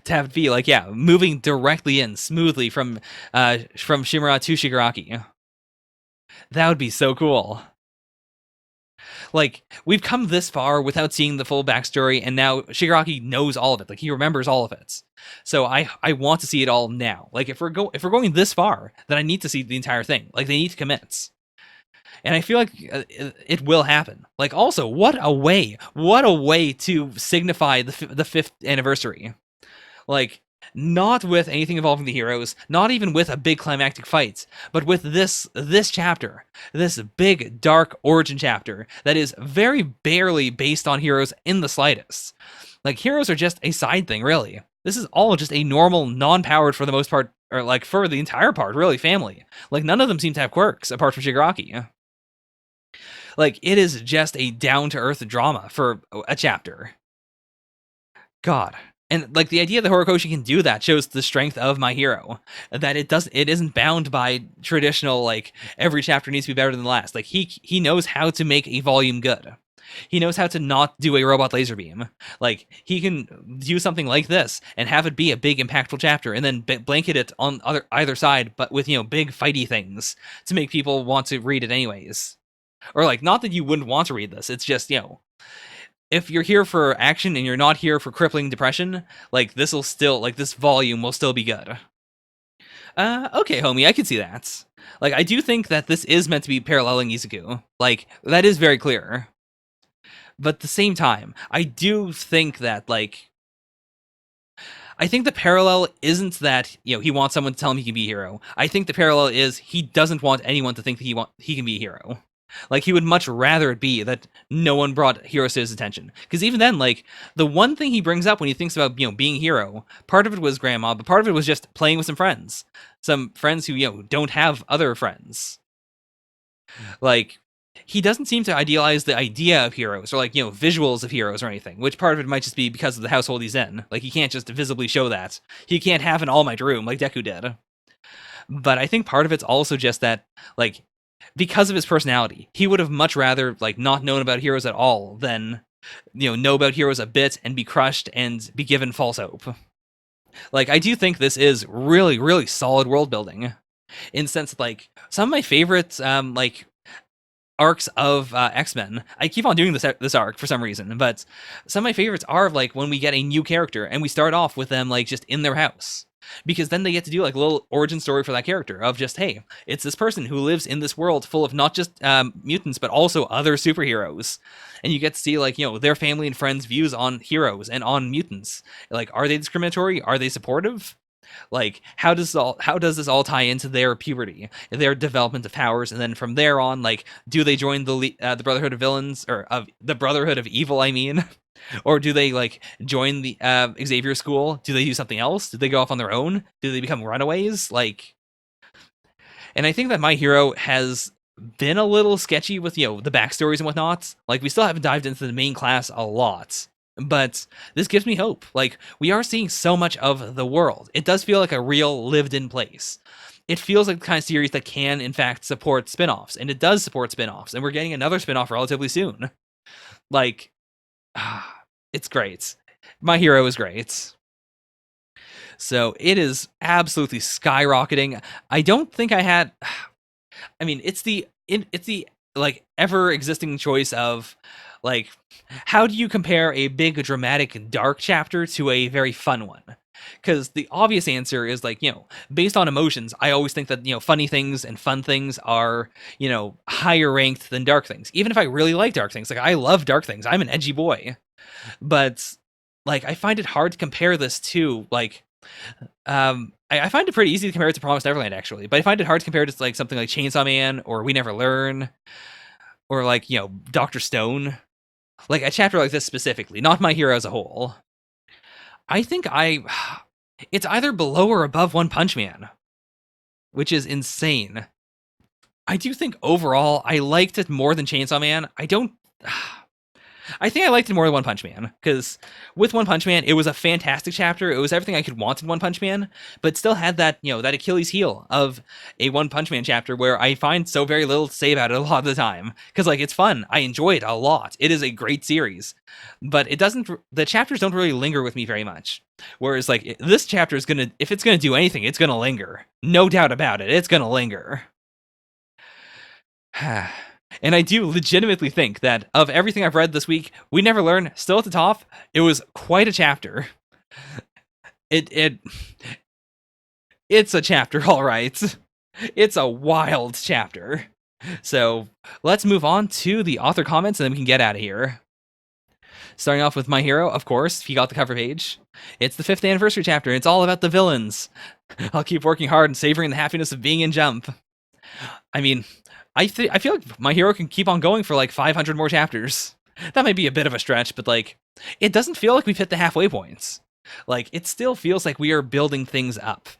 to have it be like, yeah, moving directly in smoothly from Shimura to Shigaraki. That would be so cool. Like, we've come this far without seeing the full backstory, and now Shigaraki knows all of it. Like, he remembers all of it. So I want to see it all now. Like, if we're going this far, then I need to see the entire thing. Like, they need to commit. And I feel like it will happen. Like, also, what a way to signify the 5th anniversary. Like, not with anything involving the heroes, not even with a big climactic fight, but with this chapter, this big dark origin chapter that is very barely based on heroes in the slightest. Like, heroes are just a side thing, really. This is all just a normal, non-powered for the most part, or like for the entire part, really, family. Like, none of them seem to have quirks apart from Shigaraki. Like, it is just a down-to-earth drama for a chapter. God. And like the idea that Horikoshi can do that shows the strength of My Hero. That it isn't bound by traditional, like, every chapter needs to be better than the last. Like, he knows how to make a volume good. He knows how to not do a robot laser beam. Like, he can do something like this and have it be a big impactful chapter, and then blanket it on either side, but with, big fighty things to make people want to read it anyways. Or like, not that you wouldn't want to read this, it's just, if you're here for action and you're not here for crippling depression, like, this volume will still be good. Okay, homie, I can see that. Like, I do think that this is meant to be paralleling Izuku. Like, that is very clear. But at the same time, I do think that, like, I think the parallel isn't that, he wants someone to tell him he can be a hero. I think the parallel is he doesn't want anyone to think that he can be a hero. Like, he would much rather it be that no one brought heroes to his attention. Because even then, like, the one thing he brings up when he thinks about, being a hero, part of it was grandma, but part of it was just playing with some friends. Some friends who, don't have other friends. Like, he doesn't seem to idealize the idea of heroes or, like, visuals of heroes or anything, which part of it might just be because of the household he's in. Like, he can't just visibly show that. He can't have an All Might room like Deku did. But I think part of it's also just that, like, because of his personality, he would have much rather, like, not known about heroes at all than, know about heroes a bit and be crushed and be given false hope. Like, I do think this is really, really solid world building. In the sense, like, some of my favorites, like, arcs of X-Men. I keep on doing this arc for some reason, but some of my favorites are, like, when we get a new character and we start off with them, like, just in their house. Because then they get to do, like, a little origin story for that character of just, hey, it's this person who lives in this world full of not just mutants, but also other superheroes. And you get to see, like, their family and friends' views on heroes and on mutants. Like, are they discriminatory? Are they supportive? Like, how does this all tie into their puberty, their development of powers, and then from there on, like, do they join the Brotherhood of Villains, or of the Brotherhood of Evil? I mean, or do they, like, join the Xavier School? Do they do something else? Do they go off on their own? Do they become runaways? Like, and I think that My Hero has been a little sketchy with, the backstories and whatnot. Like, we still haven't dived into the main class a lot. But this gives me hope. Like, we are seeing so much of the world. It does feel like a real lived-in place. It feels like the kind of series that can, in fact, support spin-offs. And it does support spin-offs. And we're getting another spin-off relatively soon. Like, it's great. My Hero is great. So it is absolutely skyrocketing. I don't think I had... I mean, it's the like, ever-existing choice of... Like, how do you compare a big, dramatic, dark chapter to a very fun one? Because the obvious answer is, like, based on emotions, I always think that, funny things and fun things are, higher ranked than dark things. Even if I really like dark things. Like, I love dark things. I'm an edgy boy. But, like, I find it hard to compare this to, like... I find it pretty easy to compare it to Promised Neverland, actually. But I find it hard to compare it to, like, something like Chainsaw Man, or We Never Learn, or, like, Dr. Stone. Like, a chapter like this specifically, not My Hero as a whole. I think it's either below or above One Punch Man, which is insane. I do think overall I liked it more than Chainsaw Man. I don't... I think I liked it more than One Punch Man, because with One Punch Man, it was a fantastic chapter. It was everything I could want in One Punch Man, but still had that, that Achilles heel of a One Punch Man chapter where I find so very little to say about it a lot of the time. Because, it's fun. I enjoy it a lot. It is a great series. But the chapters don't really linger with me very much. Whereas, this chapter is if it's gonna do anything, it's gonna linger. No doubt about it. It's gonna linger. And I do legitimately think that of everything I've read this week, We Never Learn, still at the top, it was quite a chapter. It's a chapter, all right. It's a wild chapter. So let's move on to the author comments and then we can get out of here. Starting off with My Hero, of course, he got the cover page. It's the 5th anniversary chapter, and it's all about the villains. I'll keep working hard and savoring the happiness of being in Jump. I mean, I feel like My Hero can keep on going for 500 more chapters. That might be a bit of a stretch, but it doesn't feel like we've hit the halfway points. It still feels like we are building things up.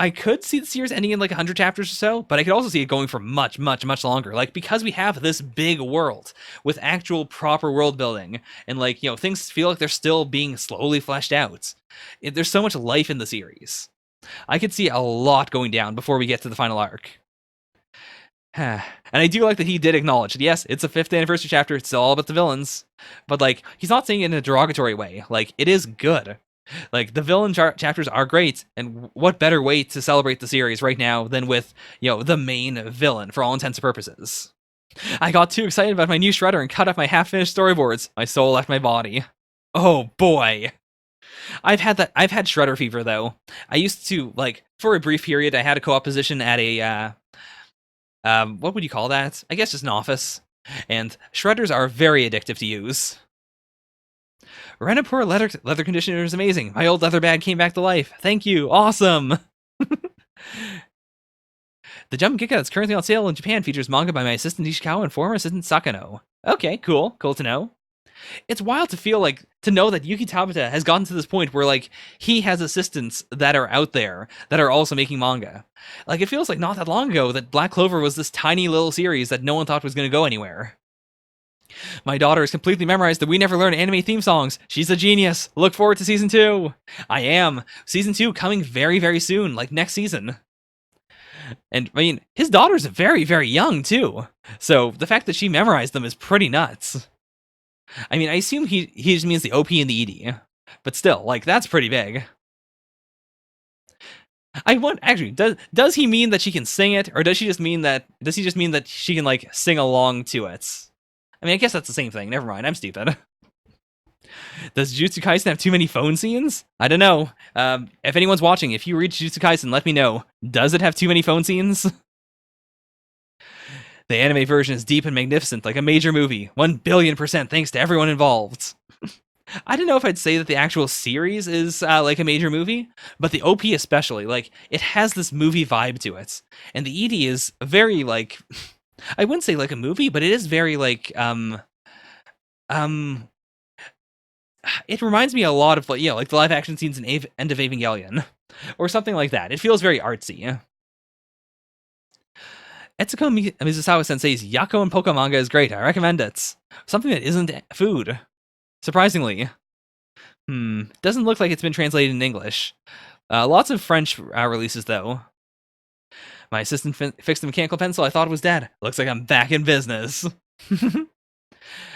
I could see the series ending in 100 chapters or so, but I could also see it going for much, much, much longer. Because we have this big world with actual proper world building, and things feel like they're still being slowly fleshed out. There's so much life in the series. I could see a lot going down before we get to the final arc. And I do like that he did acknowledge that, yes, it's a 5th anniversary chapter, it's still all about the villains, but he's not saying it in a derogatory way. It is good. The villain chapters are great, and what better way to celebrate the series right now than with, the main villain for all intents and purposes. I got too excited about my new Shredder and cut off my half-finished storyboards. My soul left my body. Oh boy. I've had Shredder fever though. I used to, for a brief period, I had a co-op position at a, what would you call that? I guess just an office. And Shredders are very addictive to use. Renapur leather conditioner is amazing. My old leather bag came back to life. Thank you. Awesome. The Jump Giga that's currently on sale in Japan features manga by my assistant Ishikawa and former assistant Sakano. Okay, cool. Cool to know. It's wild to know that Yuki Tabata has gotten to this point where he has assistants that are out there that are also making manga. It feels not that long ago that Black Clover was this tiny little series that no one thought was going to go anywhere. My daughter has completely memorized the We Never Learn anime theme songs. She's a genius. Look forward to season 2. I am. Season 2 coming very, very soon, next season. And, his daughter's very, very young, too. So, the fact that she memorized them is pretty nuts. I assume he just means the OP and the ED. But still, that's pretty big. Actually, does he mean that she can sing it, or does he just mean that she can, sing along to it? I guess that's the same thing. Never mind, I'm stupid. Does Jujutsu Kaisen have too many phone scenes? I don't know. If anyone's watching, if you read Jujutsu Kaisen, let me know. Does it have too many phone scenes? The anime version is deep and magnificent, like a major movie. 1,000,000,000% thanks to everyone involved. I don't know if I'd say that the actual series is like a major movie, but the OP especially, it has this movie vibe to it. And the ED is very, I wouldn't say like a movie, but it is very, it reminds me a lot of, the live action scenes in End of Evangelion, or something like that. It feels very artsy. Etsuko Mizusawa Sensei's Yako and Poke manga is great. I recommend it. Something that isn't food. Surprisingly. Doesn't look like it's been translated in English. Lots of French releases, though. My assistant fixed the mechanical pencil. I thought it was dead. Looks like I'm back in business.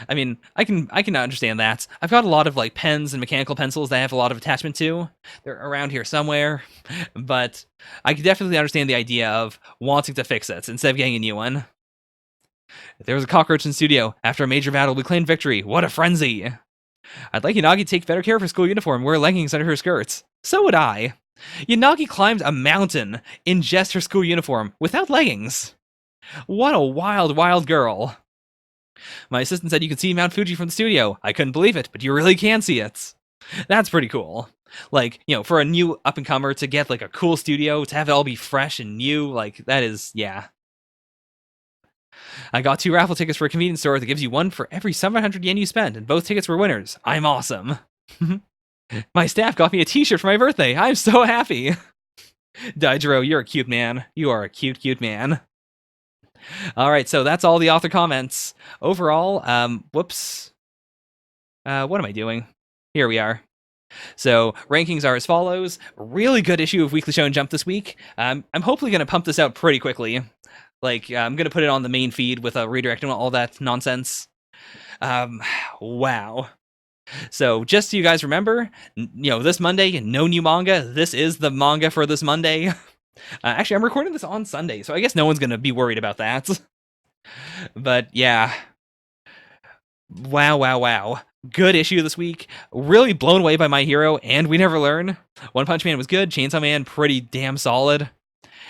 I can understand that. I've got a lot of pens and mechanical pencils that I have a lot of attachment to. They're around here somewhere, but I can definitely understand the idea of wanting to fix it instead of getting a new one. There was a cockroach in the studio. After a major battle, we claimed victory. What a frenzy! I'd like Yanagi to take better care of her school uniform and wear leggings under her skirts. So would I. Yanagi climbed a mountain in just her school uniform without leggings. What a wild, wild girl. My assistant said you could see Mount Fuji from the studio. I couldn't believe it, but you really can see it. That's pretty cool. For a new up-and-comer to get, a cool studio, to have it all be fresh and new, that is, yeah. I got 2 raffle tickets for a convenience store that gives you one for every 700 yen you spend, and both tickets were winners. I'm awesome. My staff got me a t-shirt for my birthday. I'm so happy. Daijiro, you're a cute man. You are a cute, cute man. All right, so that's all the author comments. Overall, whoops. What am I doing? Here we are. So rankings are as follows. Really good issue of Weekly Shonen Jump this week. I'm hopefully going to pump this out pretty quickly. Like, I'm going to put it on the main feed with a redirect and all that nonsense. Wow. So just so you guys remember, this Monday, no new manga. This is the manga for this Monday. Actually, I'm recording this on Sunday, so I guess no one's going to be worried about that. But yeah. Wow. Good issue this week. Really blown away by My Hero and We Never Learn. One Punch Man was good. Chainsaw Man, pretty damn solid.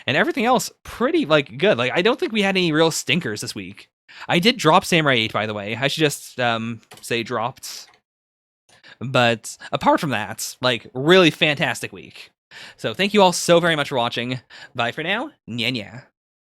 And everything else, pretty, good. I don't think we had any real stinkers this week. I did drop Samurai 8, by the way. I should just say dropped. But apart from that, really fantastic week. So thank you all so very much for watching. Bye for now. Nya nya.